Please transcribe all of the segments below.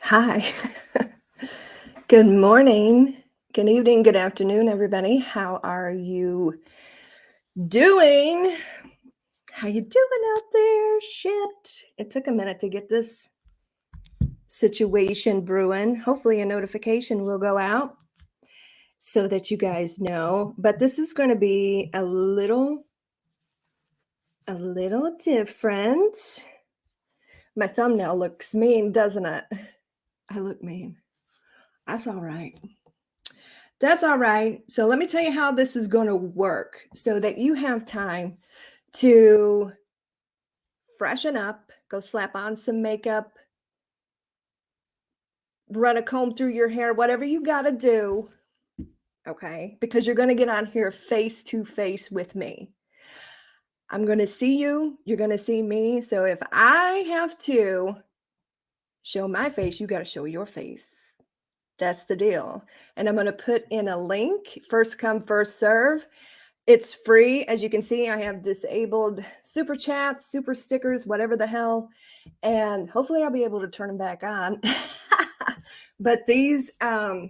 Hi. Good morning, good evening, good afternoon, everybody. How are you doing? How you doing out there? Shit. It took a minute to get this situation brewing. Hopefully a notification will go out so that you guys know. But this is going to be a little different. My thumbnail looks mean, doesn't it? I look mean. That's all right. That's all right. So let me tell you how this is going to work so that you have time to freshen up, go slap on some makeup, run a comb through your hair, whatever you got to do. Okay. Because you're going to get on here face to face with me. I'm going to see you. You're going to see me. So if I have to show my face, you got to show your face. That's the deal. And I'm going to put in a link, first come, first serve. It's free. As you can see, I have disabled super chats, super stickers, whatever the hell. And hopefully I'll be able to turn them back on. But these are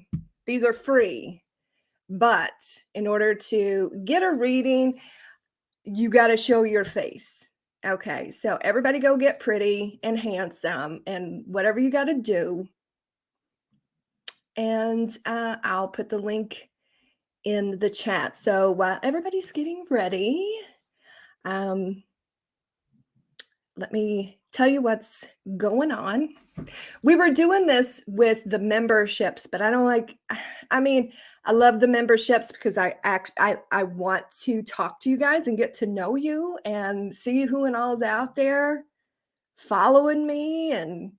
free. But in order to get a reading, you got to show your face. Okay, so everybody go get pretty and handsome and whatever you got to do. And I'll put the link in the chat. So while everybody's getting ready, let me tell you what's going on. We were doing this with the memberships, but I don't like, I mean, I love the memberships because I want to talk to you guys and get to know you and see who and all's out there following me and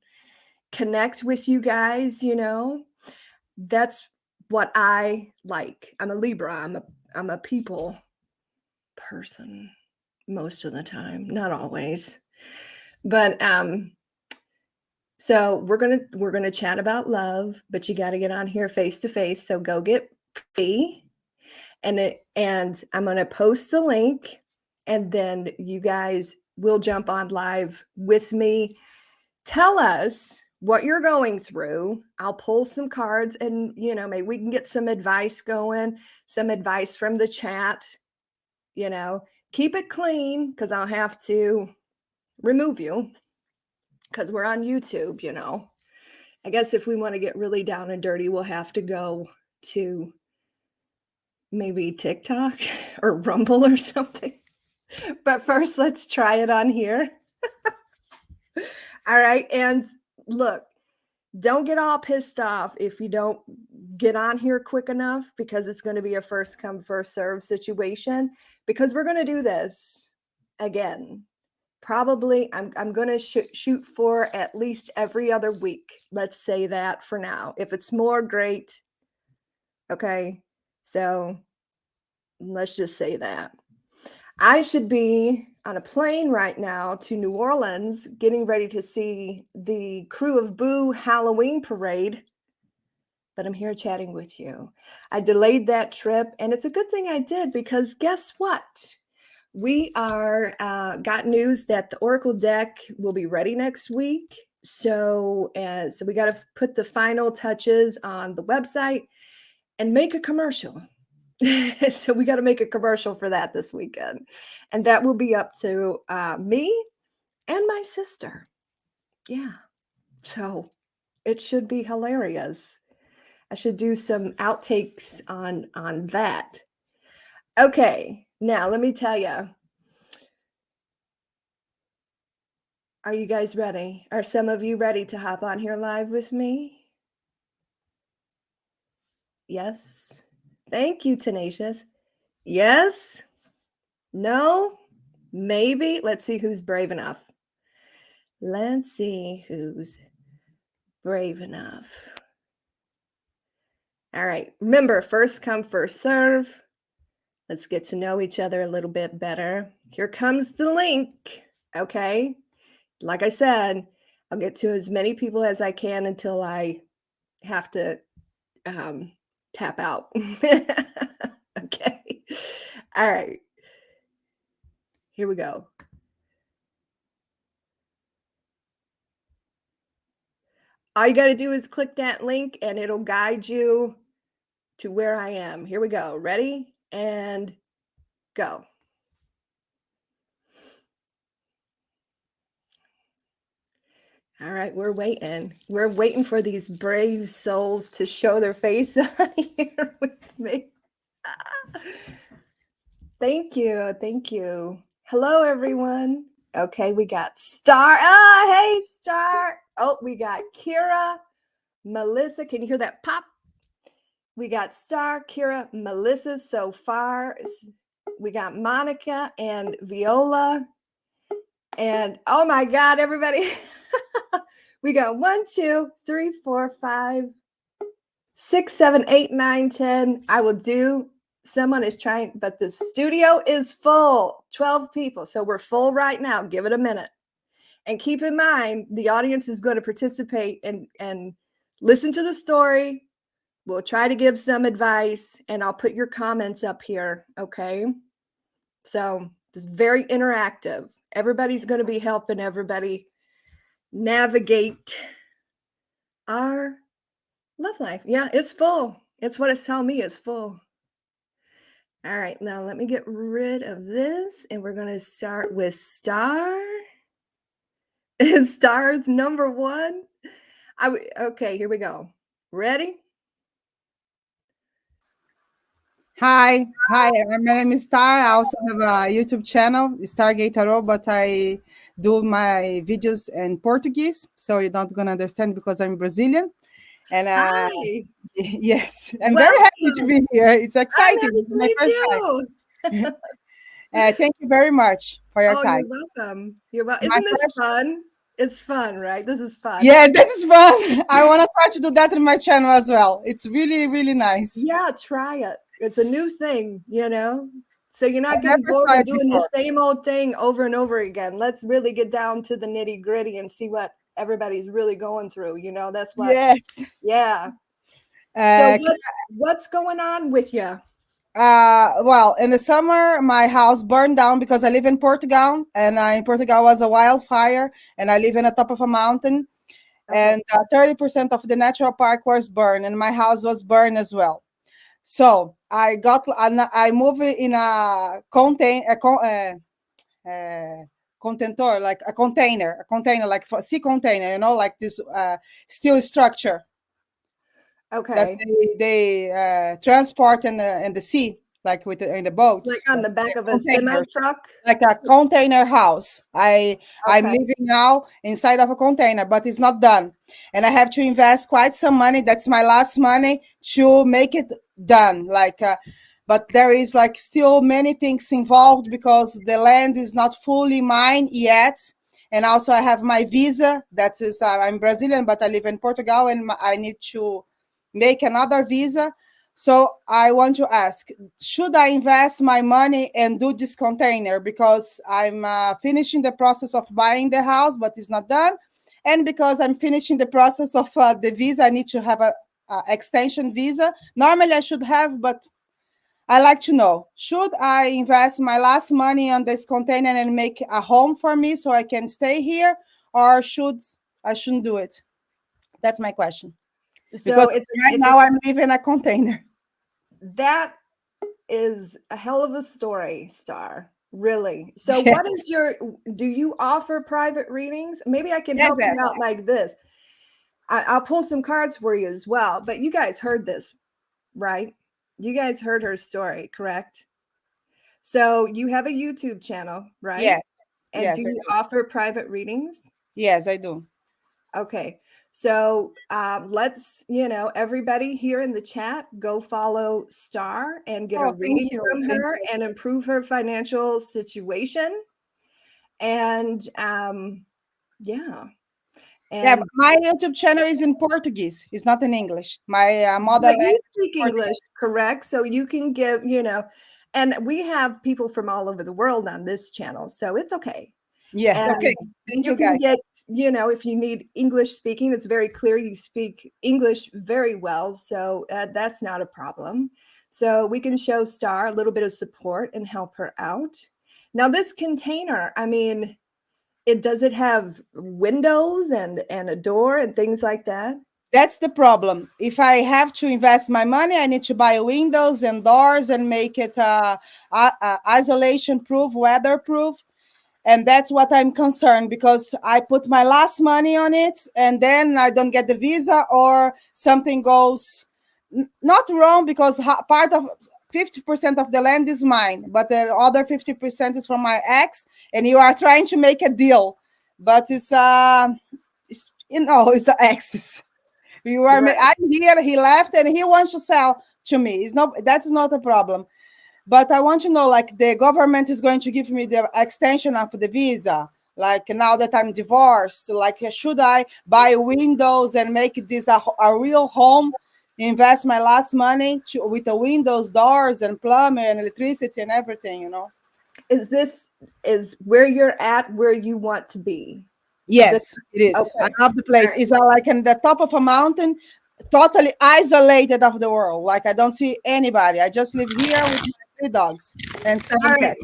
connect with you guys, That's what I like. I'm a Libra. I'm a people person most of the time, not always. But so we're gonna chat about love, but you got to get on here face to face. So go get pretty, and I'm gonna post the link, and then you guys will jump on live with me. Tell us what you're going through. I'll pull some cards, and maybe we can get some advice going, some advice from the chat. Keep it clean because I'll have to remove you because we're on YouTube, I guess if we want to get really down and dirty, we'll have to go to maybe TikTok or Rumble or something. But first, let's try it on here. All right. And look, don't get all pissed off if you don't get on here quick enough because it's going to be a first come, first serve situation because we're going to do this again. Probably I'm going to shoot for at least every other week. Let's say that for now. If it's more, great. Okay. So let's just say that. I should be on a plane right now to New Orleans getting ready to see the Crew of Boo Halloween parade. But I'm here chatting with you. I delayed that trip and it's a good thing I did because guess what? We got news that the Oracle deck will be ready next week. So we got to put the final touches on the website and make a commercial. So we got to make a commercial for that this weekend. And that will be up to me and my sister. Yeah. So it should be hilarious. I should do some outtakes on that. Okay. Now let me tell you. Are you guys ready? Are some of you ready to hop on here live with me? Yes. Thank you, Tenacious. Yes. No. Maybe. Let's see who's brave enough. Let's see who's brave enough. All right. Remember, first come, first serve. Let's get to know each other a little bit better. Here comes the link. Okay. Like I said, I'll get to as many people as I can until I have to tap out. Okay. All right. Here we go. All you got to do is click that link and it'll guide you to where I am. Here we go. Ready? And go. All right, we're waiting. We're waiting for these brave souls to show their face on here with me. Thank you. Thank you. Hello, everyone. Okay, we got Star. Oh, hey, Star. Oh, we got Kira, Melissa. Can you hear that pop? We got Star, Kira, Melissa so far. We got Monica and Viola. And oh my God, everybody. We got 1, 2, 3, 4, 5, 6, 7, 8, 9, 10. I will do. Someone is trying, but the studio is full. 12 people. So we're full right now. Give it a minute. And keep in mind, the audience is going to participate and listen to the story. We'll try to give some advice, and I'll put your comments up here, okay? So it's very interactive. Everybody's going to be helping everybody navigate our love life. Yeah, it's full. It's what it's telling me, it's full. All right, now let me get rid of this, and we're going to start with Star. Star's number 1. Okay, here we go. Ready? Hi, my name is Star. I also have a YouTube channel, Stargate Tarot, but I do my videos in Portuguese, so you're not gonna understand because I'm Brazilian. And Hi. yes, I'm very happy to be here. It's I'm exciting. happy It's to my meet first you. time. Thank you very much for your Oh, time. you're welcome. You're welcome. My Isn't this first, fun? It's fun, right? This is fun. yes, this is fun. I want to try to do that in my channel as well. It's really, really nice. Yeah, try it. It's a new thing, you know? So you're I not getting never bored saw of it doing the before. same old thing over and over again. Let's really get down to the nitty gritty and see what everybody's really going through. You know, that's what, Yes. yeah. So Uh, what's going on with you? well, in the summer, my house burned down because I live in Portugal, and in Portugal was a wildfire, and I live in the top of a mountain, Okay. and 30% of the natural park was burned, and my house was burned as well. So I moved in a contentor, like a container, like for sea container, like this steel structure that Okay. they transport in the sea, like in the Like boats, on the the back of a semi containers, truck? like a container house. I'm Okay. living now inside of a container, but it's not done, and I have to invest quite some money. That's my last money to make it done. But there is like still many things involved because the land is not fully mine yet. And also I have my visa. That is, I'm Brazilian, but I live in Portugal, and I need to make another visa. So I want to ask, should I invest my money and do this container? Because I'm finishing the process of buying the house, but it's not done. And because I'm finishing the process of the visa, I need to have a extension visa. Normally I should have, but I like to know, should I invest my last money on this container and make a home for me so I can stay here, or I shouldn't do it? That's my question. Because So right now I'm living in a container. that is a hell of a story, Star. Really. So what Yes. is do you offer private readings? Maybe I can Yes, help you yes. out like this. I'll pull some cards for you as well. But you guys heard this, right? You guys heard her story, correct? So you have a YouTube channel, right? Yes. And do Yes, I you do. offer private readings? Yes, I do. Okay. So let's, everybody here in the chat, go follow Star and get a Oh, thank reading you. from Thank her you. and improve her financial situation. And yeah. Yeah, And but my YouTube channel is in Portuguese. It's not in English. My mother but you language is speak English, Portuguese. correct? So you can give, and we have people from all over the world on this channel. So it's okay. Yes, okay. And Thank you you, can guys. get, if you need English speaking, it's very clear you speak English very well. So that's not a problem. So we can show Star a little bit of support and help her out. Now, this container, I mean, does it have windows and a door and things like that? That's the problem. If I have to invest my money, I need to buy windows and doors and make it isolation proof, weather proof. And that's what I'm concerned, because I put my last money on it and then I don't get the visa, or something goes not wrong, because part of 50% of the land is mine, but the other 50% is from my ex, and you are trying to make a deal, but it's it's an exes. You are Right. I'm here, he left, and he wants to sell to me. It's not That's not a problem. But I want to know, like, the government is going to give me the extension of the visa. Like, now that I'm divorced, like, should I buy windows and make this a real home? Invest my last money with the windows, doors, and plumbing and electricity and everything, Is where you're at where you want to be? This Yes, it is. I okay. love the All place. right. It's like in the top of a mountain, totally isolated of the world. Like, I don't see anybody. I just live here with my 3 dogs and All 7 cats.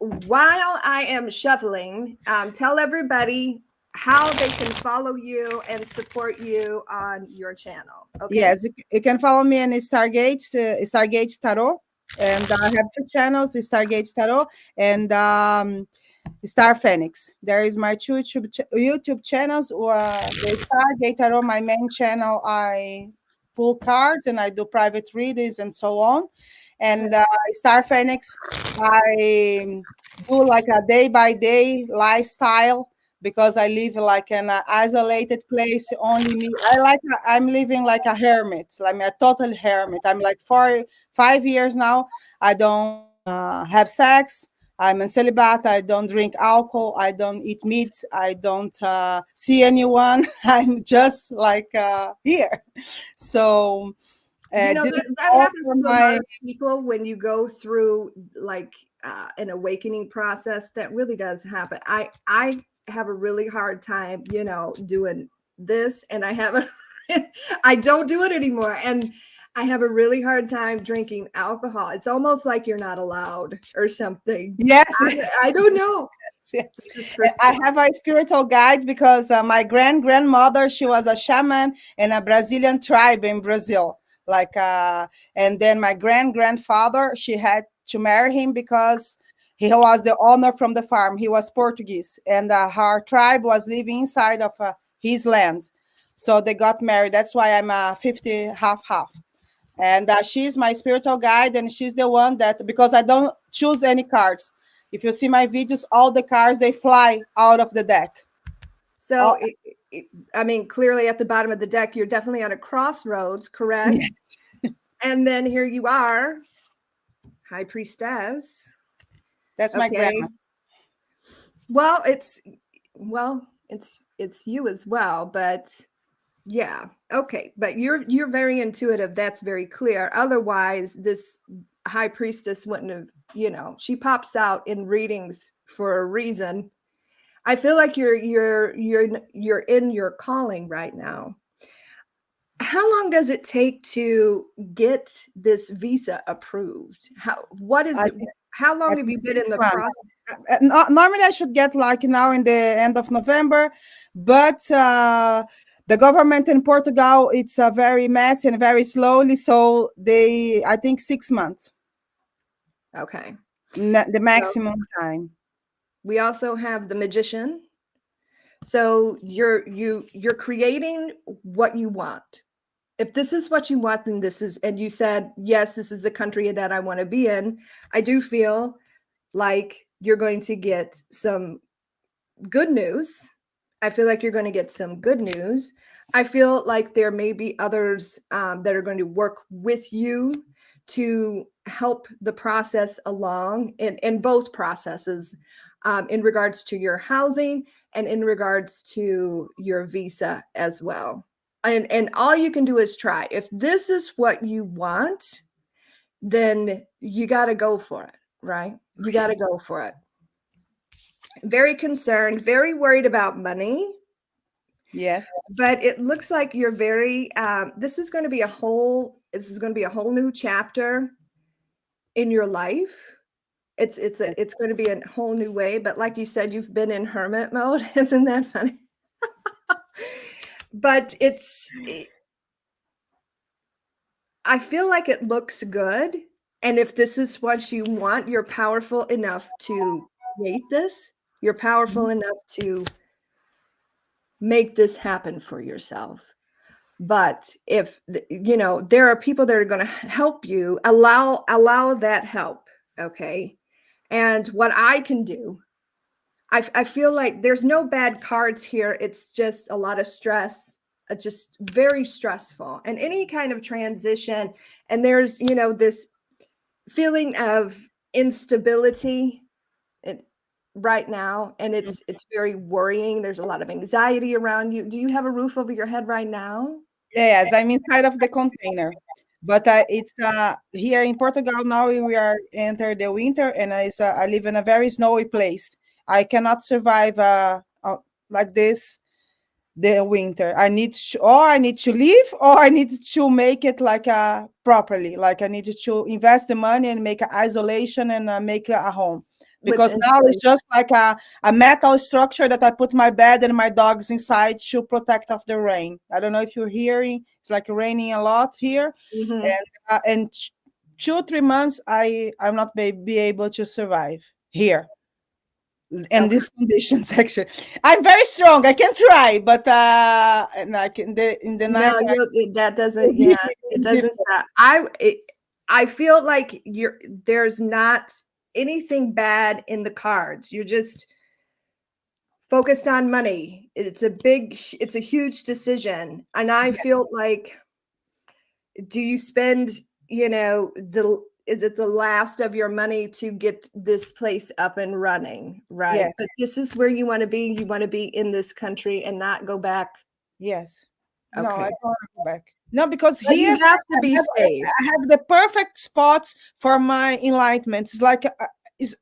right. While I am shuffling, tell everybody how they can follow you and support you on your channel. Okay. Yes, you can follow me in Stargate Tarot, and I have 2 channels: Stargate Tarot and Star Phoenix. There is my two YouTube channels. The Stargate Tarot, my main channel, I pull cards and I do private readings and so on. And Star Phoenix, I do like a day by day lifestyle, because I live like in an isolated place. Only me. I'm living like a hermit. I'm a total hermit. I'm like 5 years now. I don't have sex. I'm in celibate. I don't drink alcohol. I don't eat meat. I don't see anyone. I'm just like here. So this is That all happens for to a lot my. of people when you go through like an awakening process. That really does happen. I have a really hard time, doing this, and I haven't. I don't do it anymore, and I have a really hard time drinking alcohol. It's almost like you're not allowed or something. Yes. I don't know. Yes. This is for I sure. have a spiritual guide, because my grandmother, she was a shaman in a Brazilian tribe in Brazil. Like, and then my grandfather, she had to marry him because he was the owner from the farm. He was Portuguese, and her tribe was living inside of his land. So they got married. That's why I'm 50 half half. And she's my spiritual guide, and she's the one that, because I don't choose any cards. If you see my videos, all the cards, they fly out of the deck. So, All, I mean, clearly at the bottom of the deck, you're definitely at a crossroads, correct? yes. And then here you are, High Priestess. That's my Okay. grandma. Well, it's you as well, but yeah. Okay. But you're very intuitive. That's very clear. Otherwise, this High Priestess wouldn't have, she pops out in readings for a reason. I feel like you're in your calling right now. How long does it take to get this visa approved? What is I it? think, How I long have think you been in 6 the months. process? Normally, I should get like now in the end of November, but the government in Portugal, it's very messy and very slowly. So I think 6 months, Okay. the So maximum time. we also have the magician. So you're creating what you want. If this is what you want, then this is, and you said, yes, this is the country that I want to be in. I do feel like you're going to get some good news. I feel like you're going to get some good news. I feel like there may be others that are going to work with you to help the process along in both processes, in regards to your housing and in regards to your visa as well. And all you can do is try. If this is what you want, then you got to go for it, right? You got to go for it. Very concerned, very worried about money, Yes. but it looks like you're very this is going to be a whole new chapter in your life. it's going to be a whole new way. But like you said, you've been in hermit mode. Isn't that funny? But I feel like it looks good. And if this is what you want, you're powerful enough to create this. You're powerful enough to make this happen for yourself. But if there are people that are going to help you, allow that help. Okay. And what I can do, I feel like there's no bad cards here. It's just a lot of stress. It's just very stressful. And any kind of transition, and there's, this feeling of instability right now, and it's very worrying. There's a lot of anxiety around you. Do you have a roof over your head right now? Yes, I'm inside of the container. But it's here in Portugal now. We are enter the winter, and I live in a very snowy place. I cannot survive like this the winter. I need to leave, or I need to make it like properly. Like I need to invest the money and make an isolation and make a home. With Because now it's just like a metal structure that I put my bed and my dogs inside to protect of the rain. I don't know if you're hearing. It's like raining a lot here, Mhm. and 2 3 months I'm not be able to survive here in Okay. these conditions. Actually, I'm very strong. I can try, but and I can in the night. No, that doesn't. Yeah, it doesn't stop. I feel like there's not anything bad in the cards. You're just focused on money. It's a huge decision, and I feel like, do you spend, is it the last of your money to get this place up and running, right? Yeah. But this is where you want to be. You want to be in this country and not go back. Yes. No, I Okay. don't want to go back. No, because But here you have to be safe. I have the perfect spots for my enlightenment. It's like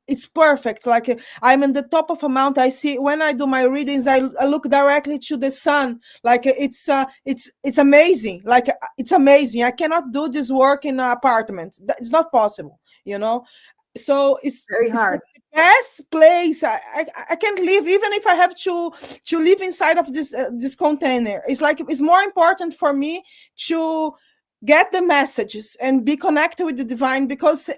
it's perfect. Like I'm in the top of a mountain. I see when I do my readings, I look directly to the sun. Like it's amazing. Like it's amazing. I cannot do this work in an apartment. It's not possible. So Very it's hard. the best place. I can't live even if I have to live inside of this container. It's like it's more important for me to get the messages and be connected with the divine, because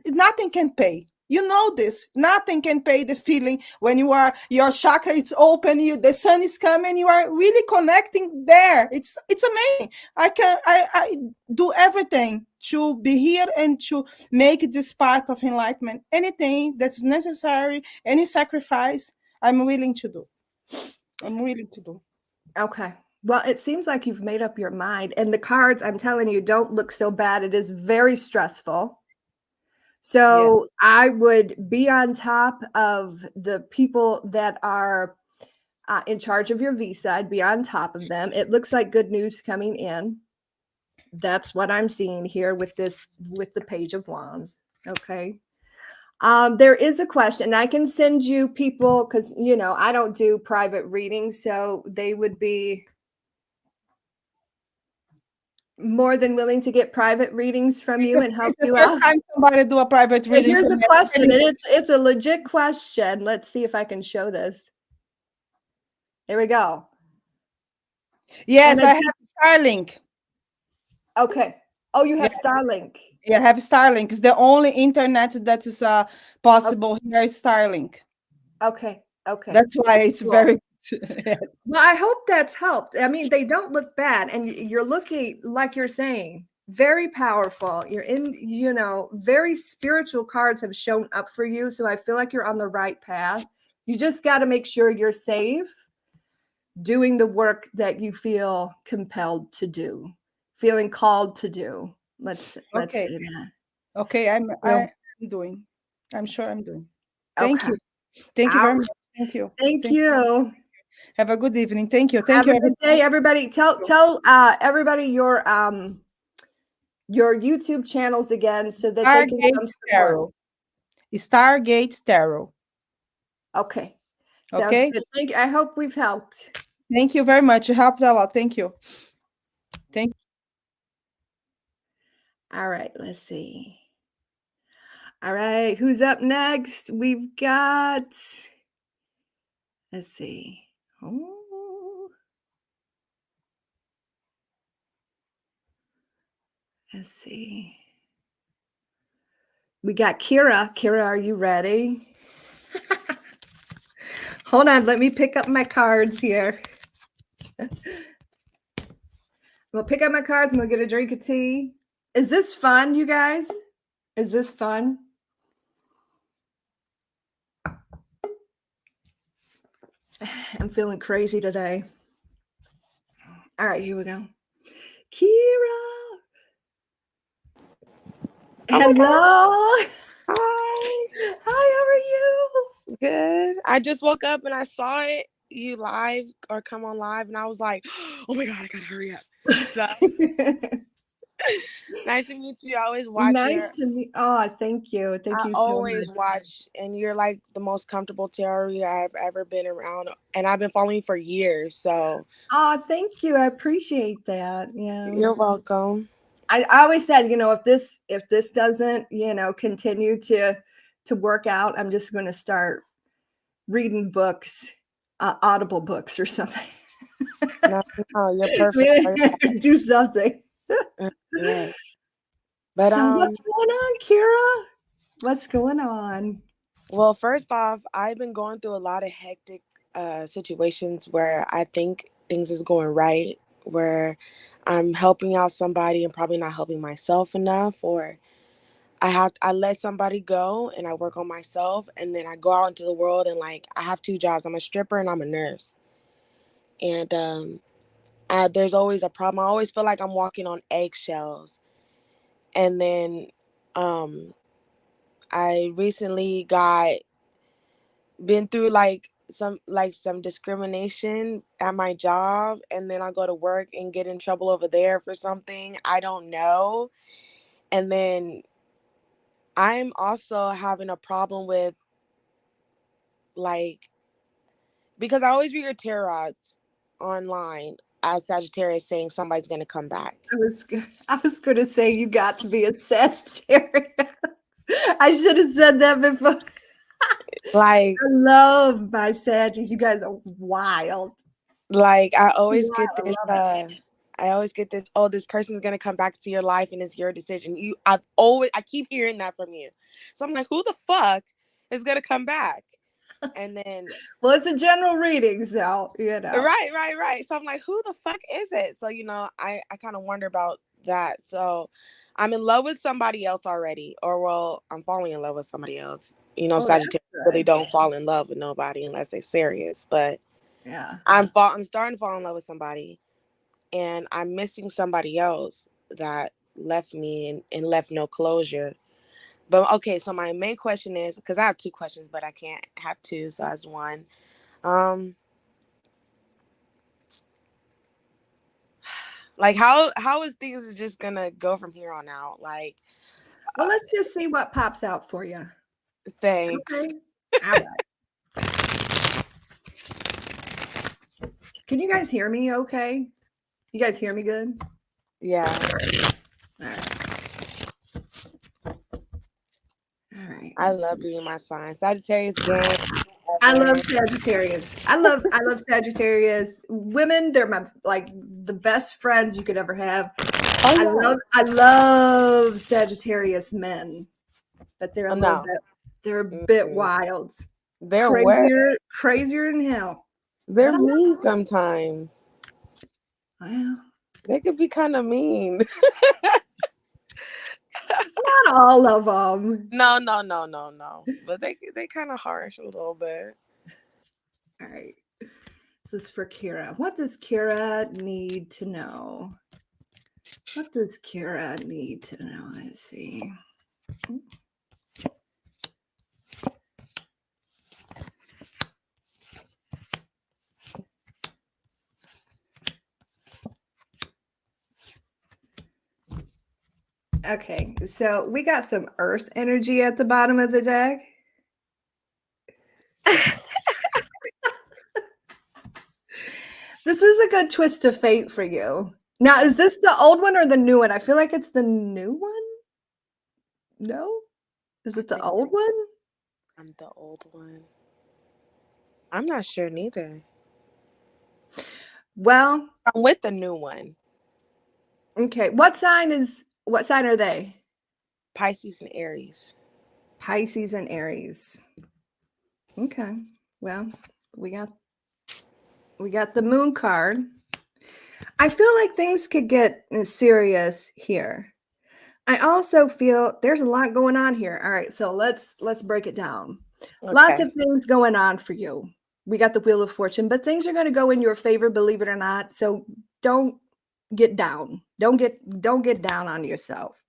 nothing can pay. You know this. Nothing can pay the feeling when your chakra is open, the sun is coming, you are really connecting there. It's amazing. I do everything to be here and to make this part of enlightenment. Anything that's necessary, any sacrifice, I'm willing to do. I'm willing to do. Okay. Well, it seems like you've made up your mind. And the cards, I'm telling you, don't look so bad. It is very stressful. Yeah. So I would be on top of the people that are in charge of your visa. I'd be on top of them. It looks like good news coming in. That's what I'm seeing here with the Page of Wands. Okay. There is a question. I can send you people because I don't do private readings, so they would be more than willing to get private readings from you and help It's the you first out. time somebody do a private Okay, reading here's for a me. question, and it's a legit question. Let's see if I can show this. Here we go. Yes, And I have Starlink. okay. Oh, you Yeah, have Starlink. yeah, I have Starlink. It's the only internet that is Okay. possible here is Starlink. Okay. Okay. That's why it's Cool. very yeah. Well, I hope that's helped. I mean, they don't look bad, and you're looking like you're saying very powerful. You're in, very spiritual cards have shown up for you, so I feel like you're on the right path. You just got to make sure you're safe doing the work that you feel compelled to do, feeling called to do. Let's Okay. say that. Okay, Well, I'm doing. I'm sure I'm doing. Thank okay. you. Thank you All very right. much. Thank you. Thank Thank you. you. Have a good evening. Thank you. Thank Have you, a good everybody. day, everybody. Tell everybody your YouTube channels again so that they can Stargate come support. Tarot. Stargate Tarot. Okay. Sounds Okay. good. Thank you. I hope we've helped. Thank you very much. You helped a lot. Thank you. Thank All right, let's see. All right, who's up next? We've got, let's see. Oh, let's see. We got Kira. Kira, are you ready? Hold on, let me pick up my cards here. I'm gonna pick up my cards. I'm gonna get a drink of tea. Is this fun, you guys? Is this fun? I'm feeling crazy today. All right, here we go. Kira. Oh my God. Hello. Hi. Hi, how are you? Good. I just woke up and I saw it, you live or come on live, and I was like, oh my God, I gotta hurry up. So nice to meet you. I always watch Nice to meet. Oh, thank you. Thank I you so always much. watch, and you're like the most comfortable tarot reader I've ever been around, and I've been following you for years. So Oh, thank you. I appreciate that. Yeah. you're welcome. I always said, if this doesn't, continue to work out, I'm just going to start reading books, Audible books or something. No, you're perfect. Do something. Yeah. But So what's going on, Kira? What's going on? well, first off, I've been going through a lot of hectic situations where I think things is going right, where I'm helping out somebody and probably not helping myself enough, or I let somebody go and I work on myself, and then I go out into the world and like I have two jobs. I'm a stripper and I'm a nurse, and there's always a problem. I always feel like I'm walking on eggshells, and then I recently got been through some discrimination at my job, and then I go to work and get in trouble over there for something I don't know. And then I'm also having a problem with, like, because I always read your tarot online as Sagittarius saying somebody's going to come back. I was going to say you got to be a Sagittarius. I should have said that before. Like, I love my Saggies. You guys are wild. I always get I this love it. I always get this, oh, this person's gonna come back to your life and it's your decision. I keep hearing that from you. So I'm like, who the fuck is gonna come back? And then Well, it's a general reading, so right. So I'm like, who the fuck is it? So, I kind of wonder about that. So I'm in love with somebody else already. Or well, I'm falling in love with somebody else. Oh, that's Sagittarius really good. don't fall in love with nobody unless they're serious. But Yeah. I'm starting to fall in love with somebody, and I'm missing somebody else that left me and left no closure. But okay, so my main question is, because I have two questions, but I can't have two, so as one. Like how is things just gonna go from here on out? Like, Well, let's just see what pops out for you. thanks. Okay. All right. Can you guys hear me okay? You guys hear me good? Yeah. All right. All right. I love being my sign. Sagittarius gang. I love Sagittarius. I love Sagittarius women. They're the best friends you could ever have. Oh, yeah. I love Sagittarius men, but they're No. they're a bit wild. They're where? Crazier than hell. They're mean sometimes. Well, They could be kind of mean. not all of them. No. But they kind of harsh a little bit. All right. This is for Kira. What does Kira need to know? What does Kira need to know? Let's see. Okay, so we got some earth energy at the bottom of the deck. This is a good twist of fate for you. Now, is this the old one or the new one? I feel like it's the new one. No? Is I it the think old one? I'm the old one. I'm not sure neither. Well, I'm with the new one. okay. What sign are they? Pisces and Aries. Pisces and Aries. Okay. Well, we got the moon card. I feel like things could get serious here. I also feel there's a lot going on here. All right, so let's break it down. Lots Okay. of things going on for you. We got the Wheel of Fortune, but things are going to go in your favor, believe it or not. So don't get down. Don't get down on yourself.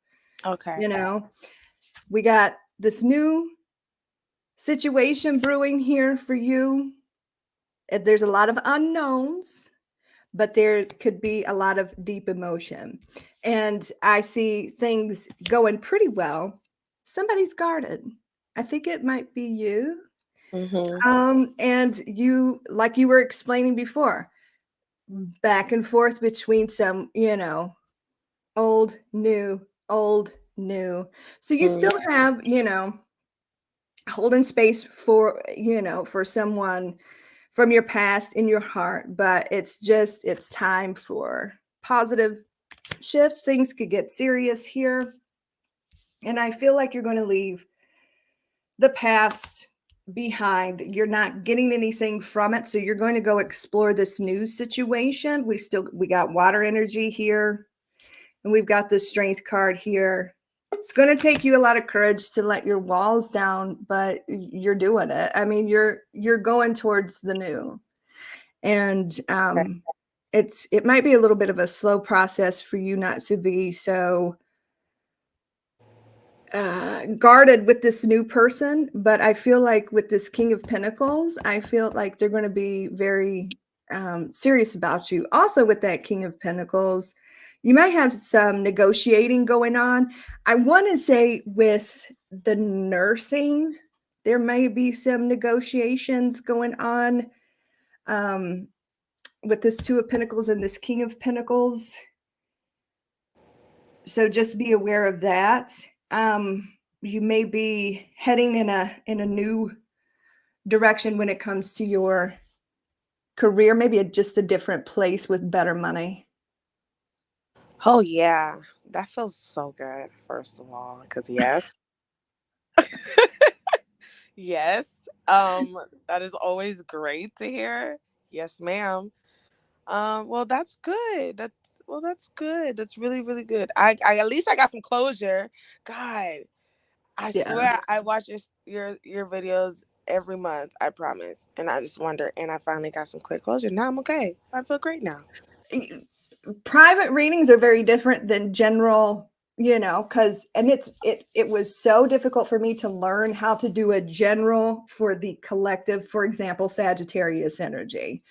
Okay. You know, we got this new situation brewing here for you. There's a lot of unknowns, but there could be a lot of deep emotion. And I see things going pretty well. Somebody's guarded. I think it might be you. Mm-hmm. And you, like you were explaining before, back and forth between some, old, new, old, new. So you Mm-hmm. still have, holding space for, for someone from your past in your heart, but it's time for positive shift. Things could get serious here. And I feel like you're going to leave the past behind. You're not getting anything from it. So you're going to go explore this new situation. We got water energy here, and we've got the strength card here. It's going to take you a lot of courage to let your walls down, but you're doing it. I mean, you're going towards the new. And it might be a little bit of a slow process for you not to be so guarded with this new person, but I feel like with this King of Pentacles, I feel like they're going to be very serious about you. Also, with that King of Pentacles, you might have some negotiating going on. I want to say with the nursing, there may be some negotiations going on with this Two of Pentacles and this King of Pentacles. So just be aware of that. You may be heading in a new direction when it comes to your career, maybe just a different place with better money. Oh yeah, that feels so good. First of all, because yes, yes, that is always great to hear. Yes, ma'am. Well, that's good. That's good. That's really, really good. I at least I got some closure. God, I Yeah. swear I watch your videos every month. I promise, and I just wonder. And I finally got some clear closure. Now I'm okay. I feel great now. Private readings are very different than general, because it was so difficult for me to learn how to do a general for the collective, for example, Sagittarius energy.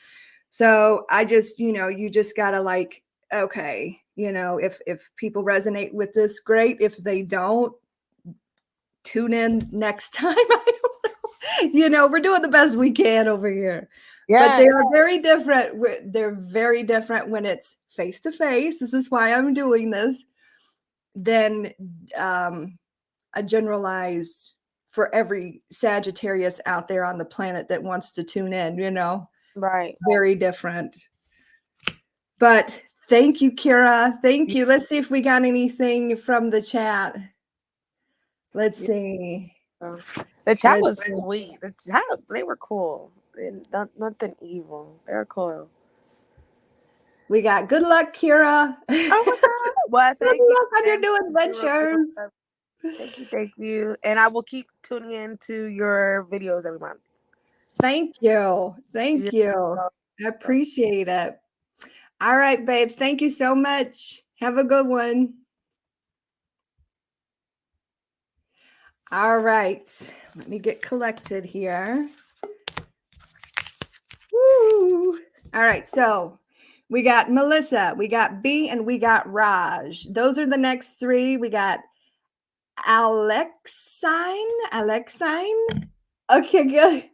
So I just, you just gotta like, okay, if people resonate with this, great. If they don't, tune in next time. I don't know. We're doing the best we can over here. But they Yeah. are very different. They're very different when it's face to face. This is why I'm doing this. Than a generalized for every Sagittarius out there on the planet that wants to tune in. Right. Very different. But thank you, Kira. Thank you. Let's see if we got anything from the chat. Let's see. The chat Let's was see. sweet. The chat, they were cool. Nothing evil. They were cool. We got good luck, Kira. Oh my God. Well, Good thank you. luck on your Thank new you. adventures. Thank you. Thank you. And I will keep tuning in to your videos every month. Thank you. Thank You're you. I appreciate it. All right, babes. Thank you so much. Have a good one. All right. Let me get collected here. Woo. All right. So we got Melissa, we got B, and we got Raj. Those are the next three. We got Alexine. Okay, good.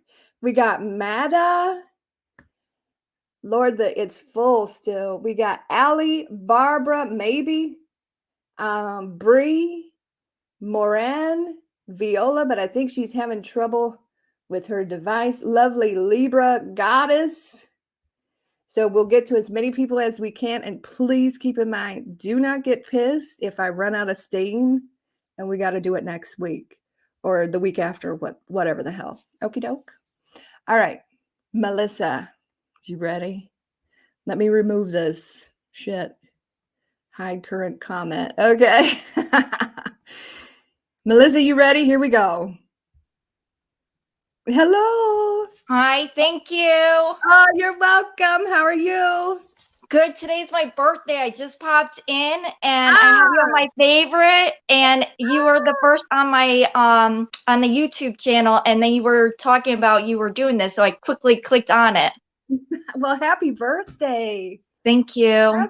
We got Mada. Lord, it's full still. We got Allie, Barbara, maybe, Bree, Moran, Viola, but I think she's having trouble with her device. Lovely Libra goddess. So we'll get to as many people as we can. And please keep in mind, do not get pissed if I run out of steam and we got to do it next week or the week after, whatever the hell. Okie doke. All right. Melissa, you ready? Let me remove this shit. Hide current comment. Okay. Melissa, you ready? Here we go. Hello. Hi, thank you. Oh, you're welcome. How are you? Good. Today's my birthday. I just popped in and I have you on my favorite, and you were the first on my on the YouTube channel, and then you were talking about you were doing this, so I quickly clicked on it. Well, happy birthday. Thank you.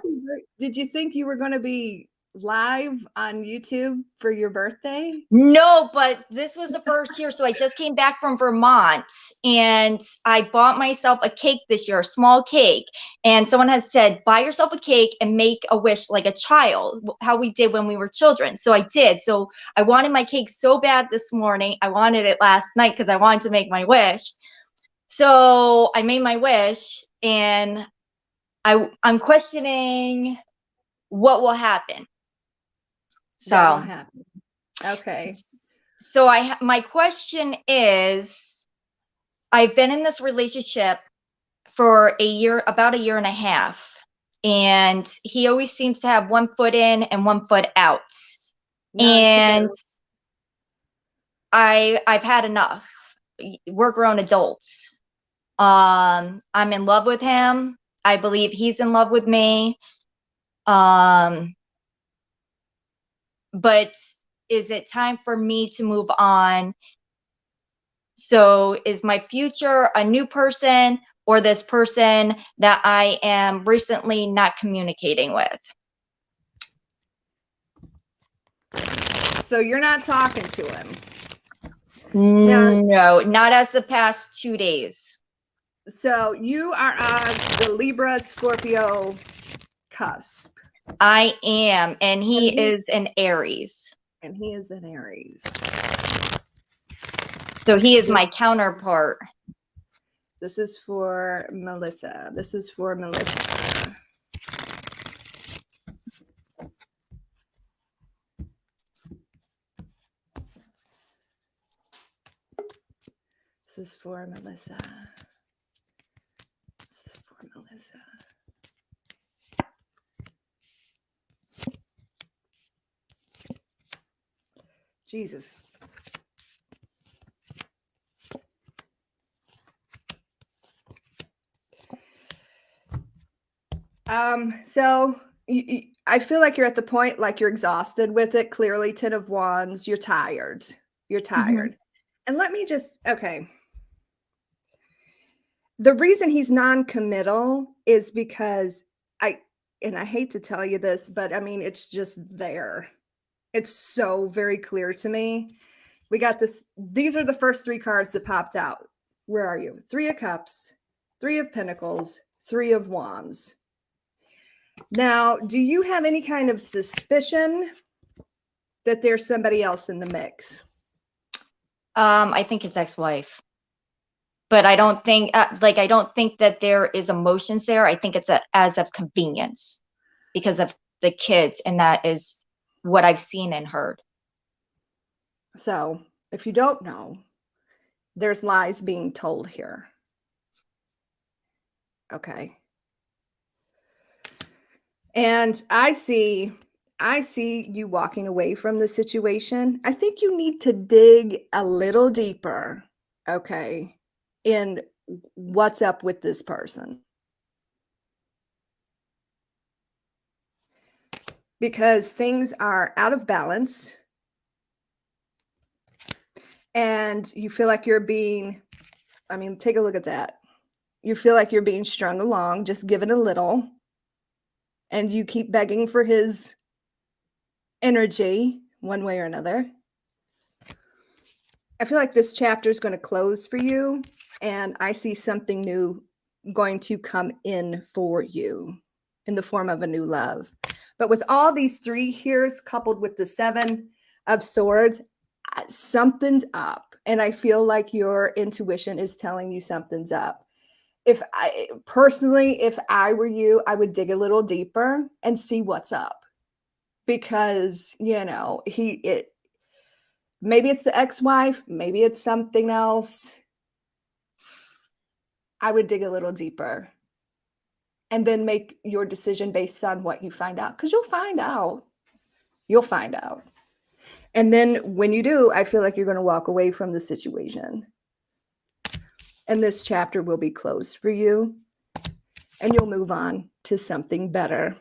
Did you think you were going to be live on YouTube for your birthday? No, but this was the first year, so I just came back from Vermont and I bought myself a cake this year, a small cake. And someone has said, buy yourself a cake and make a wish like a child, how we did when we were children. So I did. So I wanted my cake so bad this morning. I wanted it last night because I wanted to make my wish. So I made my wish, and I'm questioning what will happen. So That will happen. Okay. So my question is, I've been in this relationship for about a year and a half, and he always seems to have one foot in and one foot out. And I've had enough. We're grown adults. I'm in love with him. I believe he's in love with me. But is it time for me to move on? So is my future a new person or this person that I am recently not communicating with? So you're not talking to him? No, not as the past 2 days. So you are on the Libra Scorpio cusp. I am, and he is an Aries. And he is an Aries. So he is my counterpart. This is for Melissa. This is for Melissa. This is for Melissa. This is for Melissa. Jesus. So I feel like you're at the point, like you're exhausted with it. Clearly, 10 of Wands, you're tired. You're tired. And let me just, okay. The reason he's non-committal is because I hate to tell you this, but I mean, it's just there. It's so very clear to me. We got this. These are the first three cards that popped out. Where are you? 3 of Cups, 3 of Pentacles, 3 of Wands. Now, do you have any kind of suspicion that there's somebody else in the mix? I think his ex-wife. But I don't think, I don't think that there is emotions there. I think it's as of convenience because of the kids, and that is what I've seen and heard. So, if you don't know, there's lies being told here. Okay. And I see you walking away from the situation. I think you need to dig a little deeper, okay, in what's up with this person. Because things are out of balance. And you feel like you're being, I mean, take a look at that. You feel like you're being strung along, just given a little. And you keep begging for his energy one way or another. I feel like this chapter is going to close for you. And I see something new going to come in for you in the form of a new love. But with all these 3 here's coupled with the 7 of Swords, something's up, and I feel like your intuition is telling you something's up. If I were you, I would dig a little deeper and see what's up, because maybe it's the ex-wife, maybe it's something else. I would dig a little deeper and then make your decision based on what you find out, because you'll find out. And then when you do, I feel like you're going to walk away from the situation, and this chapter will be closed for you, and you'll move on to something better.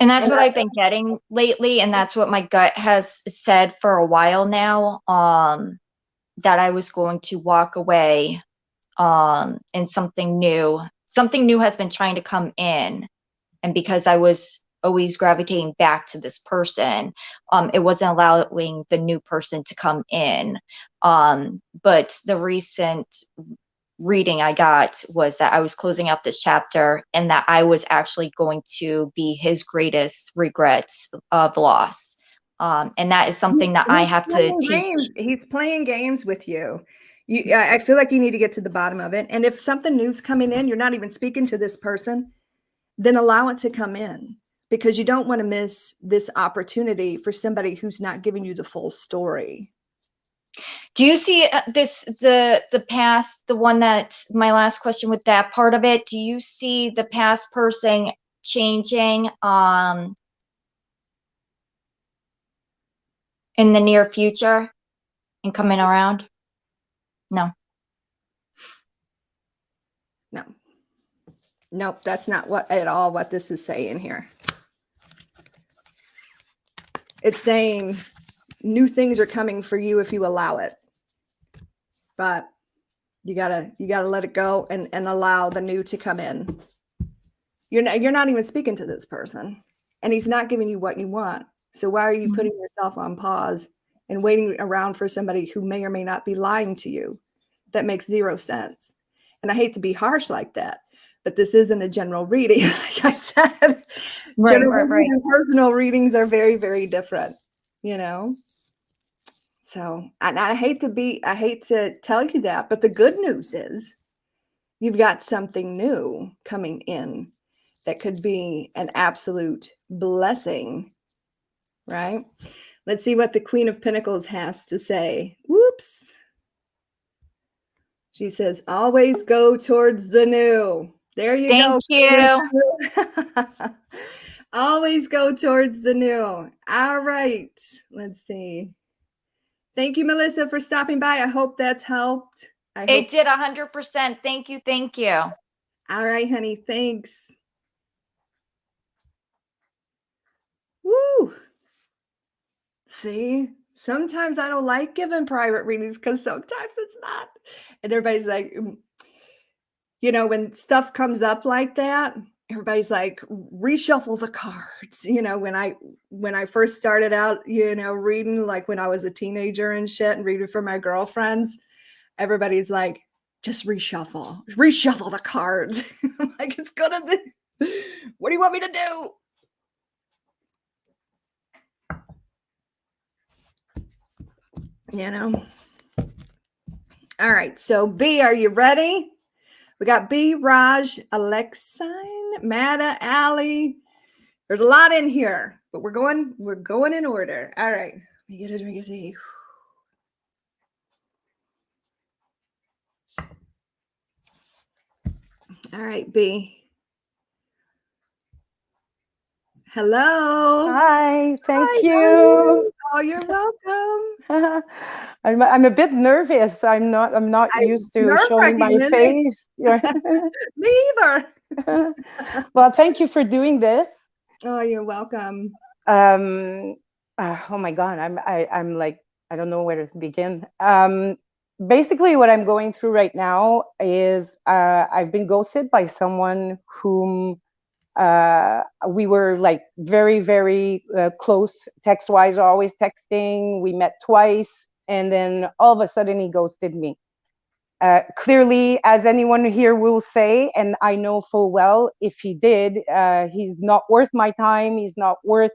And that's what I've been getting lately, and that's what my gut has said for a while now, that I was going to walk away, and something new has been trying to come in, and because I was always gravitating back to this person, it wasn't allowing the new person to come in. But the recent reading I got was that I was closing out this chapter, and that I was actually going to be his greatest regrets of loss. And that is something that I have to teach. He's playing games with you. I feel like you need to get to the bottom of it. And if something new's coming in, you're not even speaking to this person, then allow it to come in, because you don't want to miss this opportunity for somebody who's not giving you the full story. Do you see the past, the one that's my last question with that part of it? Do you see the past person changing in the near future and coming around? No. No. Nope, that's not at all what this is saying here. It's saying new things are coming for you if you allow it. But you gotta let it go and allow the new to come in. You're not even speaking to this person, and he's not giving you what you want. So why are you putting yourself on pause and waiting around for somebody who may or may not be lying to you? That makes zero sense. And I hate to be harsh like that, but this isn't a general reading. Like I said, general readings and personal readings are very, very different, So, and I hate to tell you that, but the good news is you've got something new coming in that could be an absolute blessing, right? Let's see what the Queen of Pentacles has to say. Whoops. She says, always go towards the new. There you go. Thank you. Always go towards the new. All right. Let's see. Thank you, Melissa, for stopping by. I hope that's helped. It did 100%. Thank you. Thank you. All right, honey. Thanks. Woo. See, sometimes I don't like giving private readings because sometimes it's not. And everybody's like, when stuff comes up like that, everybody's like, reshuffle the cards. When I first started out, reading, like when I was a teenager and shit, and reading for my girlfriends, everybody's like, just reshuffle the cards. I'm like, it's gonna do. What do you want me to do? All right, so B, are you ready? We got B, Raj, Alexine, Mada, Allie. There's a lot in here, but we're going in order. All right, let me get a drink of tea. All right, B. Hello. Hi, thank you. Oh, you're welcome. I'm a bit nervous. I'm not used to showing my face. Me either. Well, thank you for doing this. Oh, you're welcome. Oh my God, I'm like, I don't know where to begin. Basically, what I'm going through right now is I've been ghosted by someone whom we were like very, very close text-wise, always texting. We met twice, and then all of a sudden he ghosted me. Clearly, as anyone here will say, and I know full well, if he did, he's not worth my time. He's not worth,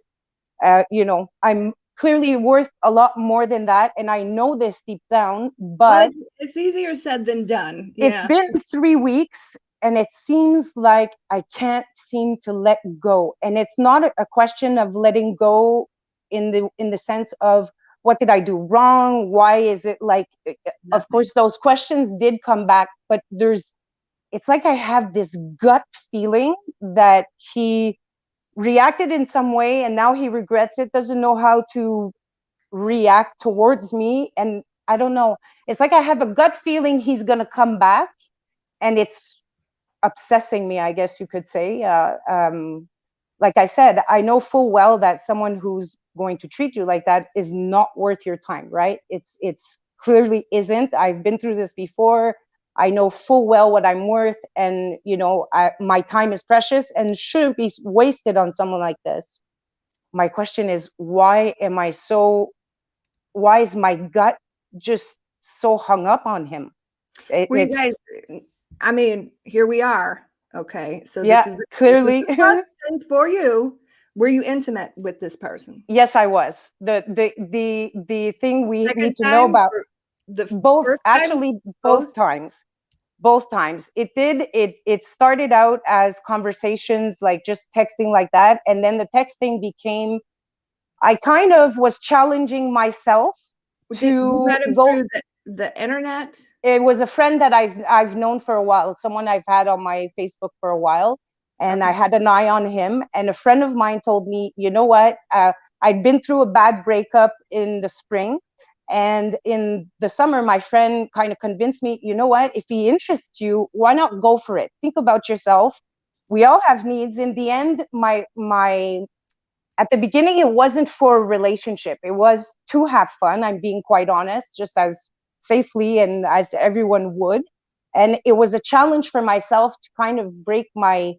I'm clearly worth a lot more than that. And I know this deep down, Well, but it's easier said than done. it's Yeah. been 3 weeks and it seems like I can't seem to let go. And it's not a question of letting go in the sense of what did I do wrong? Why is it like, of Nothing. course, those questions did come back, but it's like I have this gut feeling that he reacted in some way and now he regrets it, doesn't know how to react towards me. And I don't know. It's like I have a gut feeling he's going to come back, and it's obsessing me, I guess you could say. Like I said, I know full well that someone who's going to treat you like that is not worth your time, right? It's clearly isn't. I've been through this before. I know full well what I'm worth, and my time is precious and shouldn't be wasted on someone like this. My question is, why is my gut just so hung up on him? Well, you guys, I mean, here we are. Okay, so yeah, this is clearly. a question for you. Were you intimate with this person? Yes, I was. The thing we Second need to know time about, or the both, first time? actually both times. Both times. It started out as conversations, like just texting like that, and then the texting became, I kind of was challenging myself You met to him go. through the internet? It was a friend that I've known for a while, someone I've had on my Facebook for a while, and I Okay. had an eye on him. And a friend of mine told me, you know what? I'd been through a bad breakup in the spring, and in the summer, my friend kind of convinced me, you know what? If he interests you, why not go for it? Think about yourself. We all have needs. In the end, my at the beginning, it wasn't for a relationship. It was to have fun. I'm being quite honest, just as safely and as everyone would. And it was a challenge for myself to kind of break my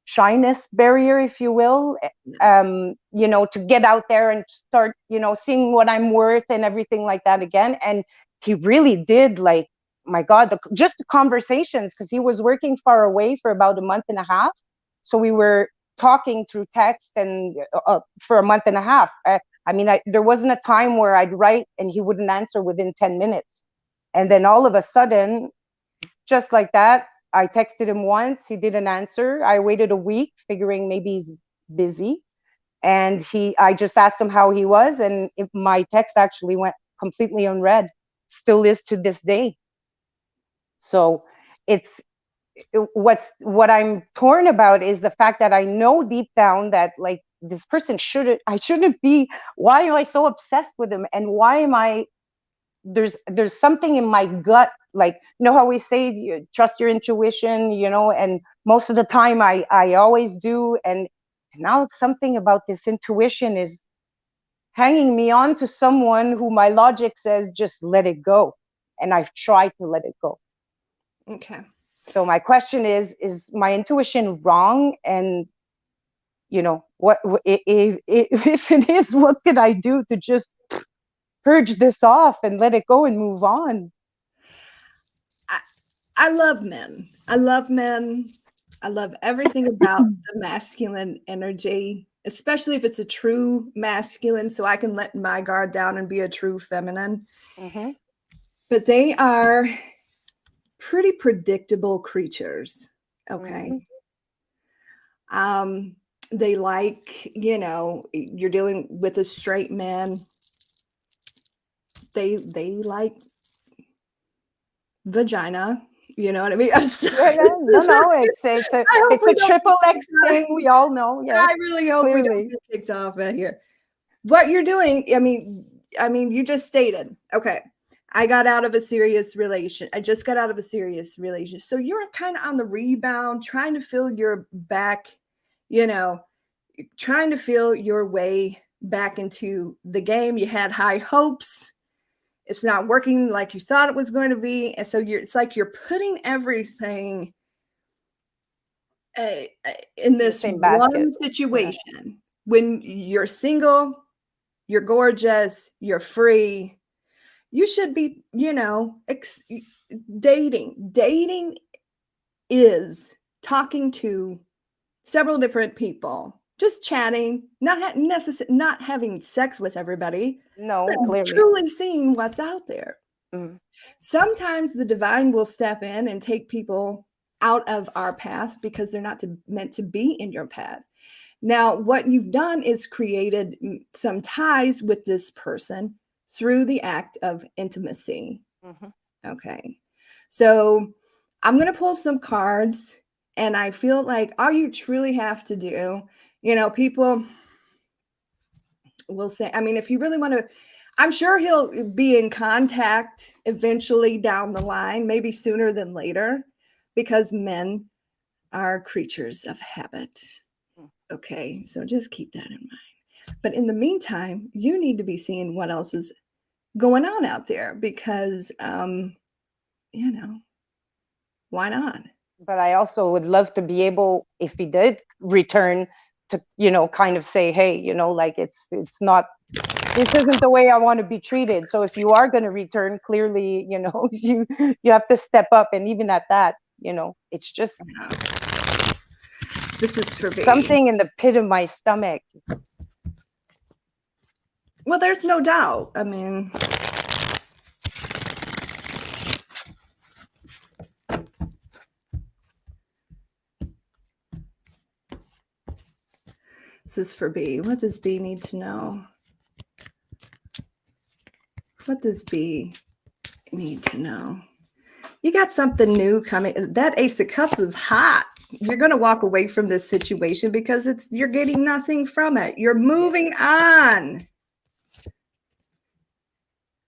shyness barrier, if you will, to get out there and start, seeing what I'm worth and everything like that again. And he really did, like, my God, just the conversations, because he was working far away for about a month and a half. So we were talking through text and for a month and a half. There wasn't a time where I'd write and he wouldn't answer within 10 minutes. And then all of a sudden, just like that, I texted him once, he didn't answer. I waited a week figuring maybe he's busy. And I just asked him how he was, and my text actually went completely unread. Still is to this day. So what I'm torn about is the fact that I know deep down that, like, this person I shouldn't be. Why am I so obsessed with him? And why am I, there's something in my gut, like, how we say, you trust your intuition, and most of the time I always do. And now something about this intuition is hanging me on to someone who my logic says just let it go, and I've tried to let it go. Okay. So my question is my intuition wrong? And what if it is, what can I do to just purge this off and let it go and move on? I love men. I love men. I love everything about the masculine energy, especially if it's a true masculine, so I can let my guard down and be a true feminine. Mm-hmm. But they are pretty predictable creatures. Okay. Mm-hmm. They like, you're dealing with a straight man. They like vagina. You know what I mean? I'm sorry. Yeah, no, it's a triple X thing. We all know. Yes, I really hope we don't get kicked off out here. What you're doing, I mean, you just stated, okay, I got out of a serious relation. I just got out of a serious relation. So you're kind of on the rebound, trying to fill your back, trying to feel your way back into the game. You had high hopes. It's not working like you thought it was going to be. And so it's like you're putting everything in this one situation. Yeah. When you're single, you're gorgeous, you're free, you should be, dating. Dating is talking to several different people just chatting, not having sex with everybody, No, but clearly. truly seeing what's out there. Mhm. Sometimes the divine will step in and take people out of our path because they're not meant to be in your path. Now, what you've done is created some ties with this person through the act of intimacy. Mhm. Okay. So I'm going to pull some cards, and I feel like all you truly have to do, people will say, I mean, if you really want to, I'm sure he'll be in contact eventually down the line, maybe sooner than later, because men are creatures of habit. Okay, so just keep that in mind. But in the meantime, you need to be seeing what else is going on out there because, why not? But I also would love to be able, if he did return, to kind of say, hey, like it's not, this isn't the way I want to be treated. So if you are going to return, clearly, you have to step up. And even at that, it's just This is for me. something in the pit of my stomach. Well, there's no doubt. I mean, this is for B. What does B need to know? What does B need to know? You got something new coming. That Ace of Cups is hot. You're going to walk away from this situation because you're getting nothing from it. You're moving on.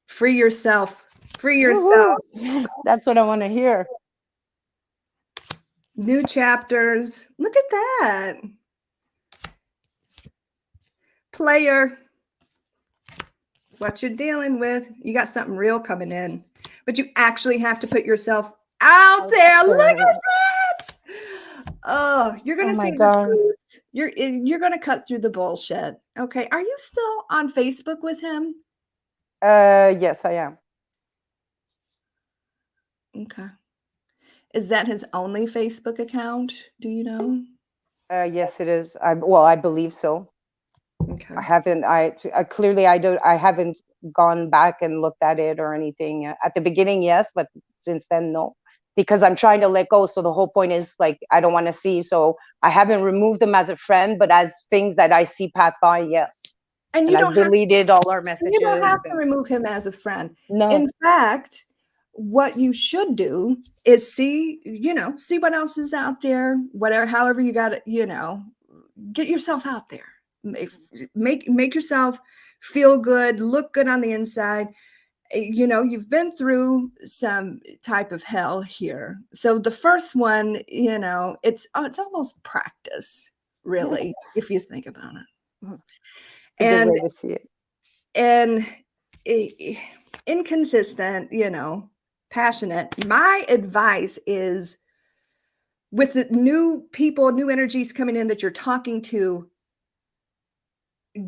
Free yourself. Free yourself. Woo-hoo. That's what I want to hear. New chapters. Look at that. Player. What you're dealing with. You got something real coming in. But you actually have to put yourself out there. Look at that. Oh, you're going to see the truth. You're going to cut through the bullshit. Okay. Are you still on Facebook with him? Yes, I am. Okay. Is that his only Facebook account? Do you know? Yes, it is. I believe so. Okay. I haven't. I haven't gone back and looked at it or anything. At the beginning, yes, but since then, no. Because I'm trying to let go. So the whole point is like I don't want to see. So I haven't removed them as a friend, but as things that I see pass by, yes. And you I've deleted all our messages. You don't have to remove him as a friend. No. In fact, what you should do is see what else is out there, whatever, however you got it, get yourself out there. Make yourself feel good, look good on the inside. You've been through some type of hell here. So the first one, it's almost practice, really, if you think about it. It's a good way to see it. And inconsistent, passionate. My advice is with the new people, new energies coming in that you're talking to,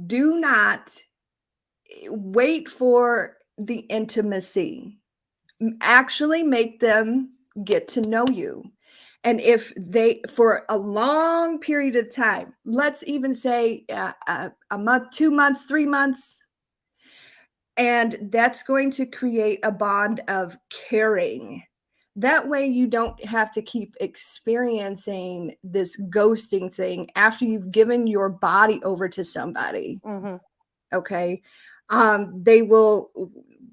do not wait for the intimacy. Actually make them get to know you. And if for a long period of time, let's even say a month, 2 months, 3 months, and that's going to create a bond of caring. That way you don't have to keep experiencing this ghosting thing after you've given your body over to somebody. Mm-hmm. Okay. They will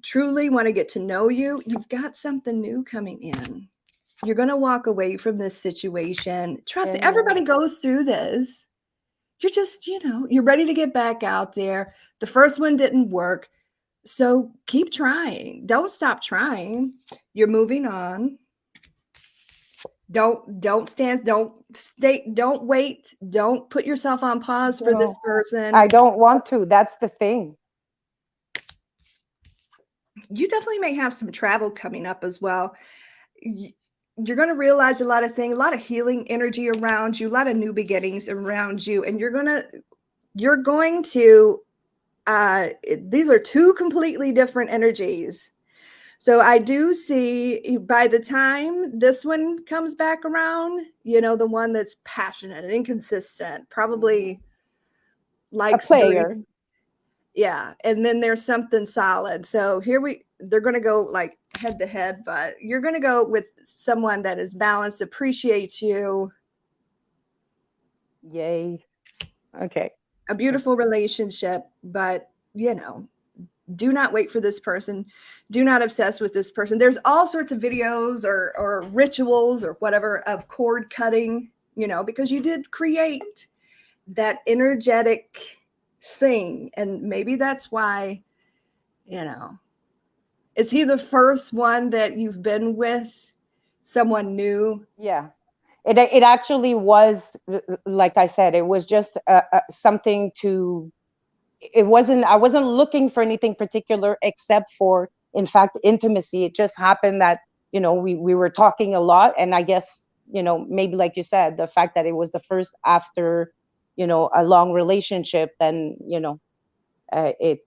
truly want to get to know you. You've got something new coming in. You're going to walk away from this situation. Trust me, everybody goes through this. You're just, you're ready to get back out there. The first one didn't work. So keep trying. Don't stop trying. You're moving on. Don't stand, don't stay, don't wait. Don't put yourself on pause for this person. I don't want to. That's the thing. You definitely may have some travel coming up as well. You're going to realize a lot of things, a lot of healing energy around you, a lot of new beginnings around you. And you're going to these are two completely different energies. So I do see by the time this one comes back around, the one that's passionate and inconsistent, probably likes player. yeah, and then there's something solid. So they're going to go like head to head, but you're going to go with someone that is balanced, appreciates you. Yay. Okay. A beautiful relationship, but do not wait for this person. Do not obsess with this person. There's all sorts of videos or rituals or whatever of cord cutting, because you did create that energetic thing. And maybe that's why, is he the first one that you've been with? Someone new? Yeah. It actually was, like I said, it was just something to, I wasn't looking for anything particular except for, in fact, intimacy. It just happened that, we were talking a lot. And I guess, maybe like you said, the fact that it was the first after, a long relationship, then, I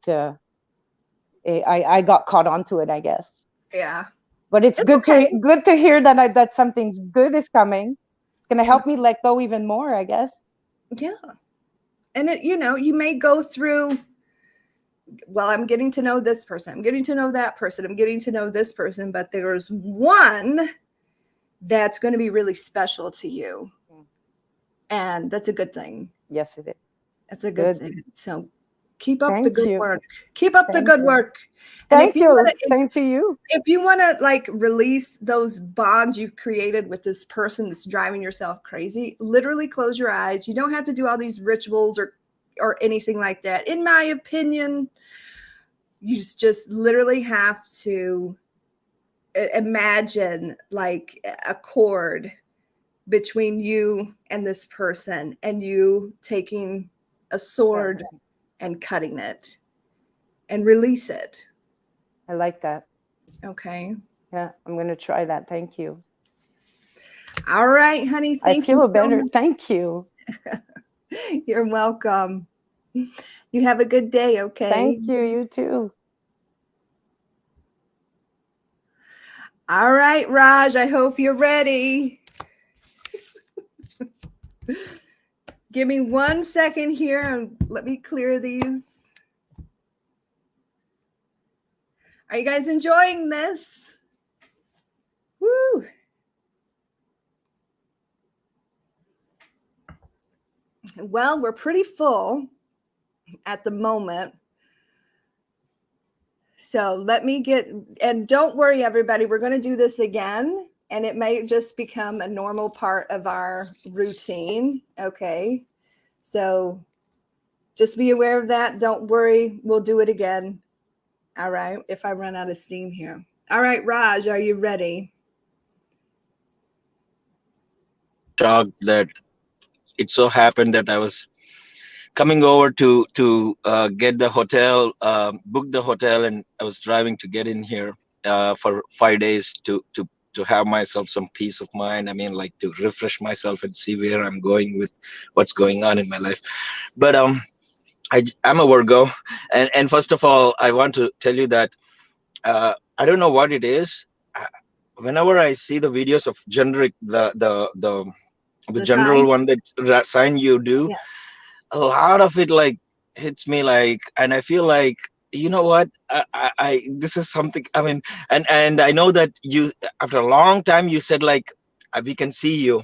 got caught onto it, I guess. Yeah. But it's good to hear that something's good is coming. It's going to help me let go even more, I guess. Yeah. And you may go through, well, I'm getting to know this person. I'm getting to know that person. I'm getting to know this person. But there's one that's going to be really special to you. And that's a good thing. Yes, it is. That's a good thing. So keep up the Thank good you. work. Keep up the good work. Thank you. Same to you. If you want to like release those bonds you've created with this person that's driving yourself crazy, literally close your eyes. You don't have to do all these rituals or anything like that. In my opinion, you just literally have to imagine like a cord between you and this person, and you taking a sword and cutting it and release it. I like that. Okay. Yeah, I'm going to try that. Thank you. All right, honey. Thank you. I feel better. Thank you. You're welcome. You have a good day, okay? Thank you. You too. All right, Raj, I hope you're ready. Give me 1 second here and let me clear these. Are you guys enjoying this? Woo! Well, we're pretty full at the moment. So let me and don't worry, everybody, we're going to do this again, and it may just become a normal part of our routine. Okay. So just be aware of that. Don't worry. We'll do it again. All right. If I run out of steam here. All right, Raj, are you ready? Shocked that it so happened that I was coming over to get the hotel, book the hotel, and I was driving to get in here for 5 days to have myself some peace of mind. I mean, like to refresh myself and see where I'm going with what's going on in my life. But I'm a Virgo, and first of all, I want to tell you that I don't know what it is. Whenever I see the videos of generic, the general sign? one that sign you do, Yeah. a lot of it like hits me like, and I feel like, you know what, I this is something. I mean, and I know that you, after a long time, you said like, we can see you,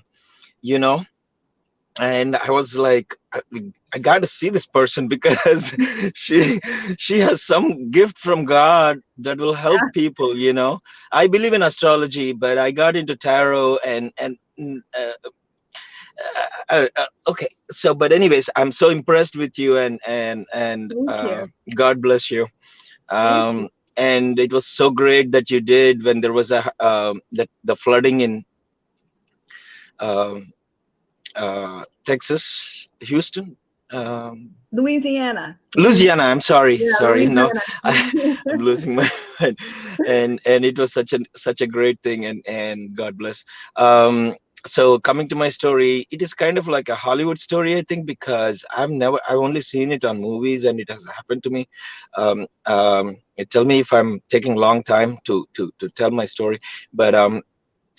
and I was like, I got to see this person because she has some gift from God that will help people. I believe in astrology, but I got into tarot and okay. So, but anyways, I'm so impressed with you, and Thank you. God bless you. Thank you. And it was so great that you did when there was the flooding in Texas, Houston, Louisiana. Louisiana. I'm sorry, Yeah, sorry. No, Louisiana. I'm losing my mind. And it was such a great thing, and God bless. So coming to my story, it is kind of like a Hollywood story, I think, because I've only seen it on movies, and it has happened to me. Tell me if I'm taking a long time to tell my story, but in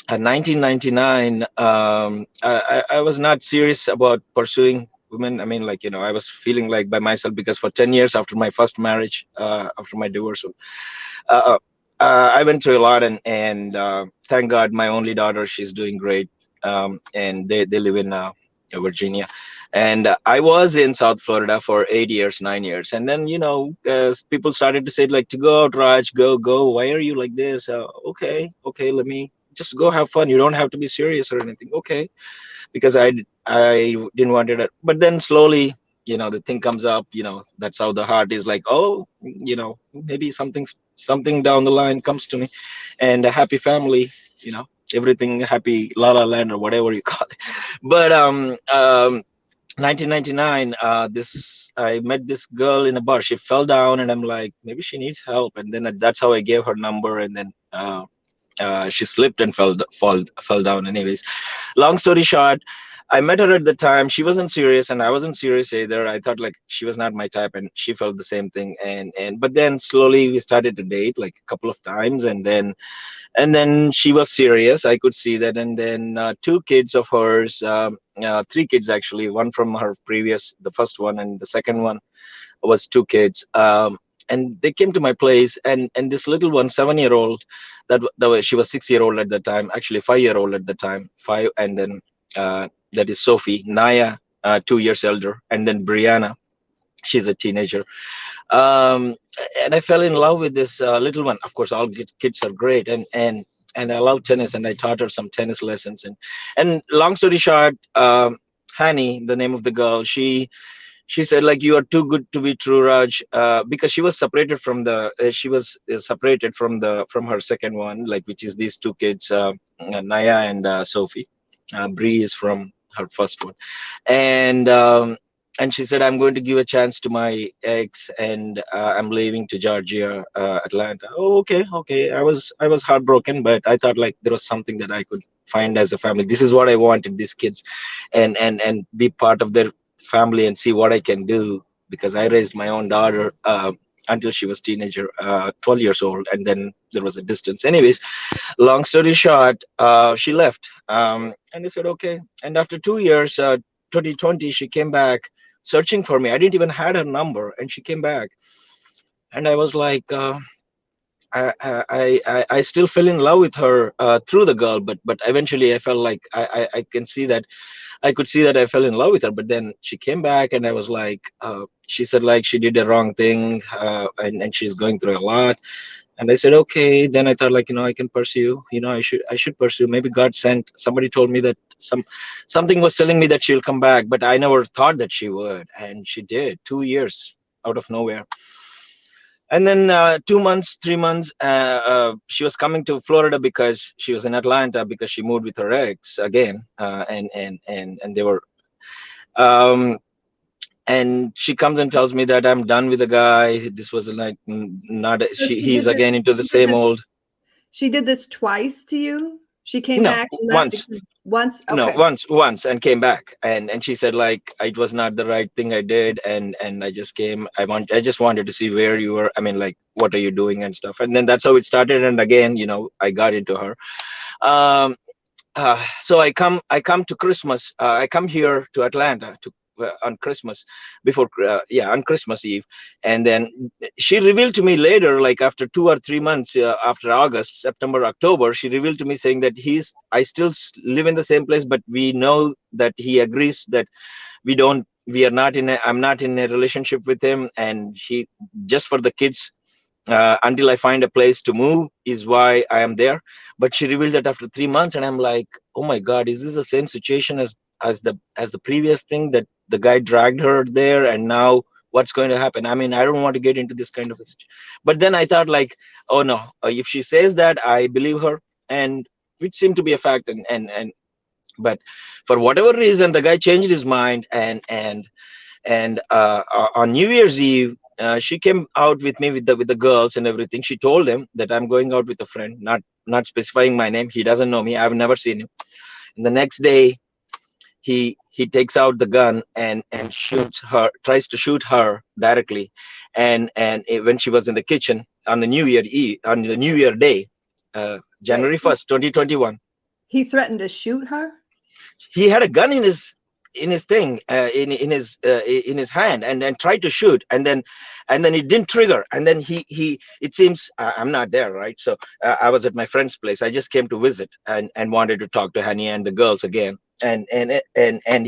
1999, I was not serious about pursuing women. I mean, like, I was feeling like by myself, because for 10 years after my first marriage, after my divorce, uh, I went through a lot, and thank God my only daughter, she's doing great. And they live in Virginia, and I was in South Florida for 8 years, 9 years, and then people started to say, like, to go out, Raj, go. Why are you like this? Okay, let me just go have fun. You don't have to be serious or anything. Okay, because I didn't want it. But then slowly, the thing comes up. That's how the heart is like, oh, maybe something down the line comes to me, and a happy family, everything happy, la la land, or whatever you call it. But 1999, this I met this girl in a bar. She fell down, and I'm like, maybe she needs help. And then that's how I gave her number, and then she slipped and fell down. Anyways, long story short, I met her at the time. She wasn't serious, and I wasn't serious either. I thought like she was not my type, and she felt the same thing. And but then slowly we started to date, like a couple of times, and then she was serious. I could see that. And then two kids of hers, three kids actually, one from her previous, the first one, and the second one was two kids. And they came to my place, and this little one, 7-year-old, that was, she was 6-year-old at the time, actually 5-year-old at the time, five, and then that is Sophie, Naya, 2 years elder, and then Brianna, she's a teenager. um, and I fell in love with this little one. Of course, all kids are great, and I love tennis, and I taught her some tennis lessons. And long story short, Hani, the name of the girl, she said, like, you are too good to be true, Raj, because she was separated from the she was separated from her second one, like, which is these two kids, Naya and Sophie. Bree is from her first one, and and she said, I'm going to give a chance to my ex, and I'm leaving to Georgia, Atlanta. Oh, okay. I was heartbroken, but I thought, like, there was something that I could find as a family. This is what I wanted, these kids, and be part of their family and see what I can do, because I raised my own daughter until she was teenager, 12 years old, and then there was a distance. Anyways, long story short, she left, and I said, okay. And after 2 years, 2020, she came back searching for me. I didn't even had her number, and she came back, and I was like, I still fell in love with her through the girl, but eventually I felt like I can see that I could see that I fell in love with her. But then she came back, and I was like, she said, like, she did the wrong thing, and she's going through a lot. And I said, okay. Then I thought, like, I can pursue. I should pursue. Maybe God sent somebody, told me that something was telling me that she'll come back, but I never thought that she would, and she did. 2 years out of nowhere. And then 2 months, 3 months, she was coming to Florida because she was in Atlanta, because she moved with her ex again, and they were. Um, and she comes and tells me that I'm done with the guy. This was like not. So He's again into the same old. She did this twice to you? She came No, back and left once. again? Once? No, Okay. once, and came back, and she said, like, it was not the right thing I did, and I just came. I just wanted to see where you were. I mean, like, what are you doing and stuff. And then that's how it started. And again, I got into her. Um, so I come to Christmas. I come here to Atlanta on Christmas, on Christmas Eve. And then she revealed to me later, like after 2 or 3 months, after August, September, October, she revealed to me saying that I still live in the same place, but we know that he agrees that I'm not in a relationship with him, and he just for the kids, until I find a place to move is why I am there. But she revealed that after 3 months, and I'm like, oh my God, is this the same situation as the previous thing, that the guy dragged her there, and now what's going to happen? I mean, I don't want to get into this kind of a situation. But then I thought, like, oh no, if she says that, I believe her, and which seemed to be a fact. And but for whatever reason, the guy changed his mind, and on New Year's Eve, she came out with me with the girls and everything. She told him that I'm going out with a friend, not specifying my name. He doesn't know me. I've never seen him. And the next day, he takes out the gun and shoots her, tries to shoot her directly. And when she was in the kitchen on the New Year day, January 1st, 2021, He threatened to shoot her? he had a gun in his in his thing, in his hand, and then tried to shoot, and then it didn't trigger, and then he it seems, I'm not there, right? So I was at my friend's place. I just came to visit and wanted to talk to Hani and the girls again, and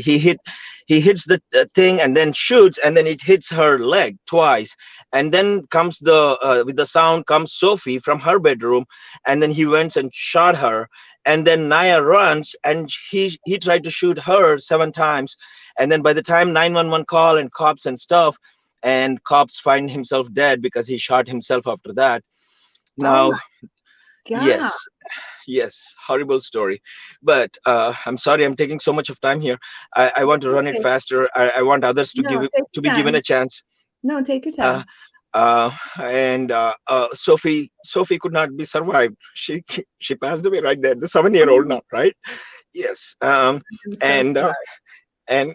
he hits the thing and then shoots, and then it hits her leg twice, and then comes the with the sound comes Sophie from her bedroom, and then he went and shot her, and then Naya runs, and he tried to shoot her 7 times, and then by the time 911 call and cops and stuff, and cops find himself dead because he shot himself after that. Oh Now, my God. yes, horrible story, but I'm sorry I'm taking so much of time here. I want to run it Okay. faster. I want others to No, take to your be given a time. chance. No, take your uh, time. and Sophie could not be survived. She passed away right there, the 7-year-old Oh, now, right? Yes. I'm so And sorry. and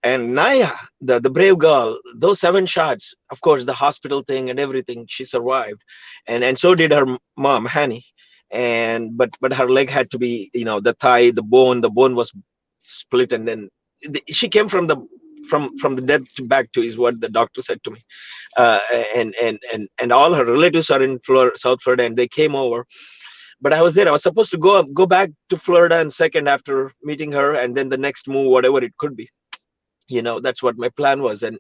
and Naya, the brave girl, those 7 shots, of course, the hospital thing and everything, she survived, and so did her mom, Hanny. And but her leg had to be, the thigh, the bone was split, and then she came from the death to back to, is what the doctor said to me. uh, and all her relatives are in South Florida, and they came over. But I was there. I was supposed to go back to Florida in second after meeting her, and then the next move, whatever it could be. That's what my plan was, and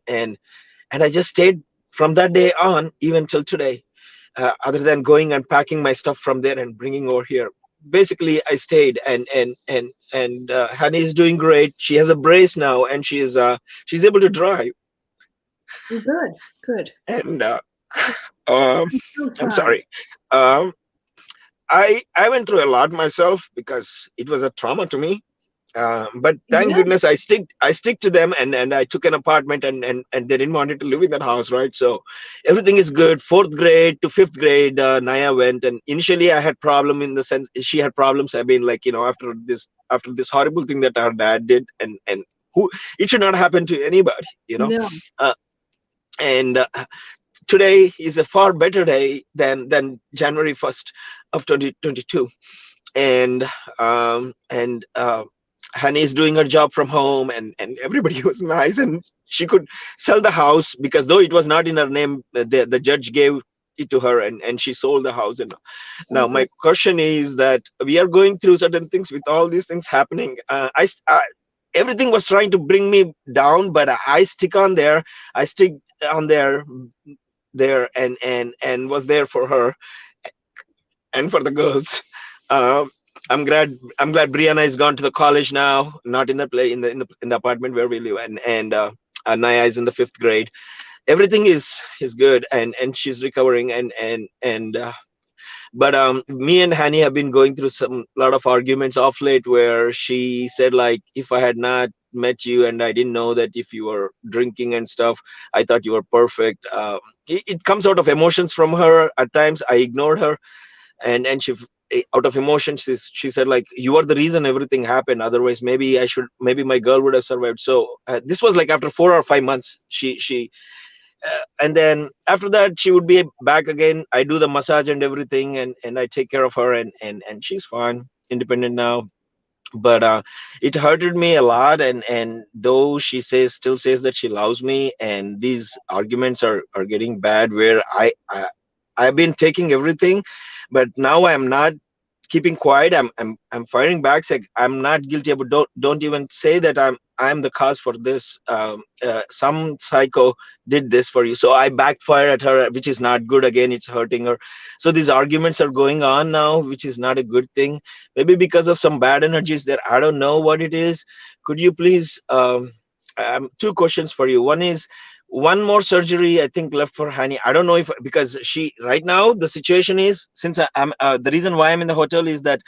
I just stayed from that day on, even till today. Other than going and packing my stuff from there and bringing over here, basically I stayed, and Honey is doing great. She has a brace now, and she's able to drive. Good, good. And um, I'm so I'm sorry. sorry. Um, I went through a lot myself because it was a trauma to me. But thank Yeah, goodness I stick to them, and I took an apartment, and they didn't want it to live in that house, right? So everything is good. Fourth grade to fifth grade, Naya went, and initially I had problem in the sense she had problems. I mean, like, after this horrible thing that our dad did, and who it should not happen to anybody. no. Uh, and today is a far better day than January 1st of 2022. And Hani is doing her job from home, and everybody was nice, and she could sell the house, because though it was not in her name, the judge gave it to her, and she sold the house. And now Oh, my good. question is that we are going through certain things with all these things happening. Everything was trying to bring me down, but I stick on there. I stick on there, and was there for her and for the girls. Um, I'm glad Brianna has gone to the college now, not in the play in the apartment where we live, and Naya is in the fifth grade. Everything is good, and she's recovering, and but me and Hani have been going through some lot of arguments off late, where she said, like, if I had not met you and I didn't know that if you were drinking and stuff, I thought you were perfect. It comes out of emotions from her. At times I ignored her, and she, out of emotion, she said, like, you are the reason everything happened, otherwise maybe my girl would have survived. So this was like after 4 or 5 months. She And then after that, she would be back again. I do the massage and everything, and I take care of her, and she's fine, independent now. But it hurted me a lot, and though she still says that she loves me, and these arguments are getting bad, where I've been taking everything, but now I'm not keeping quiet. I'm firing back, saying I'm not guilty, but don't even say that I'm the cause for this. Some psycho did this for you, so I backfire at her, which is not good. Again, it's hurting her. So these arguments are going on now, which is not a good thing. Maybe because of some bad energies there. I don't know what it is. Could you please, two questions for you. One is, one more surgery I think left for Hani. I don't know if, because she right now, the situation is, since I'm the reason why I'm in the hotel is that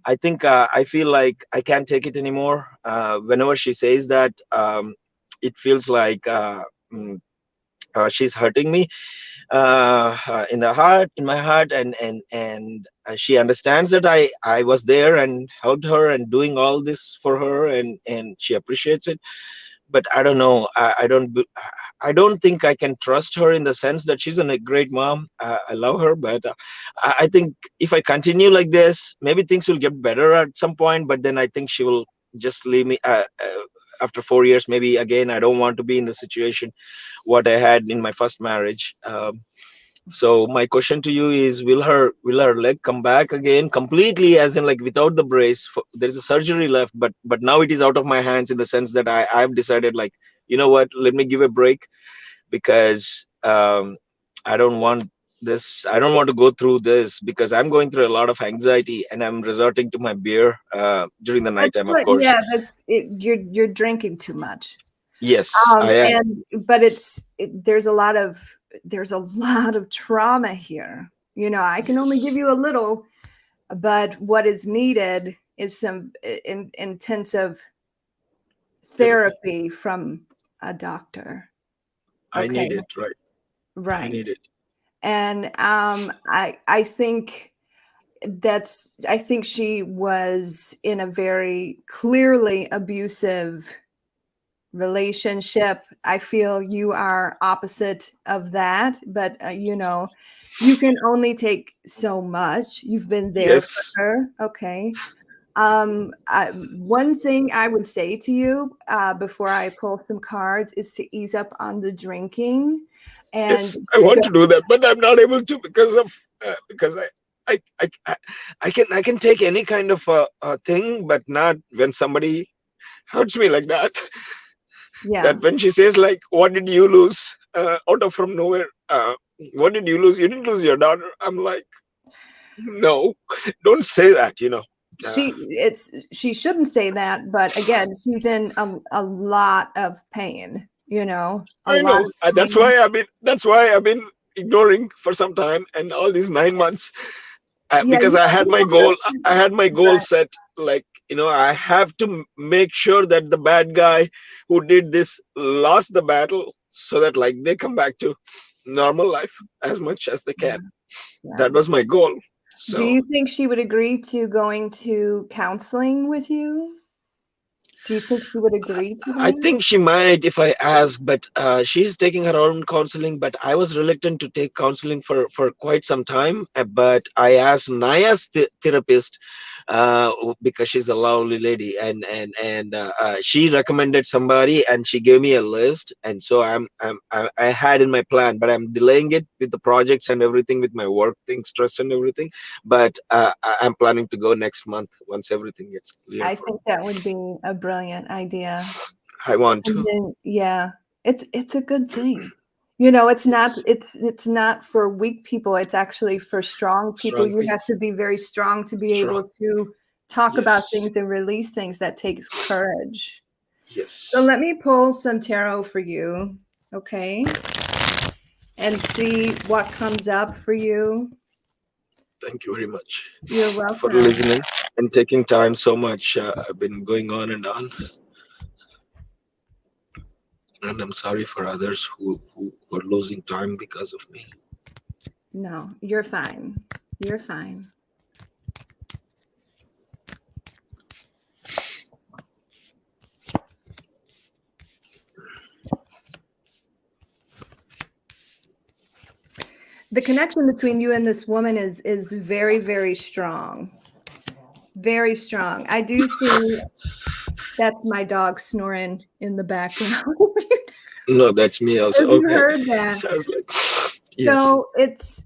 I think I feel like I can't take it anymore. Whenever she says that, it feels like she's hurting me in my heart, and she understands that I was there and helped her and doing all this for her, and she appreciates it. But I don't know. I don't think I can trust her, in the sense that she's a great mom. I love her, but I think if I continue like this, maybe things will get better at some point. But then I think she will just leave me. after 4 years, maybe again, I don't want to be in the situation what I had in my first marriage. So my question to you is, will her leg come back again completely, as in like without the brace? There's a surgery left, but now it is out of my hands, in the sense that I've decided, like, you know what, let me give a break, because I don't want this. I don't want to go through this, because I'm going through a lot of anxiety, and I'm resorting to my beer during the That's nighttime, of what, course. yeah, that's it. You're drinking too much. Yes, I am. But there's a lot of trauma here. You know, I can only give you a little, but what is needed is some intensive therapy from a doctor. I Okay. need it, right? I Right. need it. And I think she was in a very clearly abusive relationship. I feel you are opposite of that, but you know, you can only take so much. You've been there for Yes. her. Okay. One thing I would say to you before I pull some cards is to ease up on the drinking, and Yes, I want to do that, but I'm not able to, because I can take any kind of a thing, but not when somebody hurts me like that. yeah. That when she says, like, what did you lose, out of from nowhere? What did you lose? You didn't lose your daughter. I'm like, no, don't say that. She shouldn't say that, but again, she's in a lot of pain, you know, a I lot know. of That's pain. why I've been ignoring for some time, and all these 9 months, Yeah, because I had you my don't goal. have I to, had my goal but set. Like, I have to make sure that the bad guy who did this lost the battle, so that, like, they come back to normal life as much as they yeah, can. yeah. That was my goal. Do So you think she would agree to going to counseling with you? Do you think she would agree to I that? think she might if I ask, but she's taking her own counseling. But I was reluctant to take counseling for quite some time. But I asked Naya's therapist, because she's a lovely lady, and she recommended somebody, and she gave me a list. And so I had in my plan, but I'm delaying it with the projects and everything, with my work thing, stress and everything. But I'm planning to go next month once everything gets clear I for me. think that would be a brilliant idea. I want And to. then, yeah, it's a good thing. You know, it's not for weak people. It's actually for strong people. Strong You people. have to be very strong to be Strong. able to talk about Yes. things and release things. That takes courage. So Yes. let me pull some tarot for you, okay? And see what comes up for you. Thank you very much You're for welcome. listening and taking time so much. I've been going on and on, and I'm sorry for others who are losing time because of me. No, you're fine. You're fine. The connection between you and this woman is very, very strong. Very strong. I do see that's my dog snoring in the background. No, that's me also. Have you Okay. heard that? I was like, yes. So it's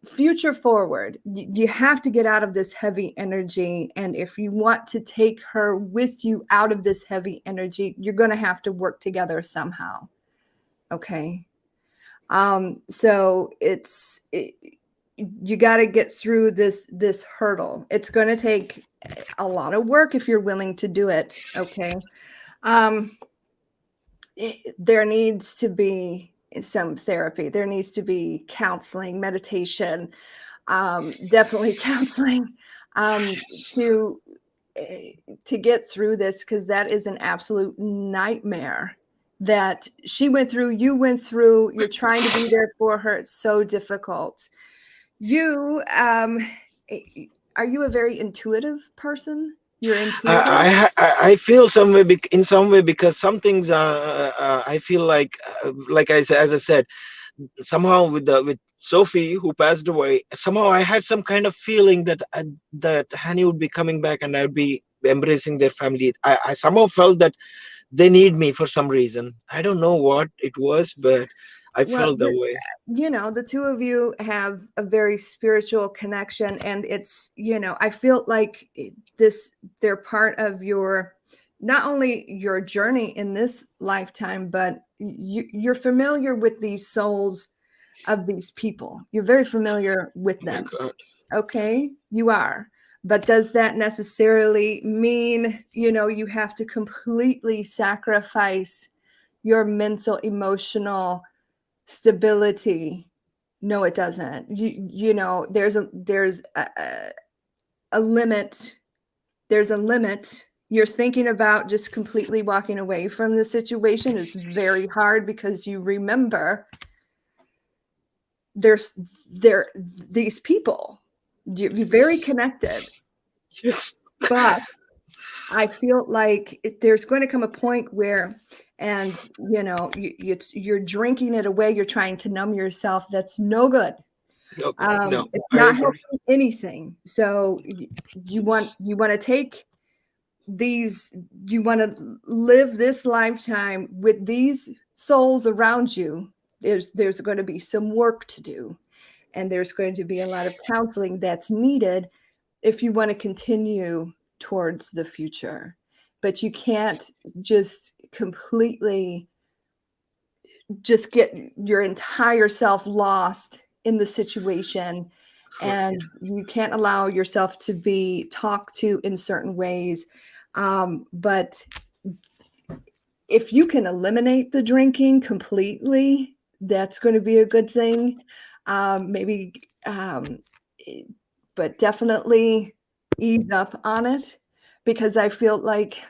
future forward. You have to get out of this heavy energy. And if you want to take her with you out of this heavy energy, you're going to have to work together somehow. Okay. So you got to get through this hurdle. It's going to take a lot of work if you're willing to do it. Okay. There needs to be some therapy. There needs to be counseling, meditation, definitely counseling, to get through this, because that is an absolute nightmare that she went through, you went through. You're trying to be there for her. It's so difficult. You are you a very intuitive person? You're intuitive? I feel some way in some way, because some things I feel like I said, as I said, somehow with Sophie who passed away, somehow I had some kind of feeling that Hani would be coming back, and I would be embracing their family. I somehow felt that they need me for some reason. I don't know what it was, but I Well, felt that way. the two of you have a very spiritual connection, and it's, I feel like they're part of your, not only your journey in this lifetime, but you're familiar with these souls of these people. You're very familiar with Oh my them. God. Okay, you are. But does that necessarily mean, you have to completely sacrifice your mental, emotional stability? No, it doesn't. There's a limit. There's a limit. You're thinking about just completely walking away from the situation. It's very hard because you remember there's these people. You're very connected. Yes. But I feel like there's going to come a point where, and you're drinking it away. You're trying to numb yourself. That's no good. No, no, It's I not agree. helping anything. So you want to take these. You want to live this lifetime with these souls around you. There's going to be some work to do, and there's going to be a lot of counseling that's needed if you want to continue towards the future. But you can't just completely just get your entire self lost in the situation, and you can't allow yourself to be talked to in certain ways. But if you can eliminate the drinking completely, that's going to be a good thing. Maybe but definitely ease up on it, because I feel like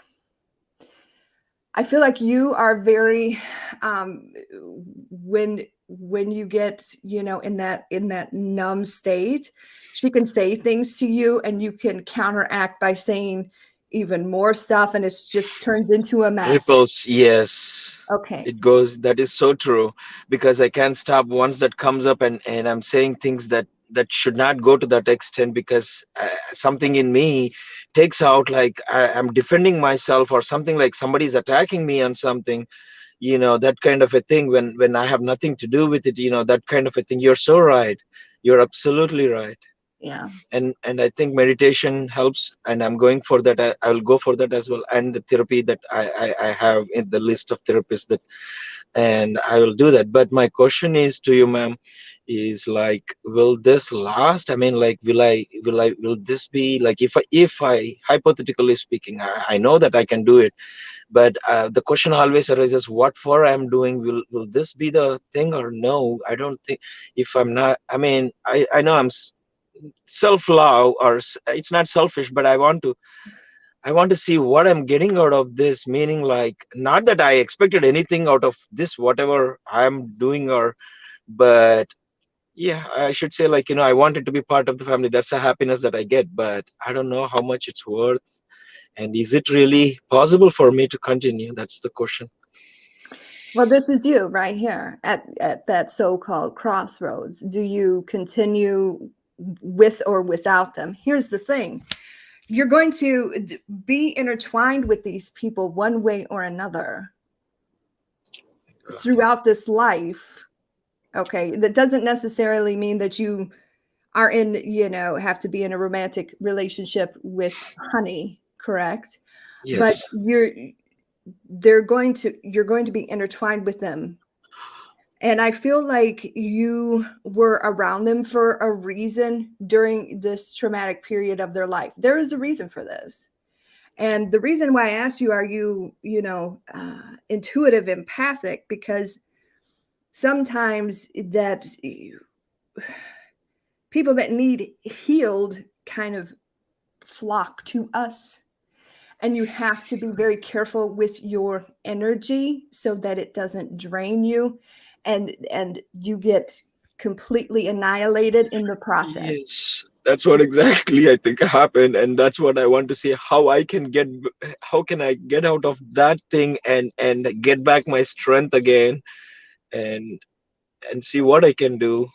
you are very when you get in that numb state, she can say things to you and you can counteract by saying even more stuff, and it's just turns into a mess. Ripples, yes. Okay. It goes. That is so true, because I can't stop once that comes up, and I'm saying things that should not go to that extent, because something in me takes out, like I'm defending myself or something, like somebody's attacking me on something, that kind of a thing, when I have nothing to do with it, that kind of a thing. You're so right. You're absolutely right. Yeah. And I think meditation helps, and I'm going for that. I will go for that as well, and the therapy that I have in the list of therapists, that, and I will do that. But my question is to you, ma'am, is like, will this last? I mean, like, will this be like, if I hypothetically speaking, I know that I can do it, but the question always arises, what for I'm doing? Will this be the thing or no? I don't think, if I'm not, I mean, I know I'm self-love, or it's not selfish, but I want to see what I'm getting out of this, meaning, like, not that I expected anything out of this, whatever I'm doing, or, but yeah, I should say, like, I want it to be part of the family. That's a happiness that I get, but I don't know how much it's worth, and is it really possible for me to continue? That's the question. Well, this is you right here at that so-called crossroads. Do you continue with or without them? Here's the thing. You're going to be intertwined with these people one way or another throughout this life. Okay. That doesn't necessarily mean that you are have to be in a romantic relationship with honey, correct? But Yes. you're going to be intertwined with them. And I feel like you were around them for a reason during this traumatic period of their life. There is a reason for this. And the reason why I asked you, are you, intuitive, empathic? Because sometimes that people that need healed kind of flock to us. And you have to be very careful with your energy so that it doesn't drain you and you get completely annihilated in the process. Yes, that's what exactly I think happened, and that's what I want to see, how can I get out of that thing, and get back my strength again, and see what I can do,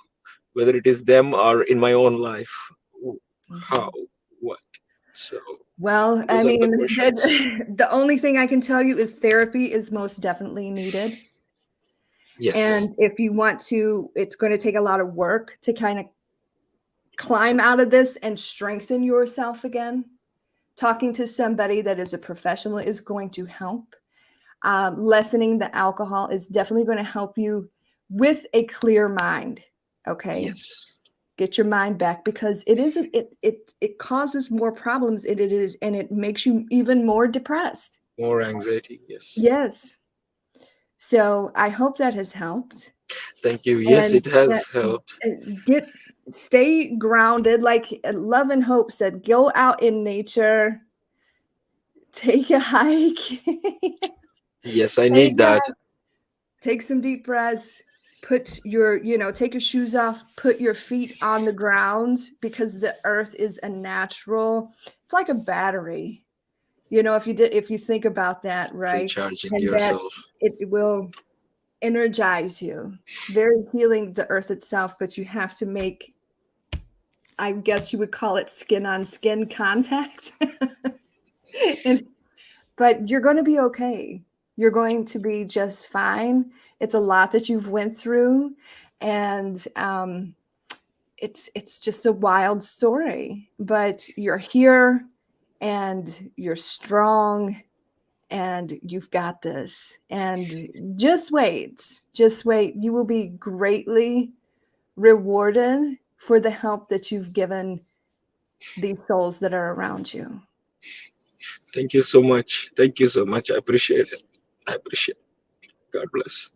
whether it is them or in my own life. Okay. How, what? So Well, I Those are the mean, questions. the only thing I can tell you is therapy is most definitely needed. Yes. And if you want to, it's going to take a lot of work to kind of climb out of this and strengthen yourself again. Talking to somebody that is a professional is going to help. Lessening the alcohol is definitely going to help you with a clear mind. Okay. Yes. Get your mind back, because it causes more problems. And it makes you even more depressed. More anxiety. Yes. Yes. So I hope that has helped. Thank you. Yes, And it has helped. stay grounded. Like Love and Hope said, go out in nature, take a hike. Yes, I need that. Take some deep breaths, take your shoes off, put your feet on the ground, because the earth is it's like a battery. If you think about that, right? Recharging And that yourself. it will energize you. Very healing, the earth itself, but you have to make, I guess you would call it, skin on skin contact. But you're going to be okay. You're going to be just fine. It's a lot that you've went through, and it's just a wild story. But you're here, and you're strong, and you've got this. And just wait. You will be greatly rewarded for the help that you've given these souls that are around you. Thank you so much. Thank you so much. I appreciate it. I appreciate it. God bless.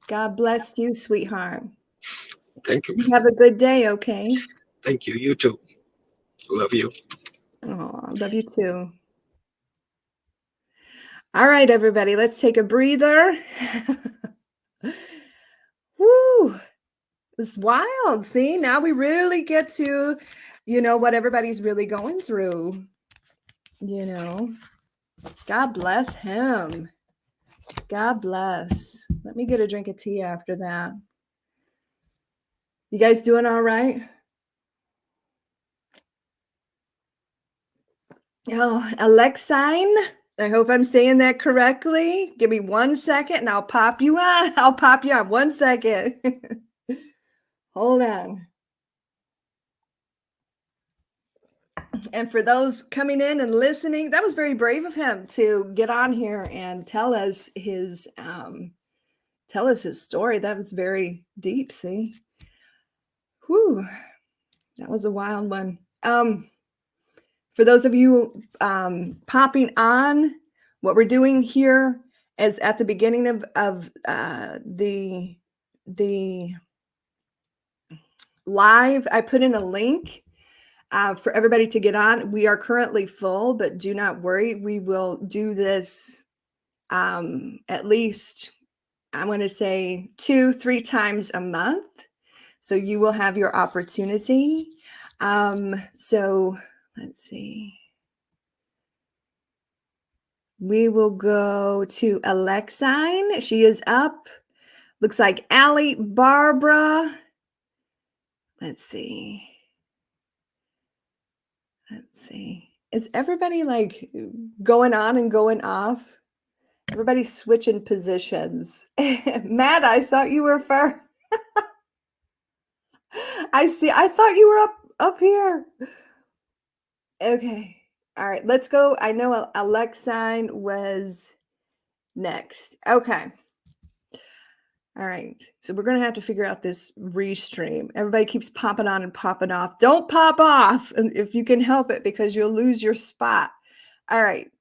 God bless you, sweetheart. Thank you. You have a good day, okay? Thank you. You too. Love you. Oh, love you too. All right, everybody, let's take a breather. Woo! It's wild. See, now we really get to, what everybody's really going through. God bless him. God bless. Let me get a drink of tea after that. You guys doing all right? Oh, Alexine. I hope I'm saying that correctly. Give me 1 second and I'll pop you on. I'll pop you on 1 second. Hold on. And for those coming in and listening, that was very brave of him to get on here and tell us his story. That was very deep. See, whew, that was a wild one. For those of you popping on, what we're doing here is at the beginning of the live, I put in a link for everybody to get on. We are currently full, but do not worry. We will do this at least, I'm going to say 2-3 times a month. So you will have your opportunity. So let's see. We will go to Alexine. She is up. Looks like Allie, Barbara. Let's see. Is everybody like going on and going off? Everybody's switching positions. Matt, I thought you were first. I see. I thought you were up here. Okay. All right. Let's go. I know Alexine was next. Okay. All right. So we're going to have to figure out this restream. Everybody keeps popping on and popping off. Don't pop off if you can help it, because you'll lose your spot. All right.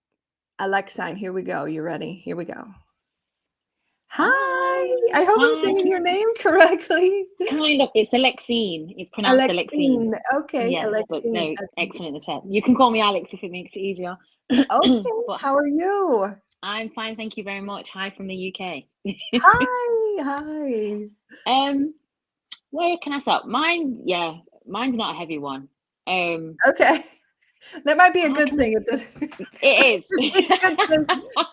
Alexine, here we go. You ready? Here we go. Hi. I hope I'm saying your name correctly. Kind of. It's Alexine. It's pronounced Alexine. Okay. Yes, Alexine. but no, excellent attempt. You can call me Alex if it makes it easier. Okay. But how are you? I'm fine, thank you very much. Hi from the UK. Hi. Where can I start? Mine's not a heavy one. Okay. That might be a good thing. It is.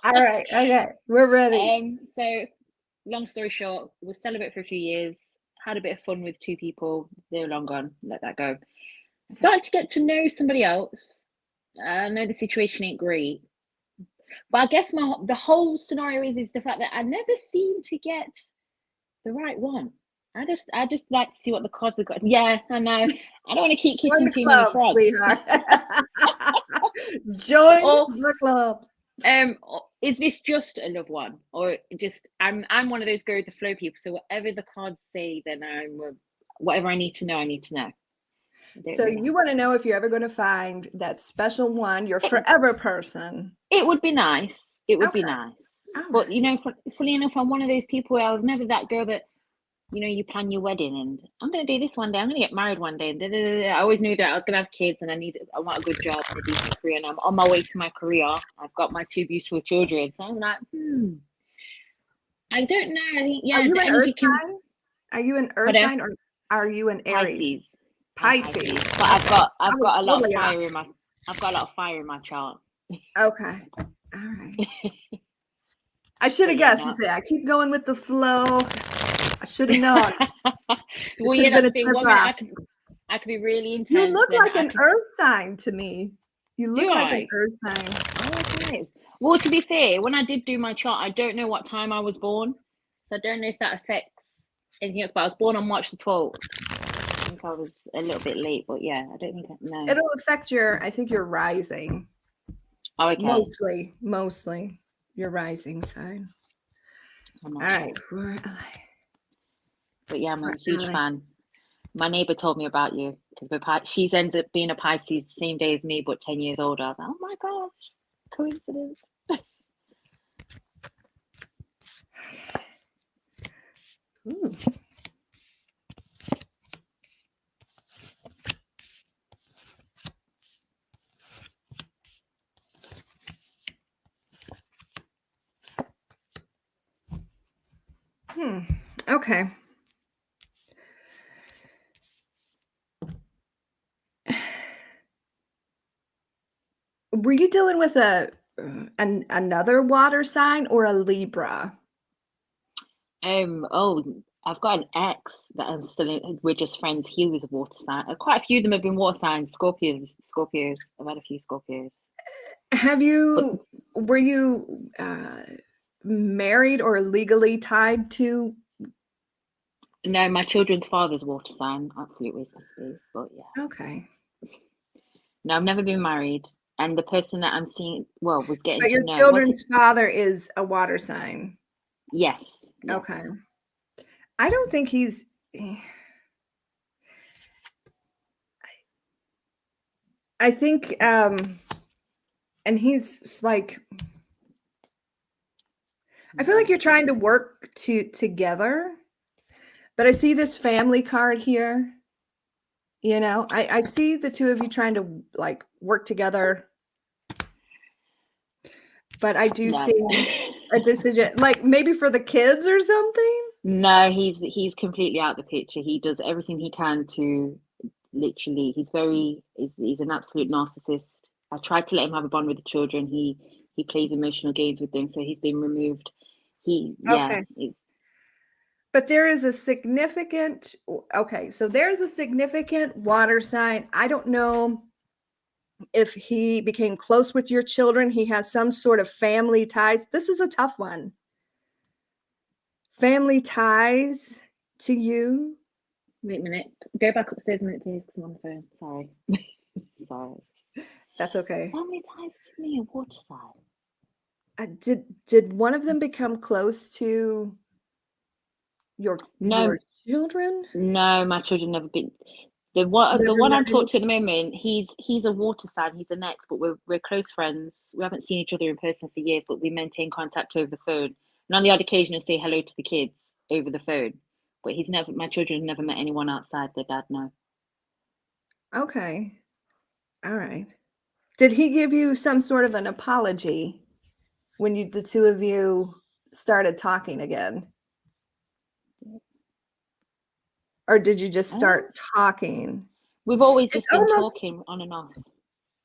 All right. Okay. We're ready. So long story short, was celibate for a few years, had a bit of fun with 2 people. They're long gone. Let that go. Started to get to know somebody else. I know the situation ain't great, but I guess the whole scenario is the fact that I never seem to get the right one. I just like to see what the cards have got. Yeah, I know. I don't want to keep Join kissing the too many club, frogs. sweetheart. Join Or the club. is this just a love one, or just I'm one of those go with the flow people. So whatever the cards say, then whatever I need to know, I need to know. So you want to know if you're ever going to find that special one, your forever person. It would be nice. It would be Okay. nice. All But right. you know, funny enough, I'm one of those people where I was never that girl that, you know, you plan your wedding and I'm going to do this one day. I'm going to get married one day. And I always knew that I was going to have kids and I want a good job and a decent career. And I'm on my way to my career. I've got my 2 beautiful children. So I'm like, I don't know. I think, yeah, Are you the an energy earth can. sign? Are you an earth Pardon? sign or are you an Aries? Pisces. Pisces. But I've got a lot of totally fire in my chart. Okay. All right. I should have But yeah, guessed. You say I keep going with the flow. I should have known. Well, It yeah, could have that's been the a one tip minute off. I could be really intense. You look then like I an could, earth sign to me. You look do like I? an earth sign. Oh, okay. Well, to be fair, when I did do my chart, I don't know what time I was born, so I don't know if that affects anything else. But I was born on March the 12th. I think I was a little bit late, but yeah, I don't think no. It'll affect I think your rising. Oh, okay. Mostly your rising sign. I'm All not right. sure. But yeah, I'm a huge fan. My neighbor told me about you because she ends up being a Pisces the same day as me, but 10 years older. I was like, oh my gosh, coincidence. Ooh. Okay. Were you dealing with another water sign or a Libra? I've got an ex that I'm still in, we're just friends. He was a water sign. Quite a few of them have been water signs. Scorpios. I've had a few Scorpios. Were you married or legally tied to? No, my children's father's water sign. Absolute waste of space, but yeah. Okay. No, I've never been married. And the person that I'm seeing, was getting But to your know. children's father is a water sign. Yes. Okay. I don't think he's. I think, and he's like. I feel like you're trying to work together, but I see this family card here. You know, I see the two of you trying to like work together, but I do see a decision, like maybe for the kids or something. No, he's completely out the picture. He does everything he can to literally. He's an absolute narcissist. I tried to let him have a bond with the children. He plays emotional games with them, so he's been removed. Okay. But there is a significant, so there's a significant water sign. I don't know if he became close with your children. He has some sort of family ties. This is a tough one. Family ties to you. Wait a minute. Go back upstairs a minute, please, because I'm on the phone. Sorry. Sorry. That's okay. Family ties to me, a water sign. Did one of them become close to your children? No, my children never been. The one I'm talking to at the moment, he's a water sign. He's an ex, but we're close friends. We haven't seen each other in person for years, but we maintain contact over the phone. And on the odd occasion, I say hello to the kids over the phone. But my children have never met anyone outside their dad. No. Okay. All right. Did he give you some sort of an apology when the two of you started talking again? Or did you just start talking? We've always just been talking on and off.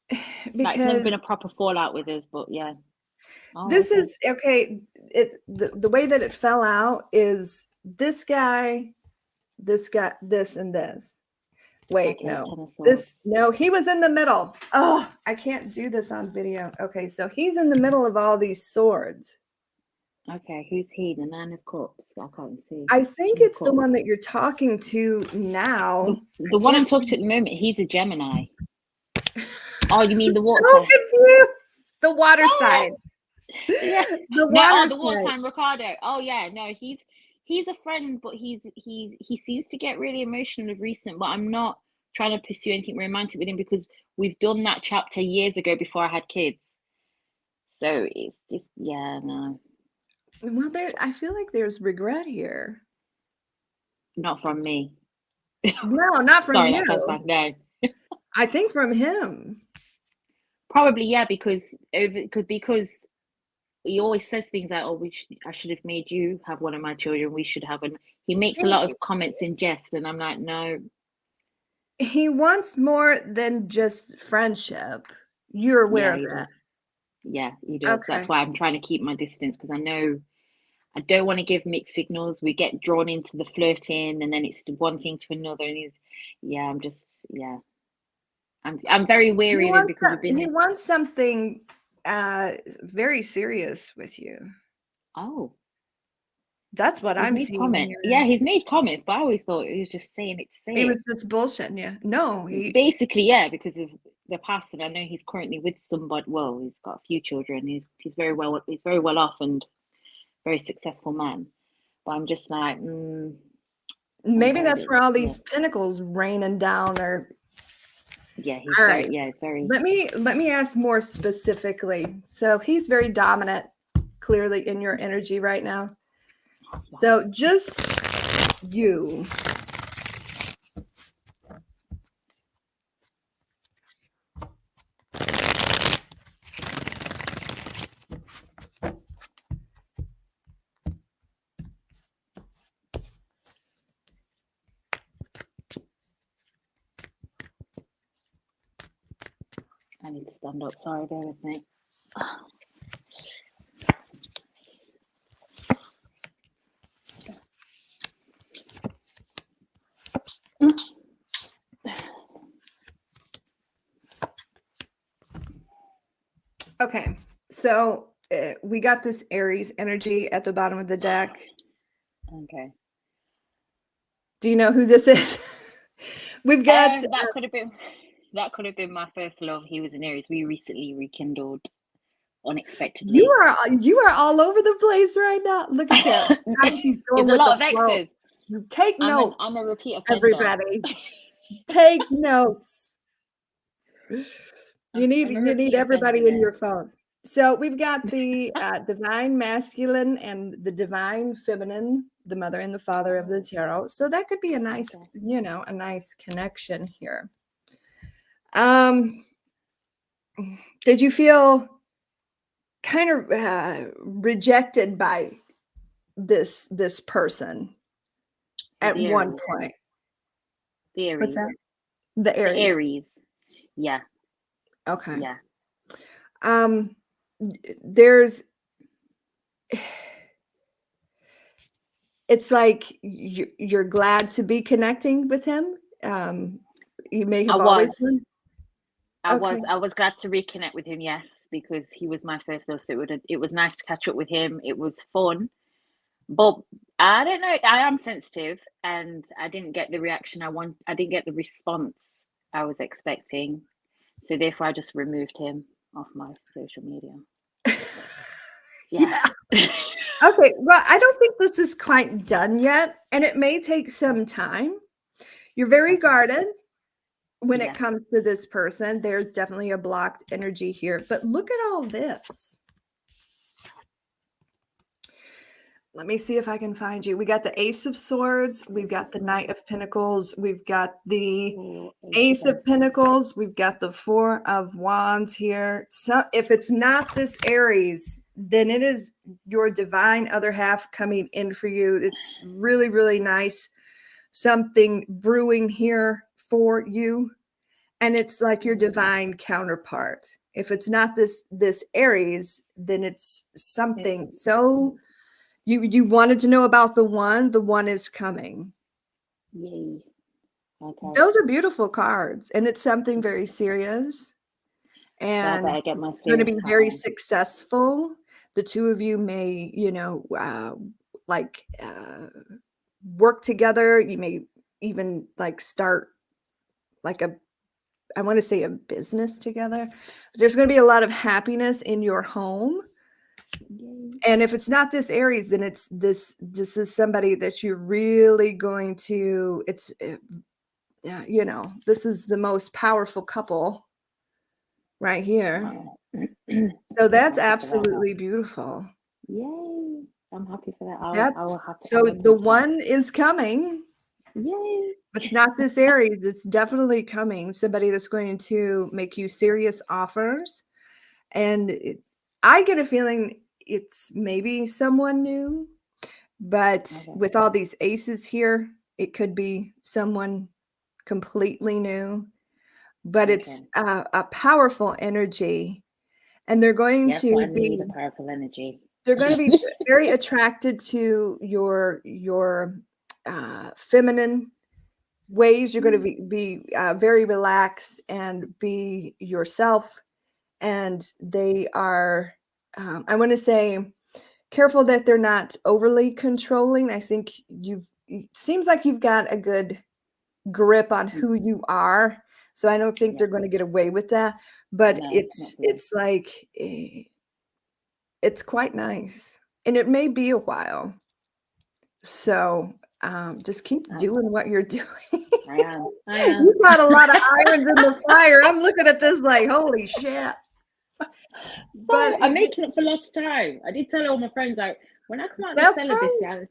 Because it's never been a proper fallout with us, but yeah. Is okay. The way that it fell out is this guy, this, and this. Wait, Okay, no. 10 of This, Swords. no, he was in the middle. Oh, I can't do this on video. Okay, so he's in the middle of all these swords. Okay, who's he? The Nine of Cups. I can't see. I think Two of it's the one Cups. that you're talking to now. The one I'm talking to at the moment, he's a Gemini. Oh, you mean the water So sign? confused. The water Oh, sign. yeah. The No, water the water sign. sign, Ricardo. Oh yeah, no, he's a friend, but he seems to get really emotional of recent. But I'm not trying to pursue anything romantic with him because we've done that chapter years ago before I had kids. So it's just, yeah, no, Well, I feel like there's regret here. not from me. No, not from Sorry, you. that sounds bad. No, I think from him. probably yeah, because he always says things like, "Oh, I should have made you have one of my children. We should have." And he makes a lot of comments in jest, and I'm like, no. He wants more than just friendship. You're aware Yeah, of he that. does. Yeah, he does. Okay. That's why I'm trying to keep my distance because I know I don't want to give mixed signals. We get drawn into the flirting, and then it's one thing to another. And I'm just, I'm very He wary of him because we've been. wants something very serious with you. Oh, That's what he's I'm made seeing comments. here. Yeah, he's made comments, but I always thought he was just saying it to say He it. was just bullshitting you. No, Basically, yeah, because of the past, and I know he's currently with somebody. Well, he's got a few children. He's very well off and very successful man. But I'm just like, maybe that's where all these yeah. pinnacles raining down. Or Yeah, he's all very, right. yeah, it's very. Let me ask more specifically. So he's very dominant, clearly in your energy right now. So just you. I need to stand up. Sorry, bear with me. Okay, so we got this Aries energy at the bottom of the deck. Okay. Do you know who this is? We've got that could have been my first love. He was an Aries. We recently rekindled unexpectedly. you are all over the place right now. Look at him. There's a lot of X's. Take notes. I'm a repeat offender. Everybody, take notes. You need everybody in your phone. So we've got the divine masculine and the divine feminine, the mother and the father of the tarot. So that could be a nice, a nice connection here. Did you feel kind of rejected by this person at one point? The Aries. What's that? The Aries. The Aries. Yeah. Okay. Yeah. It's like you're glad to be connecting with him. You may have always been. I was glad to reconnect with him, yes, because he was my first love. So it was nice to catch up with him. It was fun. But I don't know, I am sensitive and I didn't get the reaction I didn't get the response I was expecting. So therefore I just removed him off my social media. Yeah. Okay, well, I don't think this is quite done yet, and it may take some time. You're very guarded when it comes to this person. There's definitely a blocked energy here, but look at all this. Let me see if I can find you. We got the Ace of Swords. We've got the Knight of Pentacles. We've got the Ace of Pentacles. We've got the Four of Wands here. So if it's not this Aries, then it is your divine other half coming in for you. It's really, really nice. Something brewing here for you. And it's like your divine counterpart. If it's not this Aries, then it's something so... You wanted to know about the one is coming. Yay. Okay. Those are beautiful cards, and it's something very serious, So I and better get my it's going to serious be hat very on. successful. The two of you may, like work together. You may even like start like I want to say a business together. There's going to be a lot of happiness in your home. Yay. And if it's not this Aries, then it's this is somebody that you're really going to, this is the most powerful couple right here. Wow. So that's I'm happy for that. absolutely beautiful. Yay. I'm happy for that. I That's will have to so look the into that. one is coming. Yay. It's not this Aries. It's definitely coming. Somebody that's going to make you serious offers. And I get a feeling it's maybe someone new, but Okay. with all these aces here, it could be someone completely new. But it's Okay. a powerful energy, and they're going That's what I to need, be a powerful energy. they're going to be very attracted to your feminine ways. You're going to be very relaxed and be yourself. And they are, I want to say, careful that they're not overly controlling. I think it seems like you've got a good grip on who you are. So I don't think Yeah. they're going to get away with that. But No, it's like, it's quite nice. And it may be a while. So just keep doing what you're doing. I am. I am. You've got a lot of irons in the fire. I'm looking at this like, holy shit. But I'm making up for lost time. I did tell all my friends, like, when I come out of that's celibacy, right.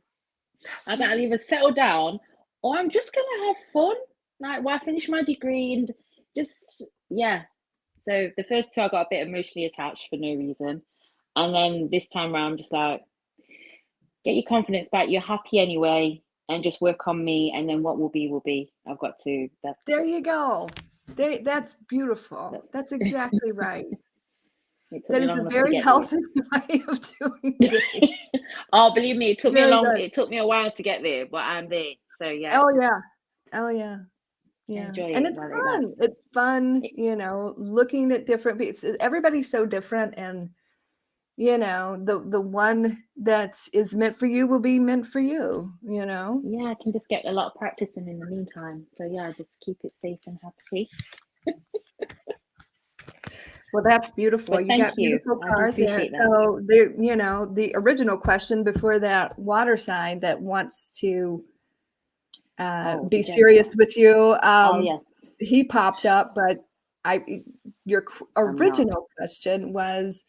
I think I'll either settle down or I'm just gonna have fun. Like, I finish my degree and just, yeah. So the first two I got a bit emotionally attached for no reason. And then this time around, I'm just like, get your confidence back. You're happy anyway, and just work on me. And then what will be, will be. I've got to. There you go. That's beautiful. That's exactly right. It took That me is long a enough to very get here. healthy way of doing it. Oh, believe me, it took me Very long. good. It took me a while to get there, but I'm there. So yeah. Oh yeah. Oh yeah. Yeah. Enjoy And it it's while it lasts. fun. It's fun, looking at different pieces. Everybody's so different, and the one that is meant for you will be meant for you, Yeah, I can just get a lot of practice in the meantime. So yeah, just keep it safe and happy. Well, that's beautiful. But You thank got you. beautiful I do cards there. appreciate that. So the original question before that water sign that wants to Oh, be the serious Gemini. with you, Oh yeah, he popped up, but your I'm not. original question was,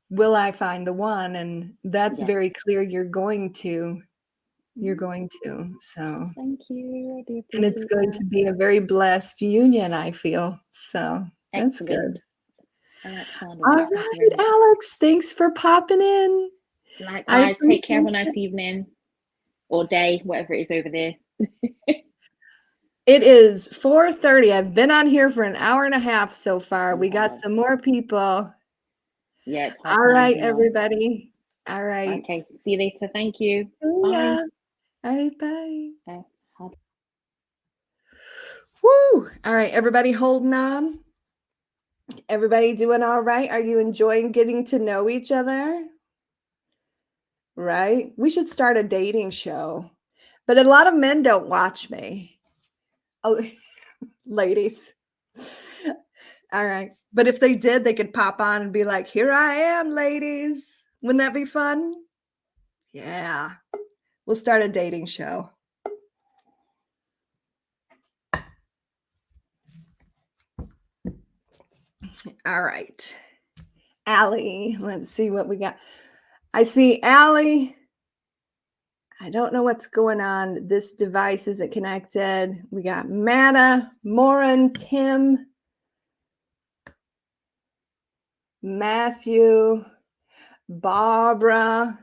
will I find the one? And that's Yes. very clear. You're going to. So, Thank you. I do and it's appreciate going that. to be a very blessed union, I feel. So that's Excellent. good. I like sound of All that. Thank you right, very much. Alex, thanks for popping in. I Likewise, take care. Have a appreciate nice evening or day, whatever it is over there. It is 4:30. I've been on here for an hour and a half so far. We got Wow. some more people. Yeah, it's All 9:30 right, here. everybody. All right. Okay, see you later. Thank you. See Bye. ya. All right, bye. Bye. Woo! All right, everybody holding on. Everybody doing all right? Are you enjoying getting to know each other? Right? We should start a dating show. But a lot of men don't watch me. Oh, ladies. All right. But if they did, they could pop on and be like, here I am, ladies. Wouldn't that be fun? Yeah. We'll start a dating show. All right. Allie, let's see what we got. I see Allie. I don't know what's going on. This device isn't connected. We got Matta, Morin, Tim, Matthew, Barbara.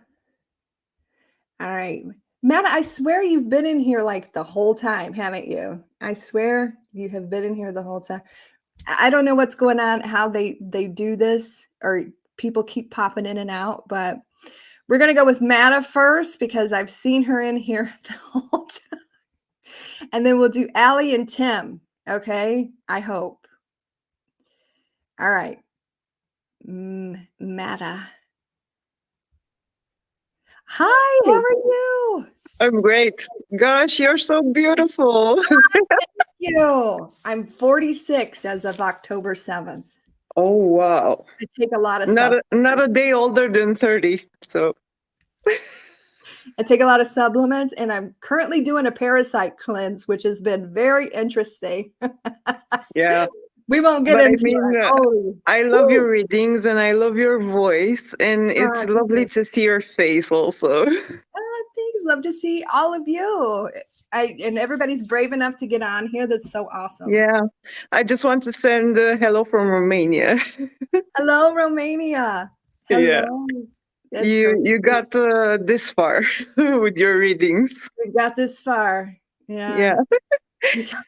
All right. Matta, I swear you've been in here like the whole time, haven't you? I swear you have been in here the whole time. I don't know what's going on, how they do this, or people keep popping in and out, but we're going to go with Matta first because I've seen her in here the whole time. And then we'll do Allie and Tim. Okay. I hope. All right. Matta. Hi, how are you? I'm great. Gosh, you're so beautiful. You. I'm 46 as of October 7th. Oh, wow. I take a lot of Not a day older than 30. So I take a lot of supplements, and I'm currently doing a parasite cleanse, which has been very interesting. yeah. We won't get But I into mean, it. Oh, I love your woo. readings and I love your voice, and it's Thank lovely you. to see your face also. Thanks. Love to see all of you. And everybody's brave enough to get on here. That's so awesome. Yeah. I just want to send a hello from Romania. Hello, Romania. Yeah. Hello. That's so You got this far with your readings. we got this far. Yeah. Yeah. We got-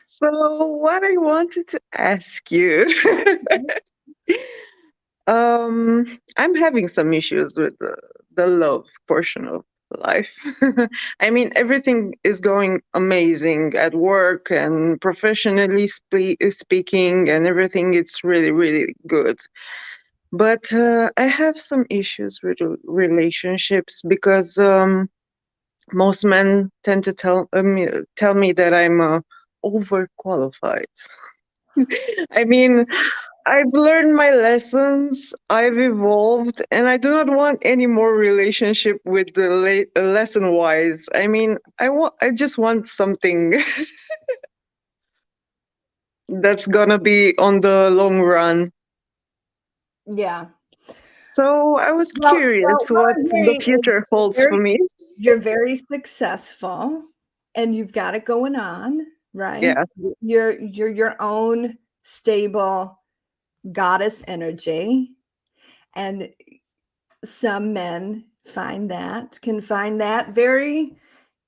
So what I wanted to ask you, I'm having some issues with the love portion of life. I mean, everything is going amazing at work and professionally speaking, and everything is really, really good. But I have some issues with relationships because most men tend to tell me that I'm overqualified. I mean, I've learned my lessons, I've evolved, and I do not want any more relationship with the lesson wise. I mean, I just want something that's gonna be on the long run. Yeah. So I was Well, curious so what what I'm the hearing is future holds for me. you're very successful and you've got it going on, right? Yeah. You're your own stable goddess energy. And some men can find that very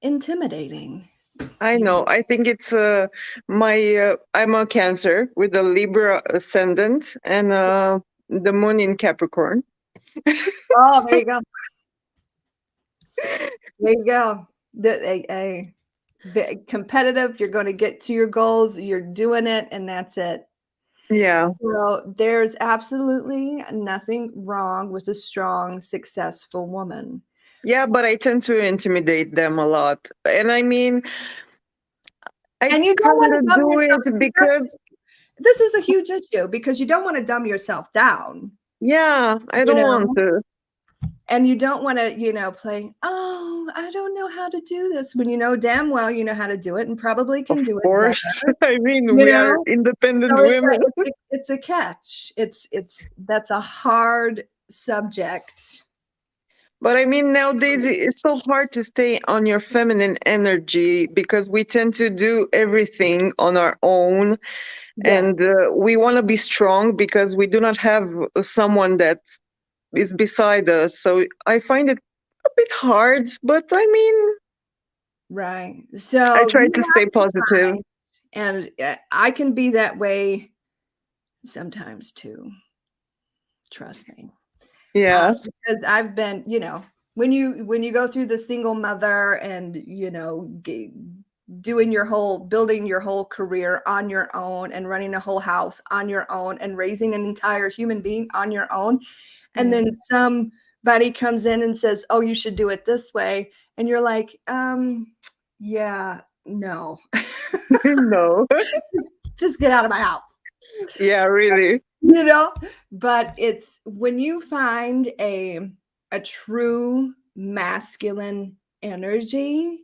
intimidating. I know. I think it's I'm a Cancer with a Libra ascendant and the moon in Capricorn. Oh, there you go. There you go. The competitive, you're going to get to your goals, you're doing it, and that's it. Yeah. So there's absolutely nothing wrong with a strong, successful woman. Yeah, but I tend to intimidate them a lot. And I mean, I And you don't kind want to of dumb do yourself. it because, This is a huge issue because you don't want to dumb yourself down. yeah, I You don't know? want to. And you don't want to, play, oh, I don't know how to do this when you know damn well you know how to do it and probably can Of do it course. better. I mean, You we are know? independent So women. it's a catch. That's a hard subject. But I mean, nowadays it's so hard to stay on your feminine energy because we tend to do everything on our own. Yeah. And we want to be strong because we do not have someone that is beside us. So I find it a bit hard, but I mean, Right. I So try you to stay have to positive. find, and I can be that way sometimes too. Trust me. Yeah. Because I've been, when you go through the single mother and building your whole career on your own and running a whole house on your own and raising an entire human being on your own, and then somebody comes in and says, oh, you should do it this way, and you're like, yeah, no. No. Just get out of my house. Yeah, really. But it's when you find a true masculine energy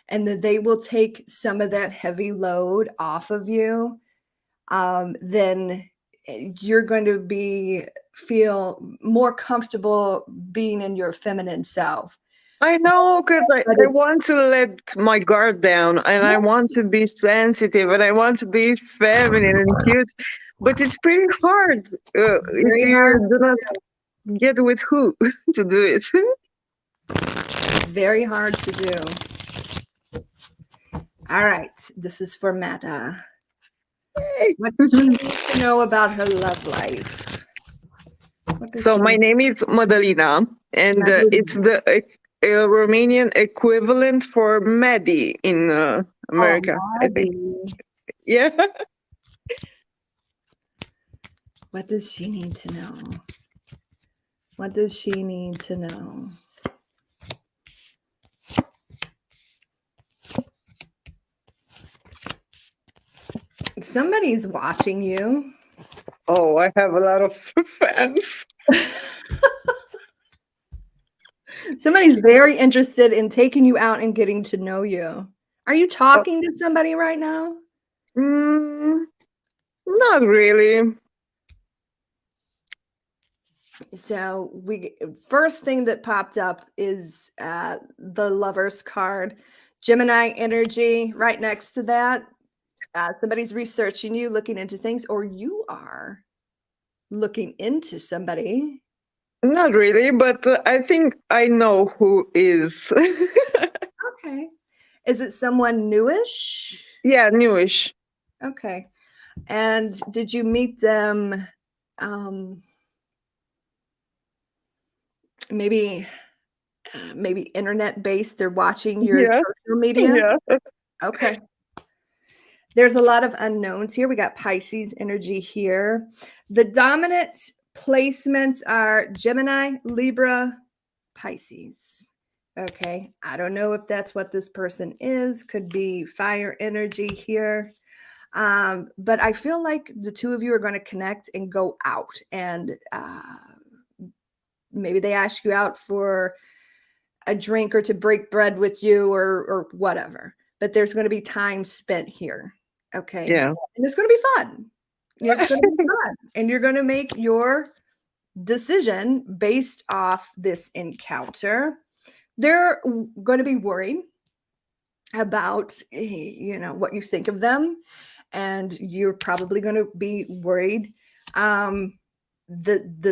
and that they will take some of that heavy load off of you, then you're going to feel more comfortable being in your feminine self. I know, because I want to let my guard down and I want to be sensitive and I want to be feminine and cute, but it's pretty hard if you do not get with who to do it. Very hard to do. All right, this is for Matta. What does she need to know about her love life? So my name is Madalina, and it's the Romanian equivalent for Maddie in America, I think. Maddie. Yeah. What does she need to know? What does she need to know? Somebody's watching you. Oh, I have a lot of fans. Somebody's very interested in taking you out and getting to know you. Are you Oh, talking to somebody right now? not really. So first thing that popped up is the Lovers card, Gemini energy. Right next to that, somebody's researching you, looking into things, or you are looking into somebody. Not really, but I think I know who is. Okay, is it someone newish? Yeah, newish. Okay, and did you meet them? Maybe internet based. They're watching your Yeah, social media. yeah. Okay. There's a lot of unknowns here. We got Pisces energy here. The dominant placements are Gemini, Libra, Pisces. Okay. I don't know if that's what this person is. Could be fire energy here. But I feel like the two of you are going to connect and go out. And maybe they ask you out for a drink or to break bread with you or whatever. But there's going to be time spent here. Okay. Yeah. And it's going to be fun. It's going to be fun. And you're going to make your decision based off this encounter. They're going to be worried about, what you think of them. And you're probably going to be worried the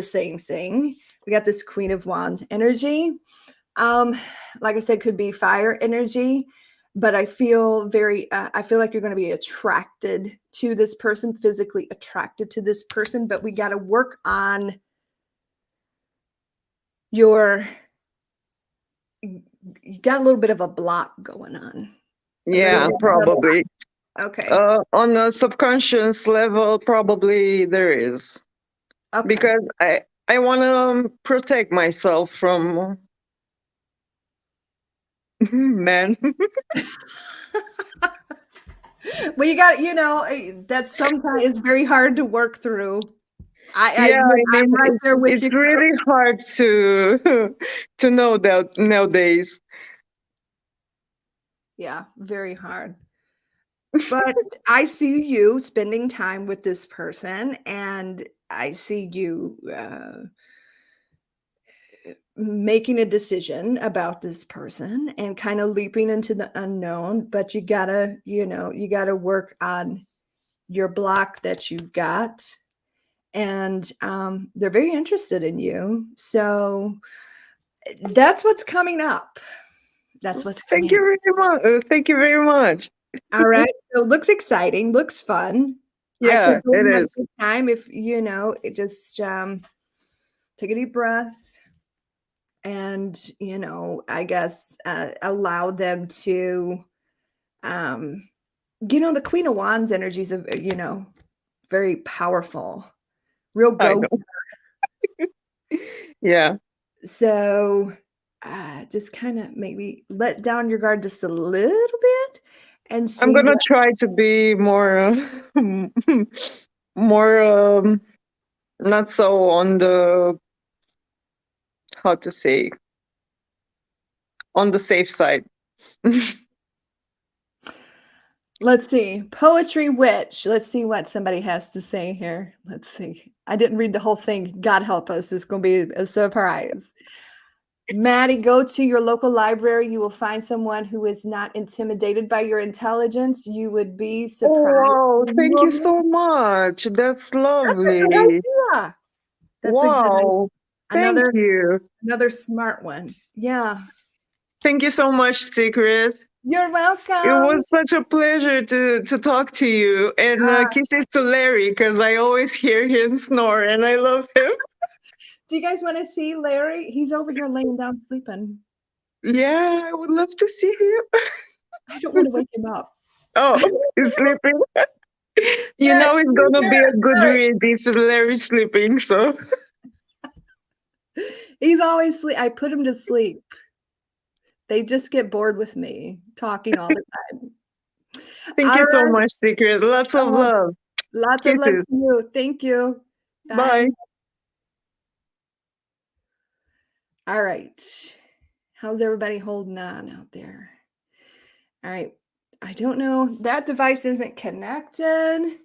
same thing. We got this Queen of Wands energy. Like I said, could be fire energy, but I feel like you're going to be attracted to this person, physically attracted to this person, but we got to work on you got a little bit of a block going on. Yeah, probably. Okay. On a subconscious level, probably there is. Okay. Because I want to protect myself from men. Well, you got, that's sometimes it's very hard to work through. Yeah, I'm right there with it's you. really hard to to know that nowadays. Yeah, very hard. But I see you spending time with this person, and I see you making a decision about this person and kind of leaping into the unknown. But you gotta work on your block that you've got. And they're very interested in you. So that's what's coming up. That's what's coming Thank you very much. Thank you very much. All right. So it looks exciting, looks fun. I Yeah, said go it and have is. a good time if it just take a deep breath and I guess allow them to the Queen of Wands energy is very powerful, real I go. know. Yeah. So just kind of maybe let down your guard just a little bit and see I'm gonna try to be more more not so on the, how to say, on the safe side. Let's see. Poetry Witch. Let's see what somebody has to say here. Let's see. I didn't read the whole thing. God help us. It's going to be a surprise. Maddie, go to your local library. You will find someone who is not intimidated by your intelligence. You would be surprised. Oh, wow, thank you so much. That's lovely. That's a good idea. That's Wow. Thank you. Another smart one. Yeah. Thank you so much, Secret. You're welcome. It was such a pleasure to talk to you. And kisses to Larry, because I always hear him snore and I love him. Do you guys want to see Larry? He's over here laying down sleeping. Yeah, I would love to see him. I don't want to wake him up. Oh, he's sleeping. You Yeah, know it's gonna be a good sorry. read if Larry's sleeping, so He's always sleep. I put him to sleep. They just get bored with me talking all the time. thank All you so right. much, Secret. Lots of Oh, love. lots of love Kisses. to you. Thank you. Bye. Bye. All right. How's everybody holding on out there? All right. I don't know. That device isn't connected.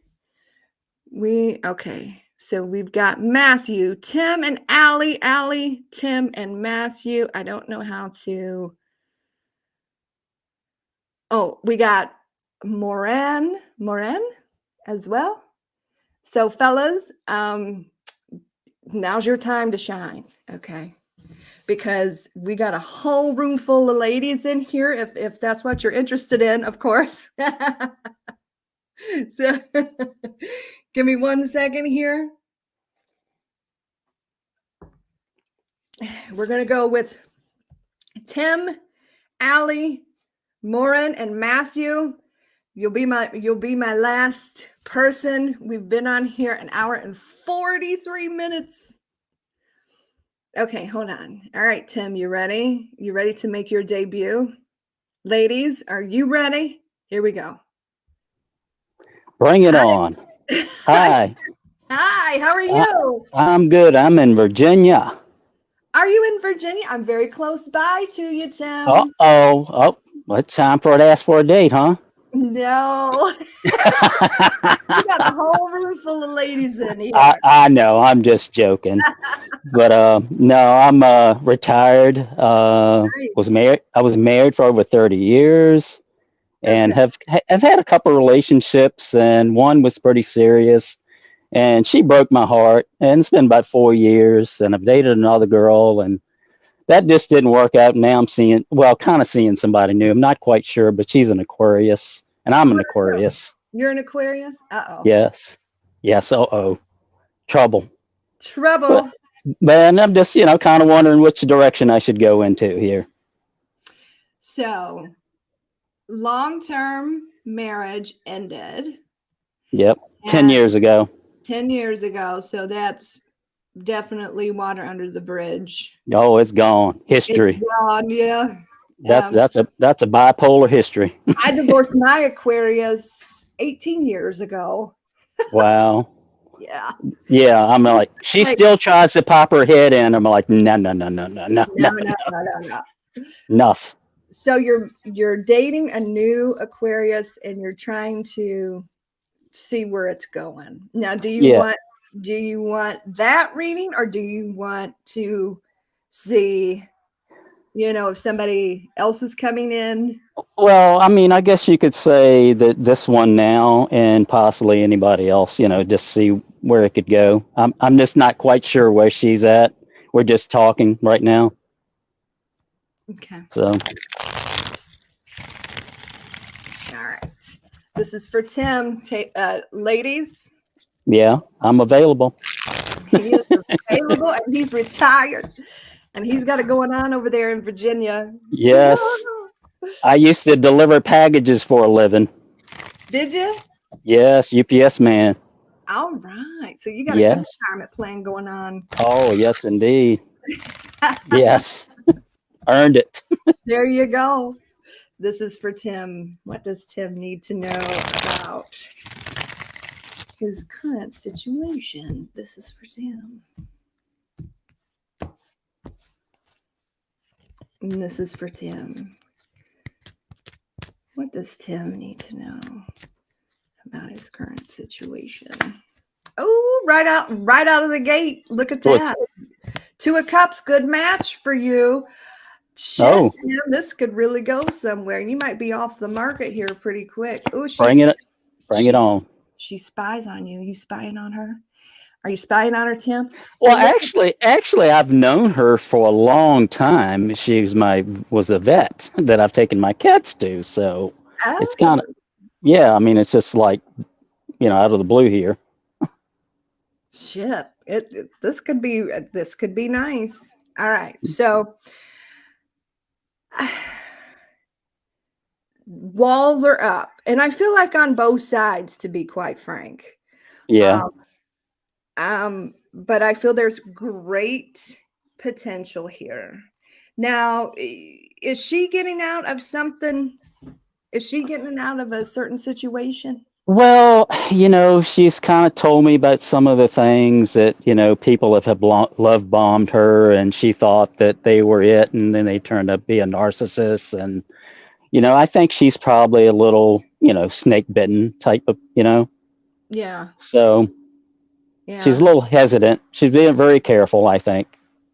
Okay. So we've got Matthew, Tim, and Allie. Allie, Tim, and Matthew. I don't know how to. Oh, we got Moran as well. So fellas, now's your time to shine, okay? Because we got a whole room full of ladies in here, if that's what you're interested in, of course. So give me 1 second here. We're gonna go with Tim, Allie, Moran, and Matthew. You'll be my last person. We've been on here 1 hour and 43 minutes. Okay, hold on. All right, Tim, you ready? You ready to make your debut? Ladies, are you ready? Here we go. Bring it Hi. on. Hi. Hi, how are you? I'm good. I'm in Virginia. Are you in Virginia? I'm very close by to you, Tim. Uh-oh. Oh, it's time for it to ask for a date, huh? No. You got a whole room full of ladies in here. I know. I'm just joking. But no, I'm retired. Was Nice. married. I was married for over 30 years and Okay. have had a couple of relationships, and one was pretty serious. And she broke my heart. And it's been about 4 years, and I've dated another girl, and that just didn't work out. Now I'm kind of seeing somebody new. I'm not quite sure, but she's an Aquarius, and I'm an Aquarius. You're an Aquarius? Uh-oh. Yes. Yes. Uh-oh. Trouble. Trouble. But I'm just, kind of wondering which direction I should go into here. So, long-term marriage ended. Yep. 10 years ago. 10 years ago. So that's definitely water under the bridge. Oh, it's gone. History. It's gone, yeah. That's a bipolar history. I divorced my Aquarius 18 years ago. Wow. Yeah. Yeah, I'm like, she still tries to pop her head in. I'm like, no. No. Enough. So you're dating a new Aquarius and you're trying to see where it's going. Now, do you want that reading, or do you want to see, if somebody else is coming in? Well, I mean, I guess you could say that this one now and possibly anybody else, just see where it could go. I'm just not quite sure where she's at. We're just talking right now. Okay. So. All right. This is for Tim. Ladies. Yeah, I'm available. He is available and he's retired. And he's got it going on over there in Virginia. Yes. I used to deliver packages for a living. Did you? Yes, UPS man. All right. So you got a good retirement plan going on. Oh, yes, indeed. Yes. Earned it. There you go. This is for Tim. What does Tim need to know about his current situation? This is for Tim. And this is for Tim. What does Tim need to know about his current situation? Oh, right out of the gate. Look at that. 2 of Cups, good match for you. Shit, Tim, this could really go somewhere. You might be off the market here pretty quick. Oh, bring it on. She spies on you. You spying on her? Are you spying on her, Tim? Well, actually, I've known her for a long time. She was a vet that I've taken my cats to. So it's kind of, I mean, it's just like, out of the blue here. Shit, this could be nice. All right, so walls are up, and I feel like on both sides, to be quite frank. Yeah. But I feel there's great potential here. Now, is she getting out of something? Is she getting out of a certain situation? Well, she's kind of told me about some of the things that, people have love bombed her, and she thought that they were it, and then they turned up to be a narcissist. And, I think she's probably a little, snake bitten type of, Yeah. So she's a Yeah. little hesitant. She's being very careful, I think.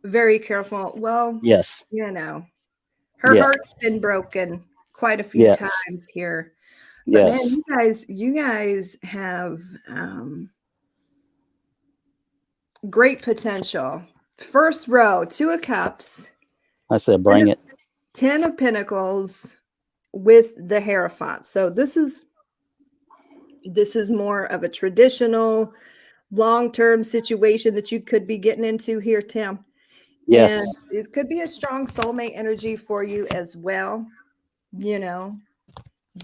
Very careful. Well, Yes. her Yeah. heart's been broken quite a few Yes. times here. But man, Yes. you guys have great potential. First row, 2 of Cups, I said, bring it. 10 of Pentacles with the Hierophant. So this is more of a traditional long-term situation that you could be getting into here, Tim. Yes. And it could be a strong soulmate energy for you as well.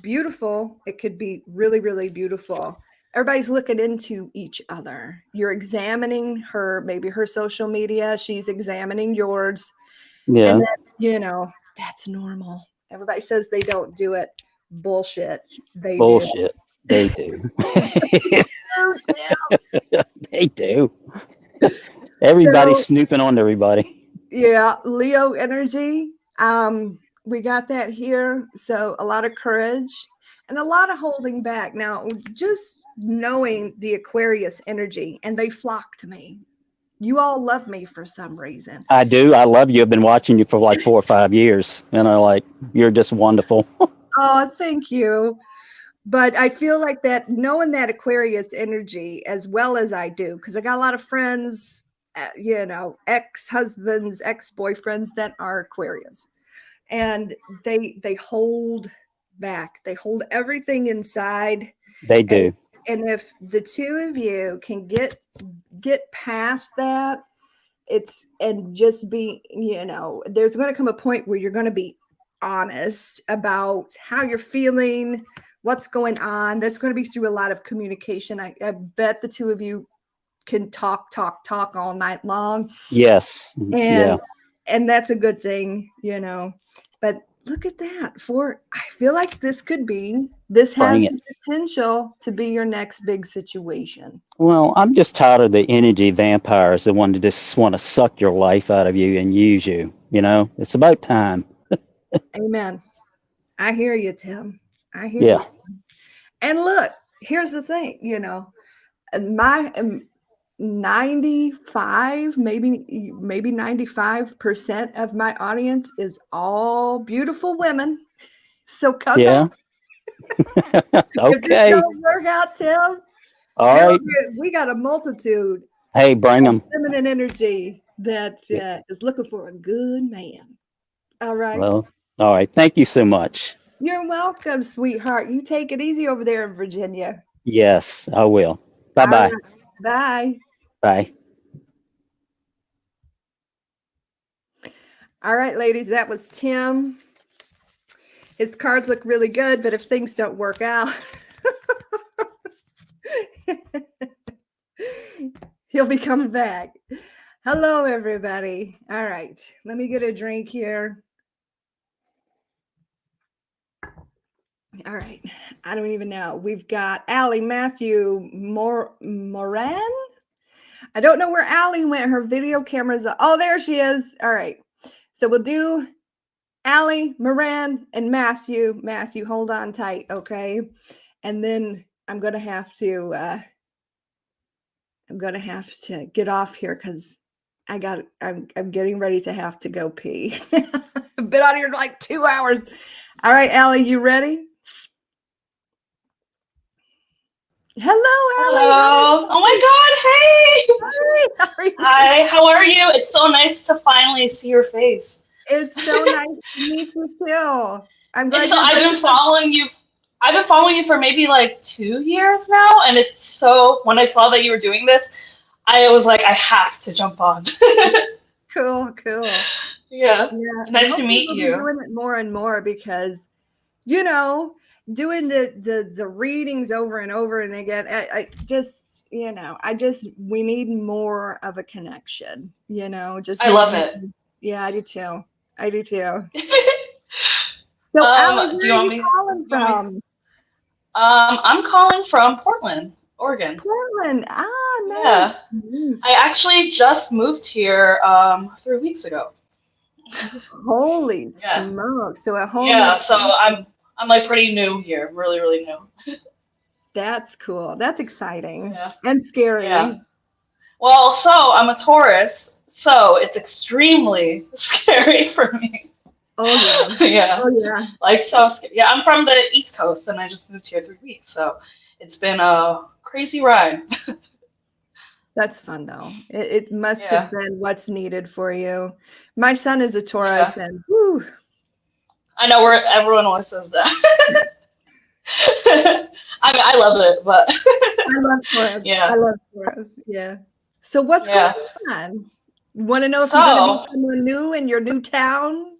Beautiful. It could be really, really beautiful. Everybody's looking into each other. You're examining her, maybe her social media. She's examining yours. Yeah. And then, that's normal. Everybody says they don't do it. Bullshit. They Bullshit. They do. do. They do. Everybody's So, snooping on everybody. yeah, Leo energy. We got that here. So a lot of courage and a lot of holding back. Now, just knowing the Aquarius energy, and they flock to me. You all love me for some reason. I do. I love you. I've been watching you for like 4 or 5 years, and you're just wonderful. Oh, thank you. But I feel like that, knowing that Aquarius energy as well as I do, because I got a lot of friends, ex-husbands, ex-boyfriends that are Aquarius. And they hold back. They hold everything inside. They do. And if the two of you can get past that, and just be, there's going to come a point where you're going to be honest about how you're feeling, what's going on. That's going to be through a lot of communication. I bet the two of you can talk all night long. Yes. And that's a good thing, But look at that. I feel like this has the potential to be your next big situation. Well, I'm just tired of the energy vampires that want to suck your life out of you and use you. It's about time. Amen. I hear you, Tim. I hear Yeah. you. And look, here's the thing, my 95, maybe 95% of my audience is all beautiful women. So come back. If this Okay. don't work out, Tim, All right. we got a multitude Hey, bring them. feminine energy that is looking for a good man. All right. Well, all right. Thank you so much. You're welcome, sweetheart. You take it easy over there in Virginia. Yes, I will. Bye-bye. All right. Bye. Bye. All right, ladies, that was Tim. His cards look really good, but if things don't work out, he'll be coming back. Hello, everybody. All right, let me get a drink here. All right, I don't even know. We've got Allie Matthew Moran. I don't know where Allie went. Her video camera's oh, there she is. All right, so we'll do Allie, Moran, and Matthew. Matthew, hold on tight, okay? And then I'm gonna have to get off here because I'm getting ready to have to go pee. I've been out here like 2 hours. All right, Allie, you ready? Hello, Allie. Hello. Oh my God. Hey. Hi. How are you? It's so nice to finally see your face. It's so nice to meet you too. I'm glad. So I've been following you. I've been following you for maybe like 2 years now, and it's so. When I saw that you were doing this, I was like, I have to jump on. Cool. Yeah. Nice to Hopefully meet we'll you. be doing it more and more because you know, doing the readings over and over and again. I just, you know, we need more of a connection, you know, just I love it. yeah, I do too. I do too. So, Allie, Do where you are want you me? calling You want me? from? I'm calling from Portland, Oregon. Portland. Ah, nice. Yeah. Nice. I actually just moved here 3 weeks ago. Holy Yeah. smokes. So a whole Yeah, new so I'm like pretty new here, really, really new. That's cool. That's exciting Yeah. and scary. Yeah. Well, so I'm a Taurus, so it's extremely scary for me. Oh yeah. Yeah. Oh yeah. Like so yeah, I'm from the East Coast and I just moved here 3 weeks, so it's been a crazy ride. That's fun though. It must have Yeah. been what's needed for you. My son is a Taurus Yeah. and whew, I know where everyone always says that. I mean, I love it, but I love Taurus. yeah. I love Taurus. Yeah. So what's going Yeah. on? Want to know if you're going to meet So, someone new in your new town?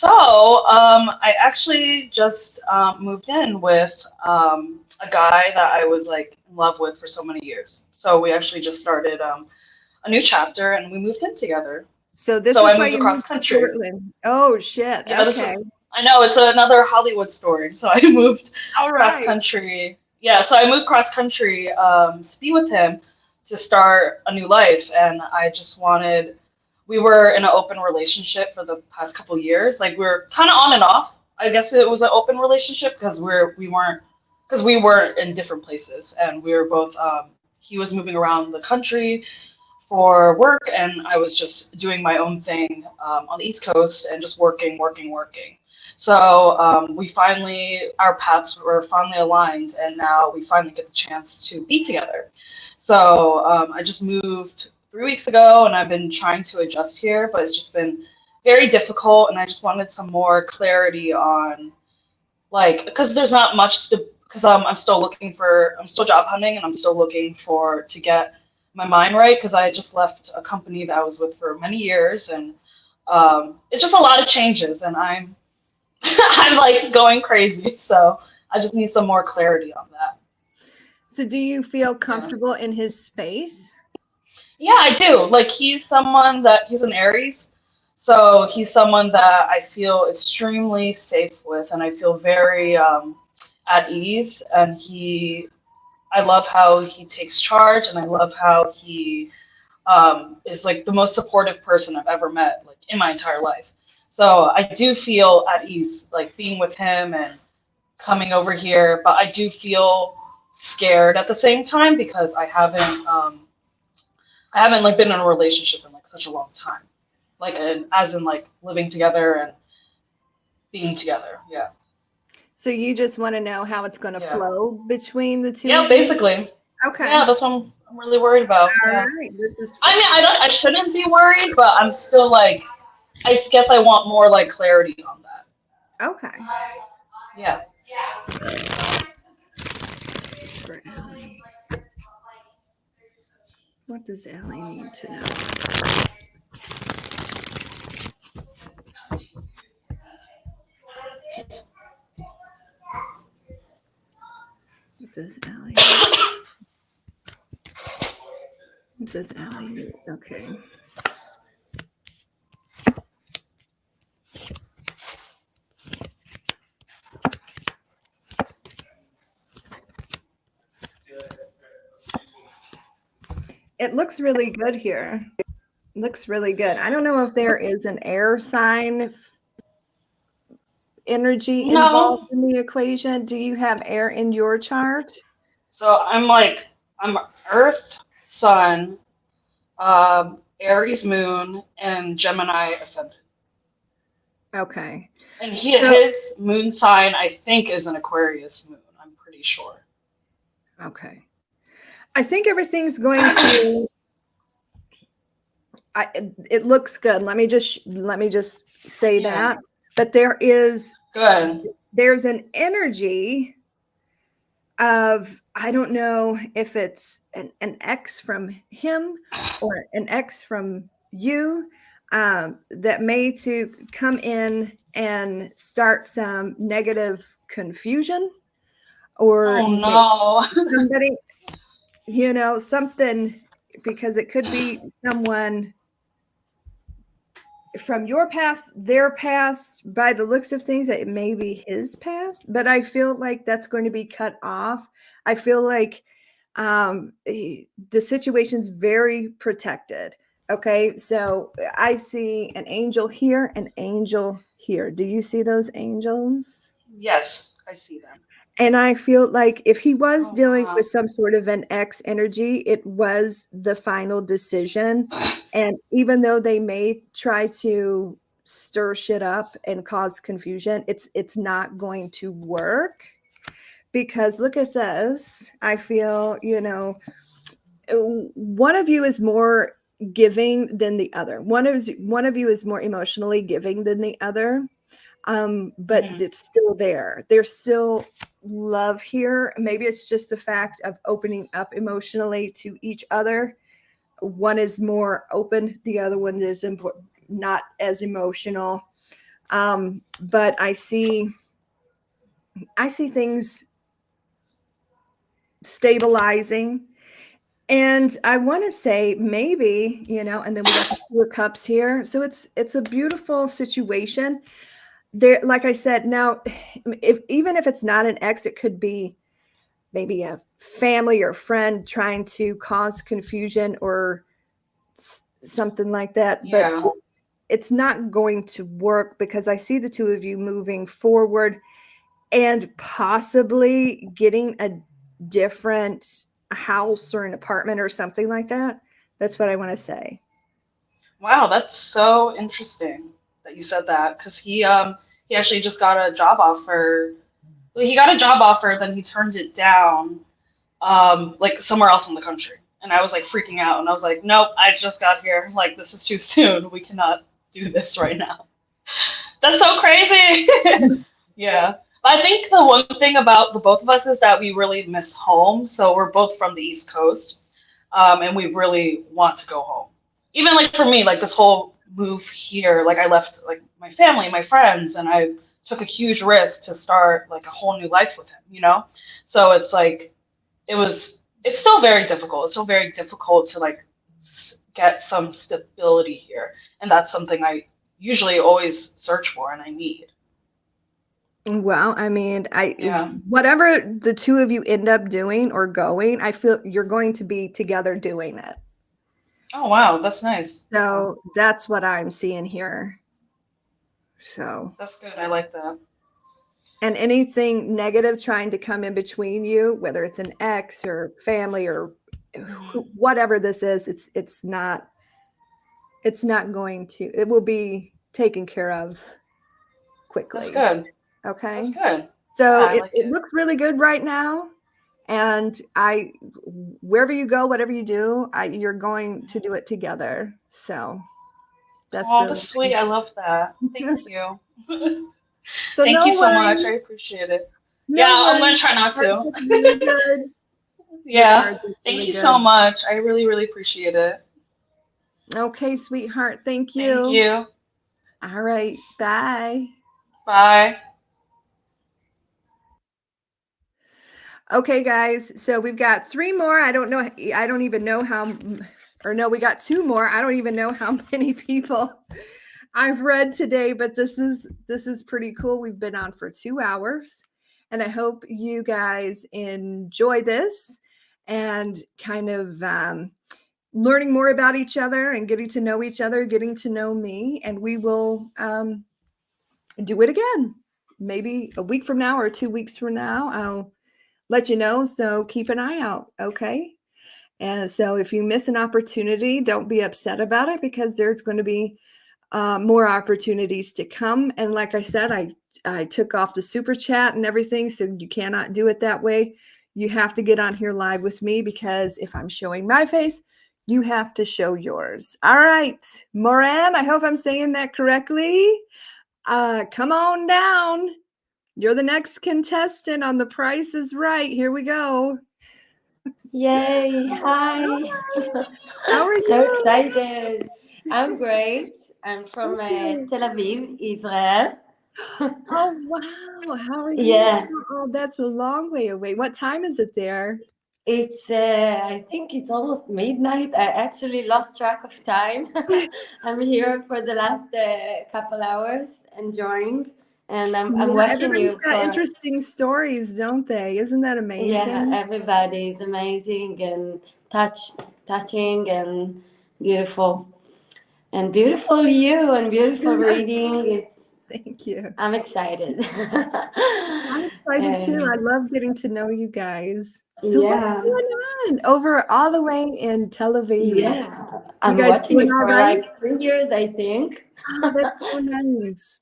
I actually just moved in with a guy that I was like in love with for so many years. So we actually just started a new chapter and we moved in together. So this So is I why moved you across moved to country. Portland. Oh shit. Yeah, this Okay. is, I know it's another Hollywood story. So I moved All cross right. country. Yeah, so I moved cross country to be with him to start a new life. And I just wanted, we were in an open relationship for the past couple years. Like we were kind of on and off. I guess it was an open relationship because we weren't in different places and we were both, he was moving around the country for work, and I was just doing my own thing on the East Coast and just working, working, working. So our paths were finally aligned, and now we finally get the chance to be together. So I just moved 3 weeks ago, and I've been trying to adjust here, but it's just been very difficult, and I just wanted some more clarity on, like, because there's not much to, because I'm still job hunting, and I'm still looking to get my mind right, because I just left a company that I was with for many years, and it's just a lot of changes, and I'm I'm like going crazy, so I just need some more clarity on that. So do you feel Yeah. comfortable in his space? Yeah, I do. Like he's an Aries, so he's someone that I feel extremely safe with, and I feel very at ease. And I love how he takes charge, and I love how he is like the most supportive person I've ever met, like in my entire life. So I do feel at ease, like being with him and coming over here, but I do feel scared at the same time because I haven't like been in a relationship in like such a long time, like as in like living together and being together. Yeah. So you just want to know how it's going to Yeah. flow between the two Yeah, of you? basically. Okay. Yeah, that's what I'm really worried about. All Yeah. right. This is I mean, I shouldn't be worried, but I'm still like, I guess I want more like clarity on that. okay. Yeah. This is for Allie. What does Allie need to know? What does Allie need? What does Allie need? Okay. It looks really good here. Looks really good. I don't know if there is an air sign energy No. involved in the equation. Do you have air in your chart? So I'm Earth, Sun, Aries Moon, and Gemini Ascendant. Okay. And So- his moon sign, I think, is an Aquarius moon. I'm pretty sure. Okay. I think everything's going to. It looks good. Let me just say Yeah. that. But there's Good. an energy of, I don't know if it's an X from him or an X from you. that may to come in and start some negative confusion, or Oh no. somebody, something, because it could be someone from your past, their past, by the looks of things, it may be his past, but I feel like that's going to be cut off. I feel like the situation's very protected. Okay, so I see an angel here, an angel here. Do you see those angels? Yes, I see them. And I feel like if he was Oh, dealing wow. with some sort of an ex energy, it was the final decision. And even though they may try to stir shit up and cause confusion, it's not going to work. Because look at this. I feel, one of you is more giving than the other. One of you is more emotionally giving than the other. But it's still there. There's still love here. Maybe it's just the fact of opening up emotionally to each other. One is more open, the other one is not as emotional. But I see things stabilizing. And I want to say maybe, and then we got the Two of Cups here. So it's a beautiful situation. There, like I said, now, even if it's not an ex, it could be maybe a family or friend trying to cause confusion or something like that. Yeah. But it's not going to work, because I see the two of you moving forward and possibly getting a different house or an apartment or something like that. That's what I want to say. Wow, that's so interesting that you said that, because he actually just got a job offer. He got a job offer, then he turned it down, like somewhere else in the country. And I was like freaking out, and I was like, nope, I just got here. Like, this is too soon. We cannot do this right now. That's so crazy. Yeah. But I think the one thing about the both of us is that we really miss home. So we're both from the East Coast, and we really want to go home. Even like for me, like this whole move here, like I left like my family, my friends, and I took a huge risk to start like a whole new life with him. So it's like it's still very difficult. It's still very difficult to like get some stability here, and that's something I usually always search for and I need. Well, I mean, Yeah. whatever the two of you end up doing or going, I feel you're going to be together doing it. Oh wow, that's nice. So that's what I'm seeing here. So That's good. I like that. and anything negative trying to come in between you, whether it's an ex or family or whatever this is, it's not going to, it will be taken care of quickly. That's good. Okay. That's good. So Yeah, I like it it. looks really good right now. And wherever you go, whatever you do, you're going to do it together. So that's Oh, really that's sweet. I love that. Thank you. So Thank no you so much. worries. I appreciate it. No Yeah, I'm gonna worries. try not Cards to. look really good. Your Yeah. cards look Thank really you so good. much. I really, really appreciate it. Okay, sweetheart. Thank Thank you. you. All right. Bye. Bye. Okay, guys. So we've got 3 more. I don't know. I don't even know how, or no, we got 2 more. I don't even know how many people I've read today, but this is pretty cool. We've been on for 2 hours, and I hope you guys enjoy this and kind of learning more about each other and getting to know each other, getting to know me, and we will do it again. Maybe a week from now or 2 weeks from now. I'll let you know. So keep an eye out. Okay. And so if you miss an opportunity, don't be upset about it, because there's going to be more opportunities to come. And like I said, I took off the super chat and everything, so you cannot do it that way. You have to get on here live with me, because if I'm showing my face, you have to show yours. All right, Moran, I hope I'm saying that correctly. Come on down. You're the next contestant on The Price is Right. Here we go. Yay. Hi. How are So you? excited. I'm great. I'm from Okay. Tel Aviv, Israel. Oh, wow. How are you? Yeah, Oh, that's a long way away. What time is it there? it's I think it's almost midnight. I actually lost track of time. I'm here for the last couple hours enjoying, and I'm Yeah, watching everybody's you got for. interesting stories, don't they? Isn't that Yeah, amazing? everybody is amazing and touching and beautiful. And beautiful you and beautiful reading. Thank you. I'm excited. I'm excited too. I Uh, love getting to know you guys. So what's yeah, going on over all the way in Tel Aviv? yeah. You I'm guys watching doing you all for right? like 3 years, I think. Oh, that's so nice.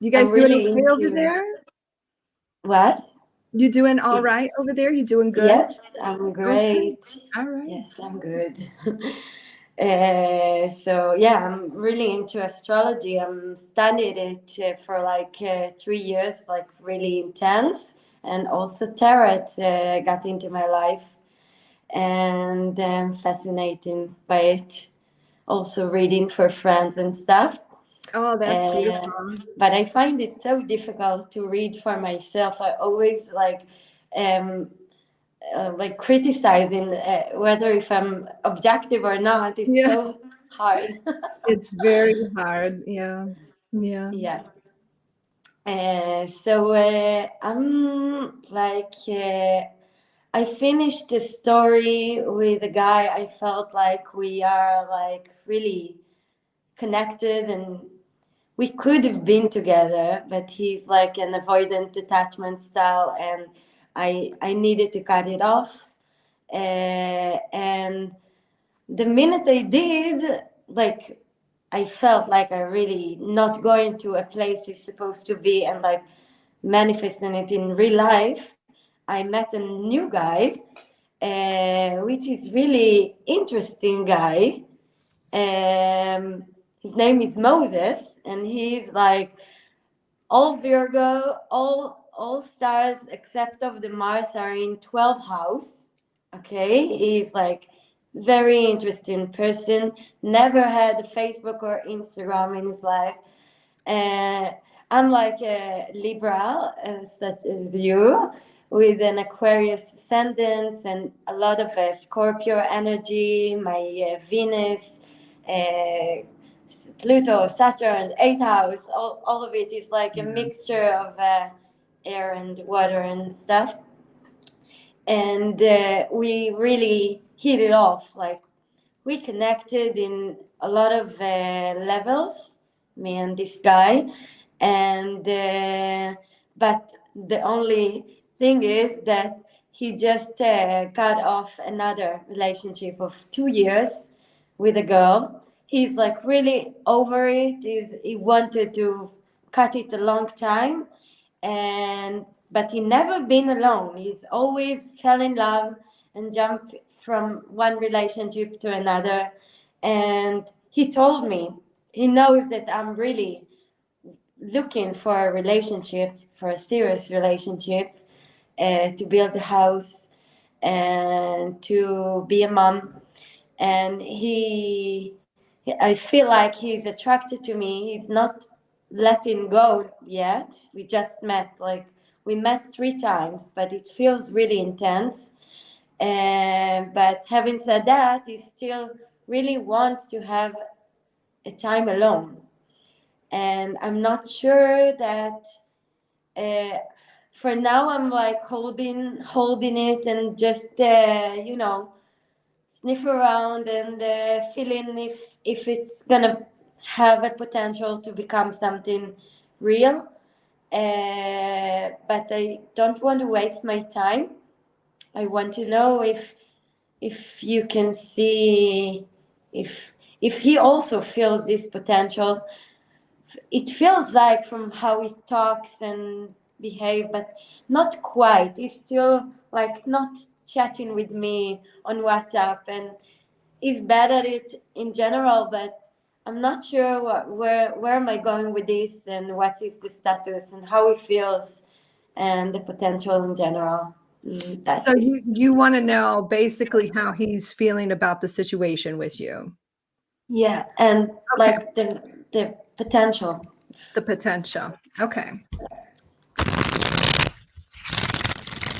You I'm guys doing really okay over into there? what? You doing all right over there? You doing good? Yes, I'm Okay. great. All right. Yes, I'm good. So yeah, I'm really into astrology. I'm studied it for like 3 years, like really intense, and also tarot got into my life, and I'm fascinated by it. Also reading for friends and stuff. Oh, that's Uh, beautiful. but I find it so difficult to read for myself. I always um, like criticizing whether if I'm objective or not. It's Yeah, so hard. it's very hard. Yeah. Yeah. Yeah. So I'm like I finished the story with a guy. I felt like we are like really connected and we could have been together, but he's like an avoidant attachment style, and I needed to cut it off. And the minute I did, like I felt like I really not going to a place it's supposed to be and like manifesting it in real life. I met a new guy, which is really interesting guy. His name is Moses, and he's like all Virgo, all stars except of the Mars are in 12th house. Okay, he's like very interesting person. Never had a Facebook or Instagram in his life. Uh, I'm like a Libra, such as you, with an Aquarius ascendant and a lot of Scorpio energy. My Venus, uh, Pluto, Saturn, 8th house, all of it is like a mixture of air and water and stuff. And we really hit it off. Like we connected in a lot of levels, me and this guy. And but the only thing is that he just cut off another relationship of 2 years with a girl. He's like really over it. He wanted to cut it a long time, and but he never been alone. He's always fell in love and jumped from one relationship to another. And he told me he knows that I'm really looking for a relationship, for a serious relationship, to build a house and to be a mom. And I feel like he's attracted to me. He's not letting go yet. We just met, like we met 3 times, but it feels really intense. But having said that, he still really wants to have a time alone. And I'm not sure that uh, for now I'm like holding it and just sniff around and feeling if it's gonna have a potential to become something real. But I don't want to waste my time. I want to know if you can see if if he also feels this potential. It feels like from how he talks and behave, but not quite. He's still like not chatting with me on WhatsApp, and he's bad at it in general, but I'm not sure where am I going with this and what is the status and how he feels and the potential in general. That's So it. you want to know basically how he's feeling about the situation with you. Yeah, and Okay. like the potential. The potential. Okay.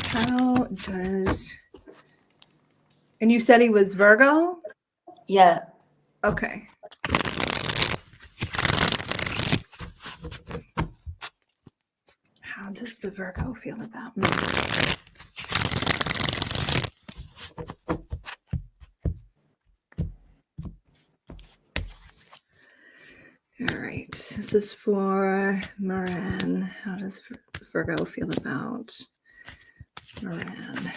How does, and you said he was Virgo? Yeah. Okay. How does the Virgo feel about me? All right. This is for Moran. How does Virgo feel about Moran?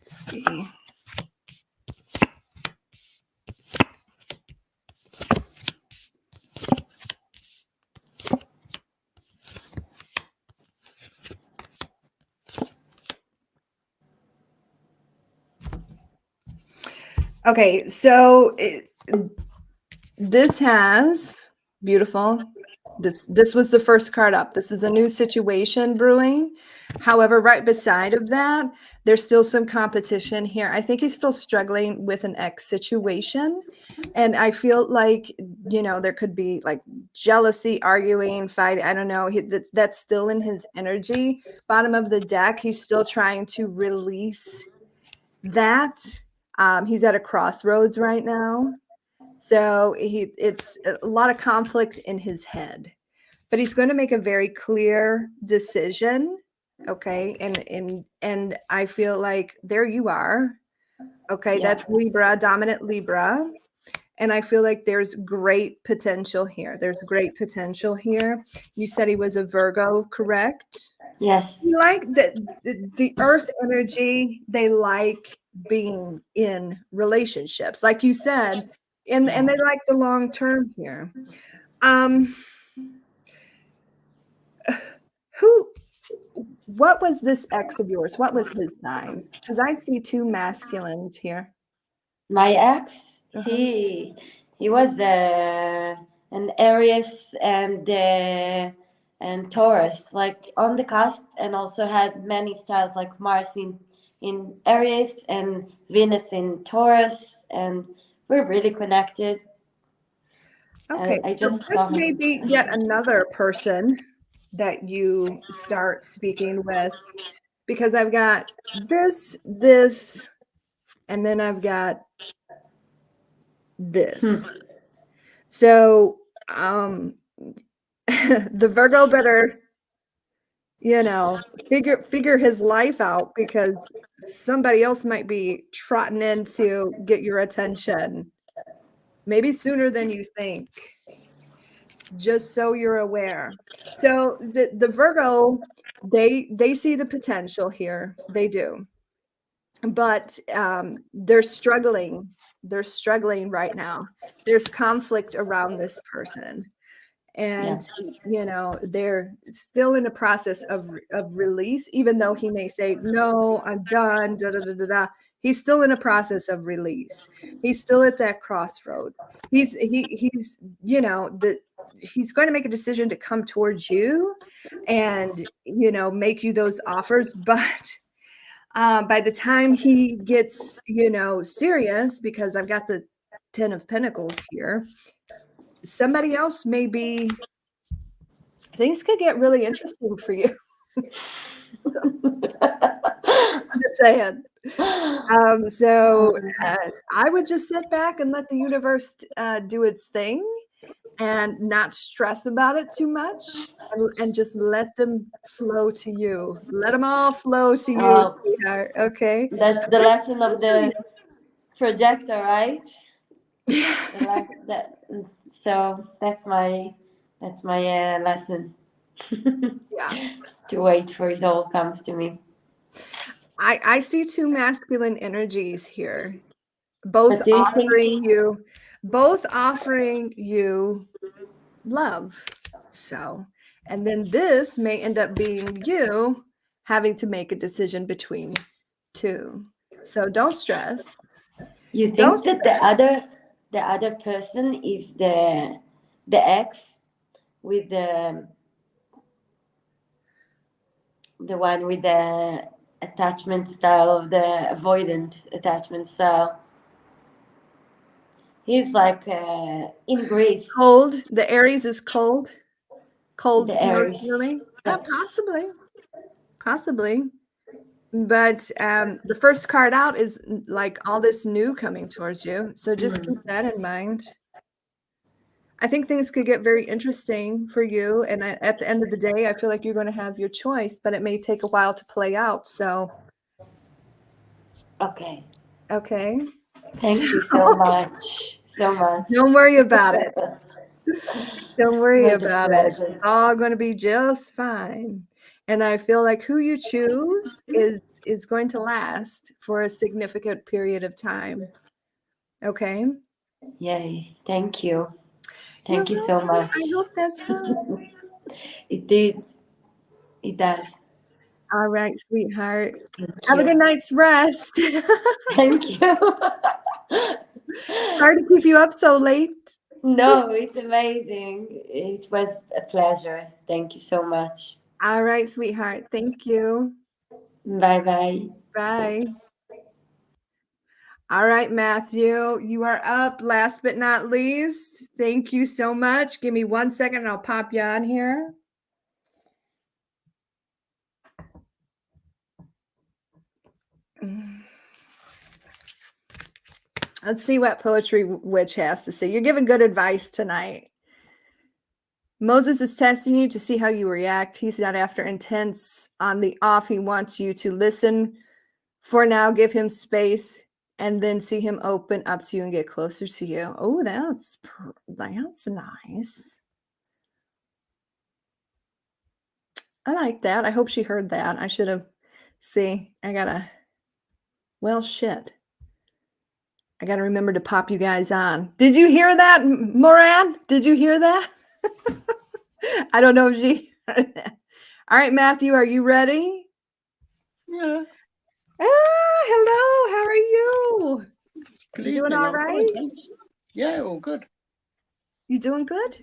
Let's see. Okay, so this has beautiful. This was the first card up. This is a new situation brewing. However, right beside of that, there's still some competition here. I think he's still struggling with an ex situation. And I feel like, you know, there could be like jealousy, arguing, fight. I don't know. That's still in his energy. Bottom of the deck, he's still trying to release that. He's at a crossroads right now. So it's a lot of conflict in his head, but he's going to make a very clear decision. Okay. And I feel like there you are. Okay. Yeah. That's Libra, dominant Libra. And I feel like there's great potential here. There's great potential here. You said he was a Virgo, correct? Yes. You like the earth energy. They like being in relationships, like you said, and they like the long term here. What was this ex of yours? What was his sign? Because I see two masculines here. My ex, Uh-huh. he was an Aries and Taurus, like on the cusp, and also had many stars like Mars in Aries and Venus in Taurus, and we're really connected. Okay, I so just this saw may him. be yet another person that you start speaking with, because I've got this, and then I've got this. So the Virgo better, you know, figure his life out, because somebody else might be trotting in to get your attention, maybe sooner than you think. Just so you're aware. So the Virgo, they see the potential here. They do. But they're struggling. They're struggling right now. There's conflict around this person. And you know, they're still in the process of release, even though he may say, no, I'm done, da, da, da, da, da. He's still in a process of release. He's still at that crossroad. He's you know, he's going to make a decision to come towards you and, you know, make you those offers. But by the time he gets, you know, serious, because I've got the 10 of Pentacles here, somebody else may be, things could get really interesting for you. I'm just saying. So I would just sit back and let the universe do its thing and not stress about it too much, and just let them flow to you. Let them all flow to you, sweetheart. Okay. That's the lesson of the projector, right? So that's my lesson. Yeah. To wait for it all comes to me. I see two masculine energies here, both But do you offering you love. So, and then this may end up being you having to make a decision between two. So don't stress. You think that the other person is the ex with the one with the attachment style, of the avoidant attachment style? He's like in Greece. Cold. The Aries is cold. Cold The Aries. emotionally. Yes. Possibly. But the first card out is like all this new coming towards you. So just keep that in mind. I think things could get very interesting for you. And at the end of the day, I feel like you're going to have your choice, but it may take a while to play out. So, Okay. okay. Thank you so much. So much. Don't worry about it. Don't worry What a about it. pleasure. It's all going to be just fine. And I feel like who you choose is going to last for a significant period of time. Okay? Yay. Thank you. You're Thank you so welcome. much. I hope that's fine. It did. It does. All right, sweetheart. Thank Have a you. good night's rest. Thank you. Sorry to keep you up so late. No, it's amazing. It was a pleasure. Thank you so much. All right, sweetheart. Thank you. Bye bye. Bye. All right, Matthew, you are up. Last but not least, thank you so much. Give me 1 second and I'll pop you on here. Let's see what Poetry Witch has to say. You're giving good advice tonight. Moses is testing you to see how you react. He's not after intense on the off. He wants you to listen for now, give him space, and then see him open up to you and get closer to you. Oh, that's nice. I like that. I hope she heard that. I should have. See, well, shit. I got to remember to pop you guys on. Did you hear that, Moran? Did you hear that? I don't know if she heard that. All right, Matthew, are you ready? Yeah. Hello. How are you? Good You doing evening. all I'm fine, right? thanks. Yeah, all good. You doing good?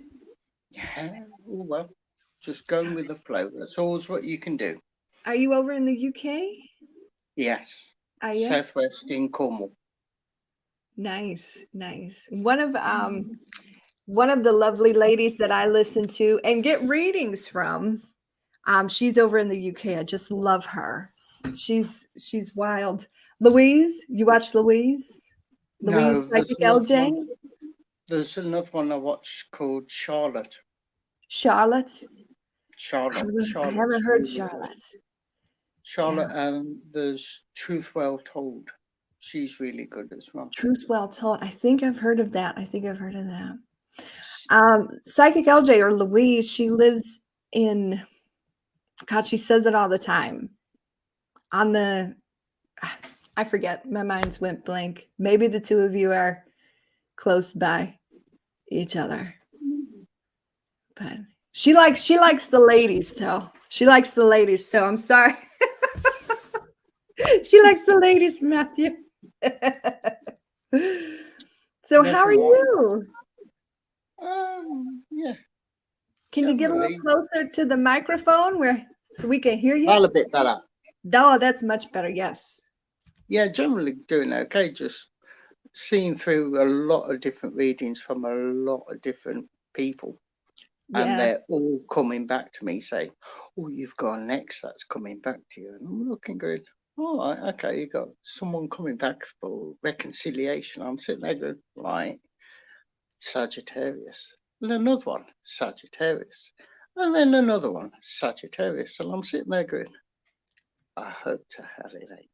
Yeah, all well. Just going with the flow. That's always what you can do. Are you over in the UK? Yes. Are you? Southwest in Cornwall. Nice. One of the lovely ladies that I listen to and get readings from. She's over in the UK. I just love her. She's wild. Louise, you watch Louise? Louise No, Psychic LJ? There's another one I watched called Charlotte. Charlotte? Charlotte. I haven't heard Charlotte. Charlotte, and there's Truth Well Told. She's really good as well. Truth Well Told. I think I've heard of that. Psychic LJ or Louise, she lives in, God, she says it all the time. I forget. My mind's went blank. Maybe the two of you are close by each other. But she likes the ladies, though. I'm sorry. She likes the ladies, Matthew. So how are you? Yeah. Can you get a little closer to the microphone so we can hear you? A bit better. No, that's much better. Yes. Yeah, generally doing okay. Just seeing through a lot of different readings from a lot of different people. And Yeah. they're all coming back to me saying, oh, you've got an ex that's coming back to you. And I'm looking going, all right, okay, you got someone coming back for reconciliation. I'm sitting there going, right, Sagittarius. And another one, Sagittarius. And then another one, Sagittarius. And I'm sitting there going, I hope to hell it ain't.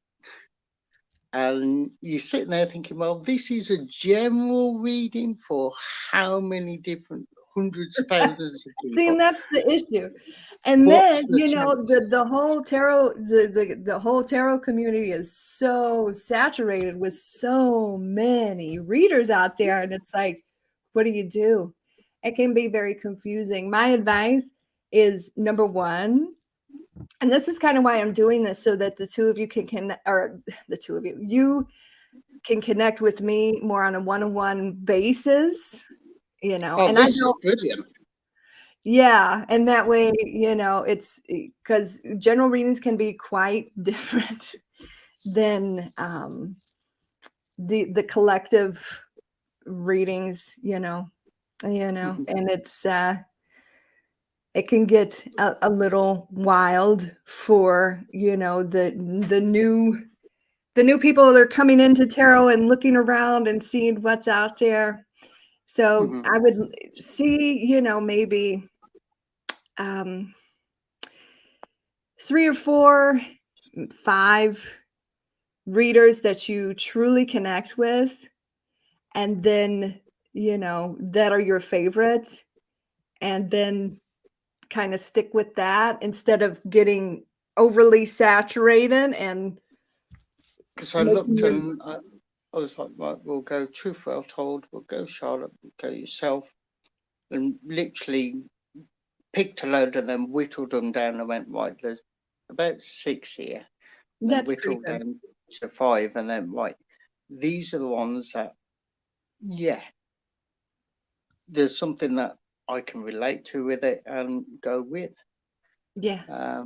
And you're sitting there thinking, well, this is a general reading for how many different hundreds, thousands of people. See, and that's the issue. And What's then, the the whole tarot, the whole tarot community is so saturated with so many readers out there. And it's like, what do you do? It can be very confusing. My advice is, number one, and this is kind of why I'm doing this, so that the two of you you can connect with me more on a one-on-one basis, and this is brilliant. Yeah, and that way, it's because general readings can be quite different than the collective readings, Mhm. and it can get a little wild for, the new people that are coming into tarot and looking around and seeing what's out there. So Mhm. I would see, maybe 3 or 4, 5 readers that you truly connect with, and then, that are your favorites, and then kind of stick with that instead of getting overly saturated and Because I making looked your and I was like, right, we'll go Truth Well Told, we'll go Charlotte, we'll go yourself, and literally picked a load of them, whittled them down, and went, right, there's about 6 here. And then that's pretty whittled good. down to 5, and then, right, these are the ones that, yeah, there's something that I can relate to with it and go with. Yeah.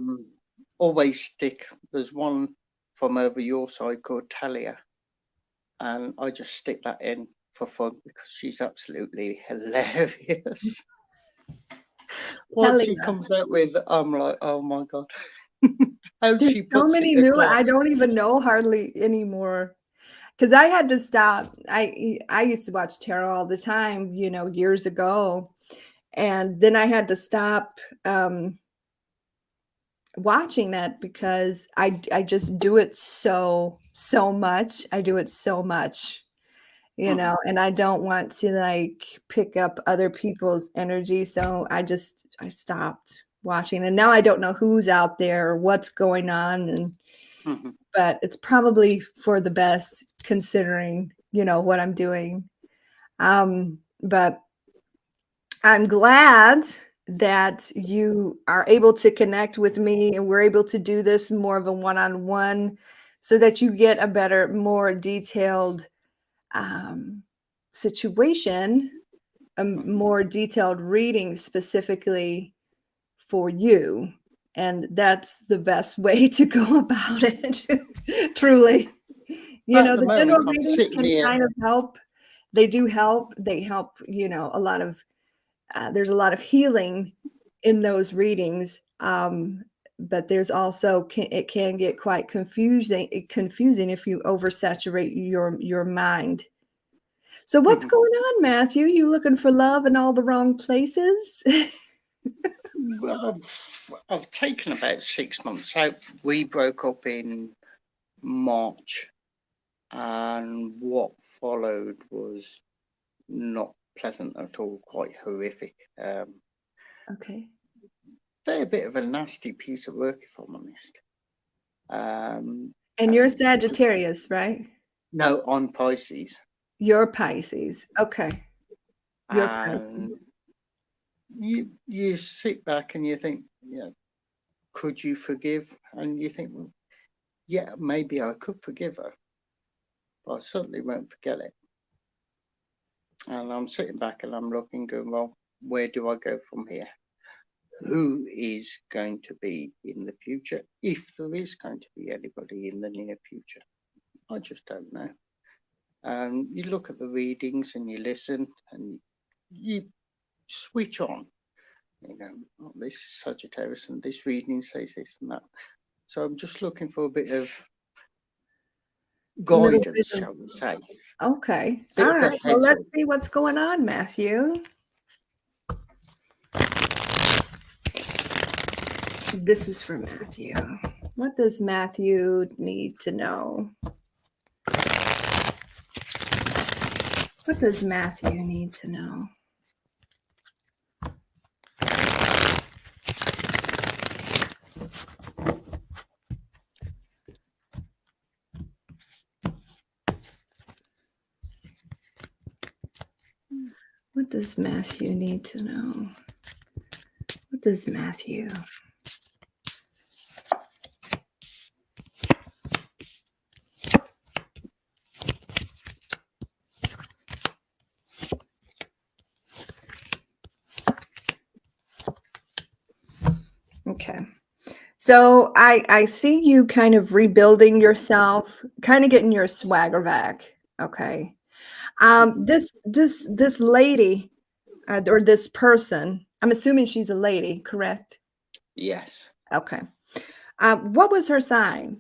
Always stick. There's one from over your side called Talia, and I just stick that in for fun because she's absolutely hilarious. What she Talia. comes out with, I'm like, oh my god, how There's she so puts many it new, I across. don't even know hardly anymore. Because I had to stop. I used to watch tarot all the time, years ago. And then I had to stop watching that because I just do it so much. I do it so much, Mhm. and I don't want to like pick up other people's energy. So I stopped watching, and now I don't know who's out there or what's going on, Mhm. but it's probably for the best considering, what I'm doing. But I'm glad that you are able to connect with me and we're able to do this more of a one-on-one so that you get a better, more detailed situation, a more detailed reading specifically for you. And that's the best way to go about it, truly. At the The general moment, I'm readings sitting can here. kind of help. They do help. They help, a lot of there's a lot of healing in those readings, but there's also it can get quite confusing if you oversaturate your mind. So what's Mhm. going on, Matthew? You looking for love in all the wrong places? Well, I've taken about 6 months out. We broke up in March, and what followed was not pleasant at all, quite horrific. Okay. They're a bit of a nasty piece of work, if I'm honest. And you're Sagittarius, right? No, on Pisces. You're Pisces. Okay. You're Pisces. And you sit back and you think, yeah, could you forgive? And you think, well, yeah, maybe I could forgive her, but I certainly won't forget it. And I'm sitting back and I'm looking, going, well, where do I go from here? Who is going to be in the future, if there is going to be anybody in the near future? I just don't know. And you look at the readings and you listen and you switch on. You go, oh, this is Sagittarius and this reading says this and that. So I'm just looking for a bit of Little bit guidance, of shall we say? okay. Bit All of a right. Well, heads let's up. see what's going on, Matthew. This is for Matthew. What does Matthew need to know? What does Matthew need to know? What does Matthew need to know? What does Matthew? Okay. So I see you kind of rebuilding yourself, kind of getting your swagger back. Okay. This lady, or this person, I'm assuming she's a lady, correct? Yes. Okay. What was her sign?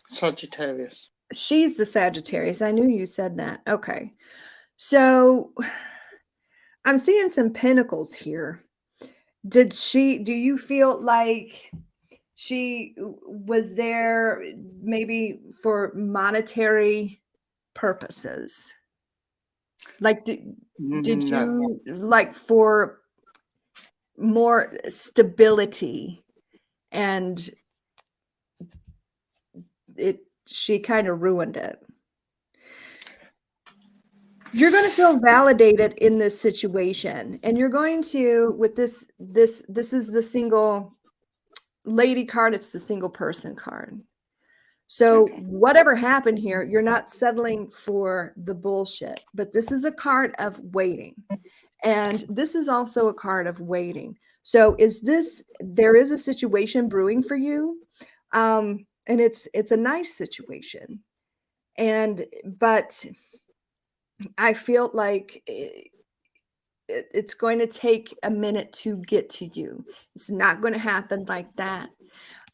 Sagittarius. She's the Sagittarius. I knew you said that. Okay. So I'm seeing some pentacles here. Do you feel like she was there maybe for monetary purposes? Like, did No. you like for more stability, and she kind of ruined it? You're going to feel validated in this situation, and you're going to, with this is the single lady card, it's the single person card. So Okay. whatever happened here, you're not settling for the bullshit, but this is a card of waiting. And this is also a card of waiting. So there is a situation brewing for you. And it's a nice situation. But I feel like it's going to take a minute to get to you. It's not going to happen like that.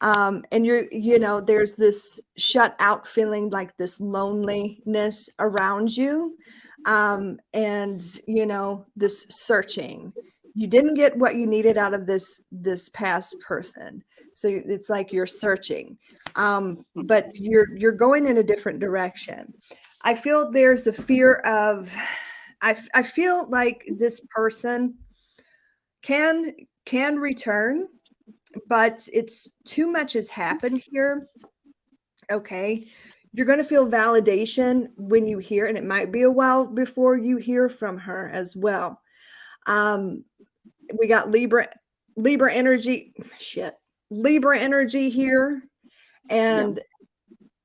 And there's this shut out feeling, like this loneliness around you. And this searching. You didn't get what you needed out of this past person. So it's like you're searching. But you're going in a different direction. I feel there's a fear of, I feel like this person can return, but it's too much has happened here. Okay. You're going to feel validation when you hear, and it might be a while before you hear from her as well. We got Libra energy, Libra energy here. And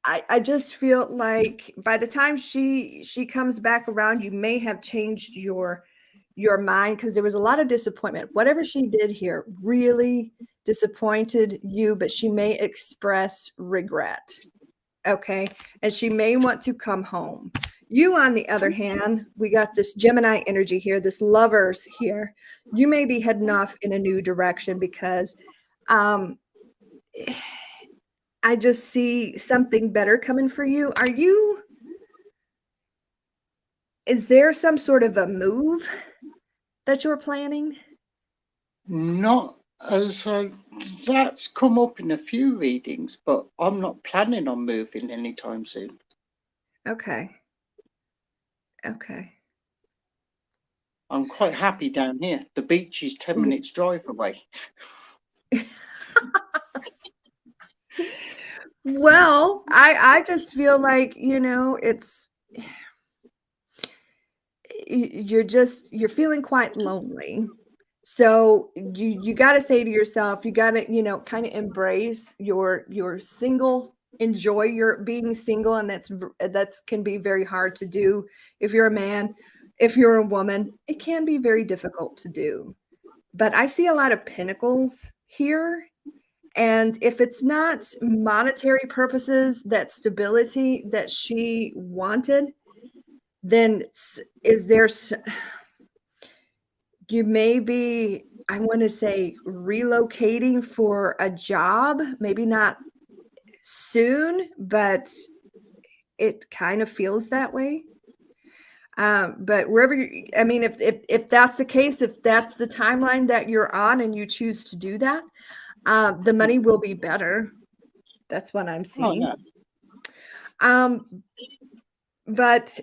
I just feel like by the time she comes back around, you may have changed your mind, because there was a lot of disappointment. Whatever she did here really disappointed you, but she may express regret. Okay. And she may want to come home. You, on the other hand, we got this Gemini energy here, this Lovers here. You may be heading off in a new direction, because I just see something better coming for you. Is there some sort of a move that you're planning? Not as that's come up in a few readings, but I'm not planning on moving anytime soon. Okay. Okay. I'm quite happy down here. The beach is 10 minutes drive away. Well, I just feel like, you're feeling quite lonely. So you got to say to yourself, you got to, kind of embrace your single, enjoy your being single. And that's can be very hard to do. If you're a man, if you're a woman, it can be very difficult to do. But I see a lot of pentacles here. And if it's not monetary purposes, that stability that she wanted, then you may be, I want to say, relocating for a job, maybe not soon, but it kind of feels that way. But wherever if that's the case, if that's the timeline that you're on and you choose to do that, the money will be better. That's what I'm seeing. Oh, yeah. But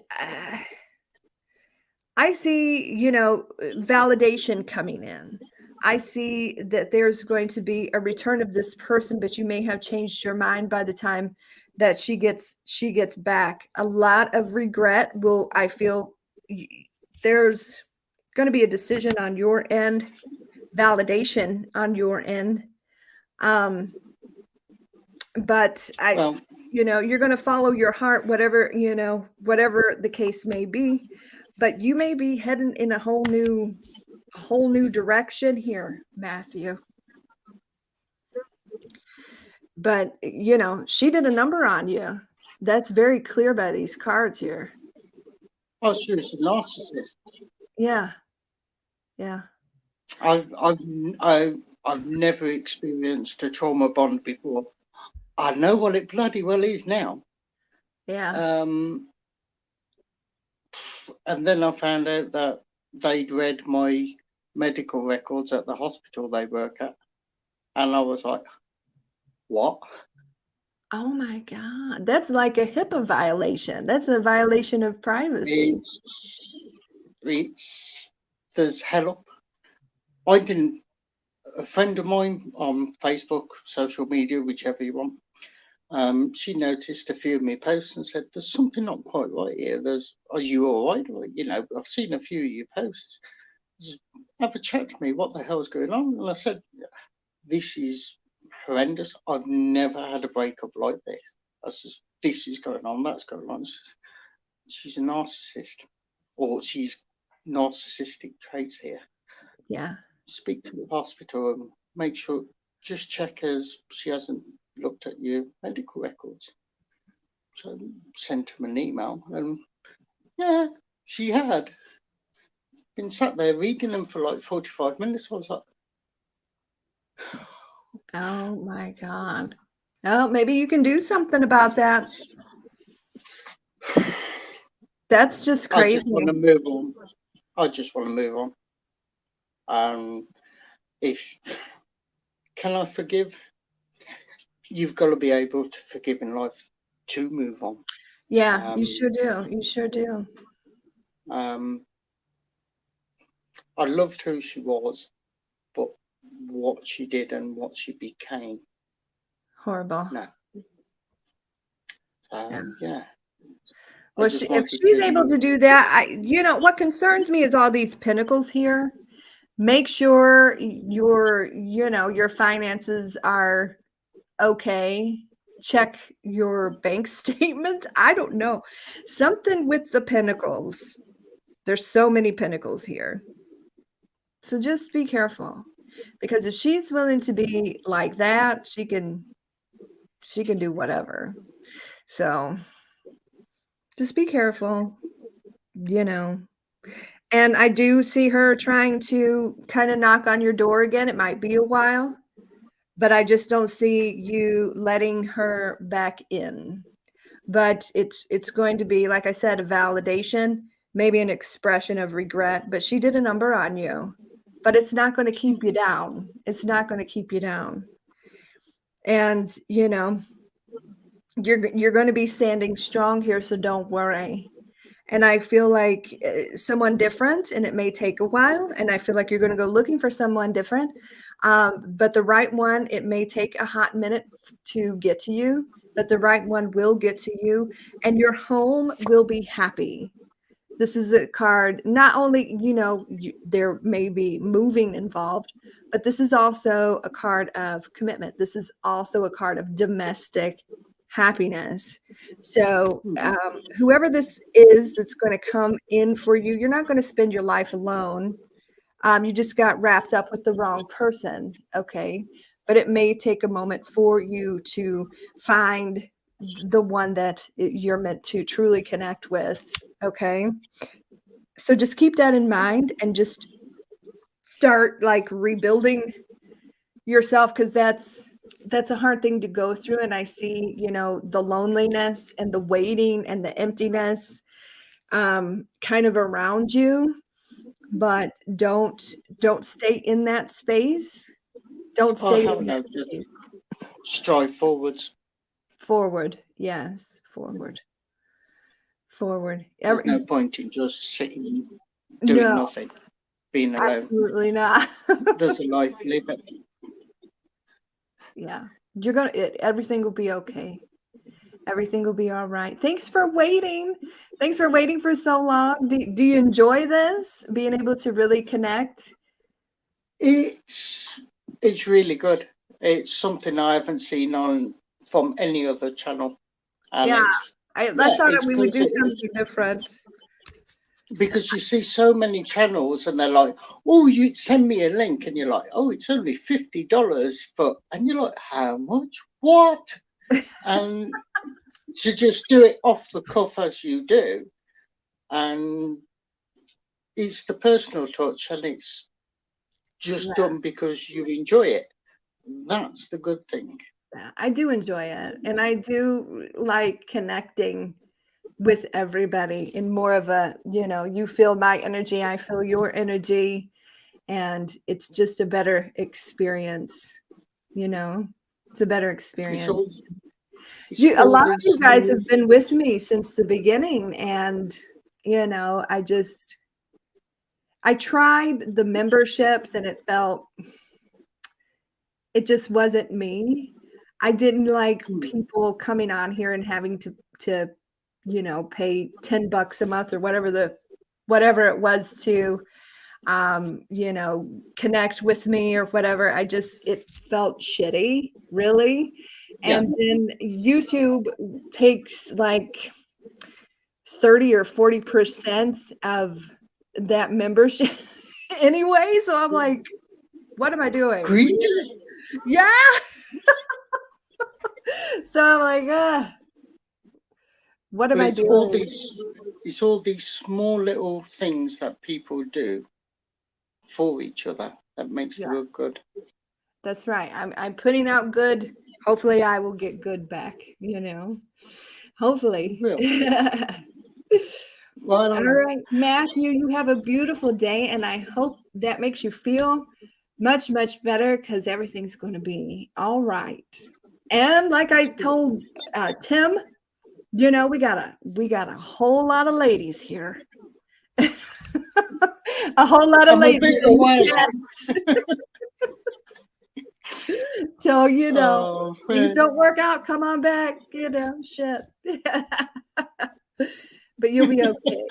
I see, validation coming in. I see that there's going to be a return of this person, but you may have changed your mind by the time that she gets back. A lot of regret I feel there's going to be a decision on your end, validation on your end. But you're going to follow your heart, whatever the case may be. But you may be heading in a whole new direction here, Matthew. But she did a number on you. That's very clear by these cards here. Oh, she was a narcissist. Yeah. Yeah. I've never experienced a trauma bond before. I know what it bloody well is now. Yeah. And then I found out that they'd read my medical records at the hospital they work at, and I was like, "What?" Oh my God. That's like a HIPAA violation. That's a violation of privacy. There's help. I didn't. A friend of mine on Facebook, social media, whichever you want, she noticed a few of my posts and said, "There's something not quite right here. Are you all right? Well, I've seen a few of your posts. Just have a chat to me. What the hell's going on?" And I said, "This is horrendous. I've never had a breakup like this. This is going on. That's going on." She's a narcissist, or she's narcissistic traits here. Yeah. Speak to the hospital and make sure, just check she hasn't looked at your medical records. So sent him an email, and yeah, she had been sat there reading them for like 45 minutes. I was like, oh my God. Oh, maybe you can do something about that. That's just crazy. I just want to move on. I just want to move on. Can I forgive? You've got to be able to forgive in life to move on. Yeah, you sure do. You sure do. I loved who she was, but what she did and what she became. Horrible. No. Yeah. Well, if she's able to do that, what concerns me is all these pinnacles here. Make sure your finances are okay. Check your bank statements. I don't know. Something with the pinnacles. There's so many pinnacles here. So just be careful, because if she's willing to be like that, she can do whatever. So just be careful, And I do see her trying to kind of knock on your door again. It might be a while, but I just don't see you letting her back in. But it's going to be, like I said, a validation, maybe an expression of regret, but she did a number on you. But it's not going to keep you down. It's not going to keep you down. And, you're going to be standing strong here, so don't worry. And I feel like someone different, and it may take a while, and I feel like you're going to go looking for someone different. But the right one, it may take a hot minute to get to you, but the right one will get to you, and your home will be happy. This is a card, not only, there may be moving involved, but this is also a card of commitment. This is also a card of domestic happiness. So whoever this is that's going to come in for you, you're not going to spend your life alone. You just got wrapped up with the wrong person. Okay. But it may take a moment for you to find the one that you're meant to truly connect with. Okay. So just keep that in mind and just start like rebuilding yourself, because that's a hard thing to go through. And I see, the loneliness and the waiting and the emptiness kind of around you, but don't stay in that space. Don't stay in that space. Strive forwards. Forward. Yes. Forward. There's no point in just sitting, doing nothing, being alone. Absolutely not. There's a life, live it. Yeah. Everything will be okay. Everything will be all right. Thanks for waiting. Thanks for waiting for so long. Do you enjoy this? Being able to really connect? It's really good. It's something I haven't seen from any other channel. And I thought we would do something different. Because you see so many channels and they're like, "Oh, you send me a link," and you're like, "Oh, it's only $50 for," and you're like, "How much? What?" And to just do it off the cuff as you do, and it's the personal touch, and it's just done because you enjoy it. That's the good thing. I do enjoy it, and I do like connecting with everybody in more of a, you feel my energy, I feel your energy, and it's just a better experience. It's a better It's experience. all, A lot of you guys have been with me since the beginning, and I tried the memberships, and it just wasn't me. I didn't like people coming on here and having to pay $10 a month or whatever it was to connect with me or whatever. It felt shitty, really. And then YouTube takes like 30 or 40% of that membership anyway. So I'm like, what am I doing? Greedy. Yeah. So I'm like, what am I doing? It's all these small little things that people do for each other that makes the world good. That's right. I'm putting out good. Hopefully I will get good back, Hopefully. Well, all right, Matthew, you have a beautiful day, and I hope that makes you feel much, much better, because everything's going to be all right. And like I told Tim, we got a whole lot of ladies here. A whole lot of ladies. So, things don't work out, come on back, shit. But you'll be okay.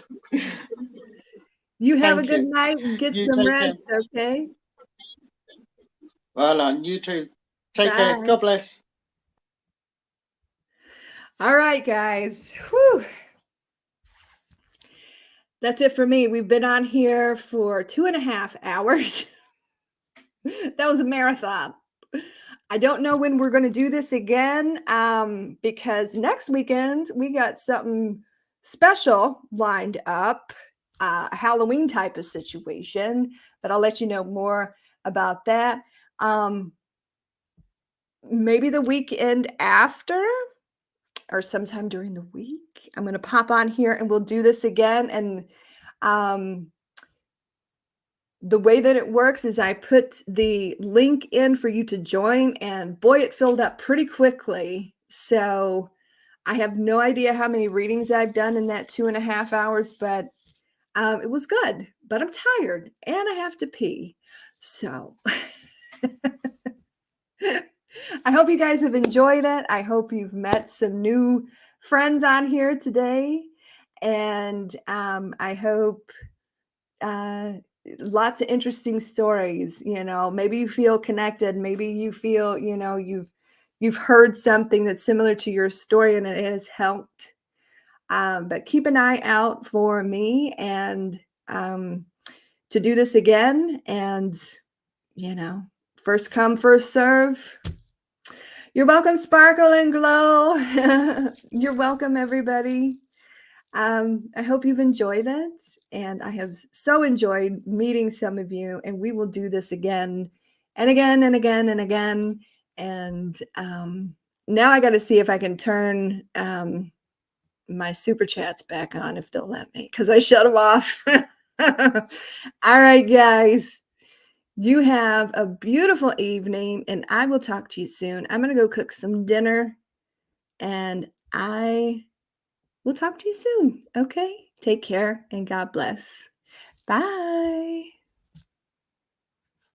You have a good night and get some rest, okay? Well, and you too. Take care. God bless. All right, guys. Whew. That's it for me. We've been on here for 2.5 hours. That was a marathon. I don't know when we're going to do this again, because next weekend we got something special lined up, a Halloween type of situation, but I'll let you know more about that. Maybe the weekend after, or sometime during the week, I'm going to pop on here and we'll do this again. And the way that it works is I put the link in for you to join, and boy, it filled up pretty quickly. So I have no idea how many readings I've done in that 2.5 hours, but it was good. But I'm tired and I have to pee. So I hope you guys have enjoyed it. I hope you've met some new friends on here today. And I hope lots of interesting stories. Maybe you feel connected. Maybe you feel, you've heard something that's similar to your story and it has helped. But keep an eye out for me and to do this again. And, first come, first serve. You're welcome, Sparkle and Glow. You're welcome, everybody. I hope you've enjoyed it, and I have so enjoyed meeting some of you, and we will do this again and again and again and again. And now I got to see if I can turn my super chats back on, if they'll let me, because I shut them off. All right, guys. You have a beautiful evening, and I will talk to you soon. I'm going to go cook some dinner, and I will talk to you soon. Okay? Take care, and God bless. Bye.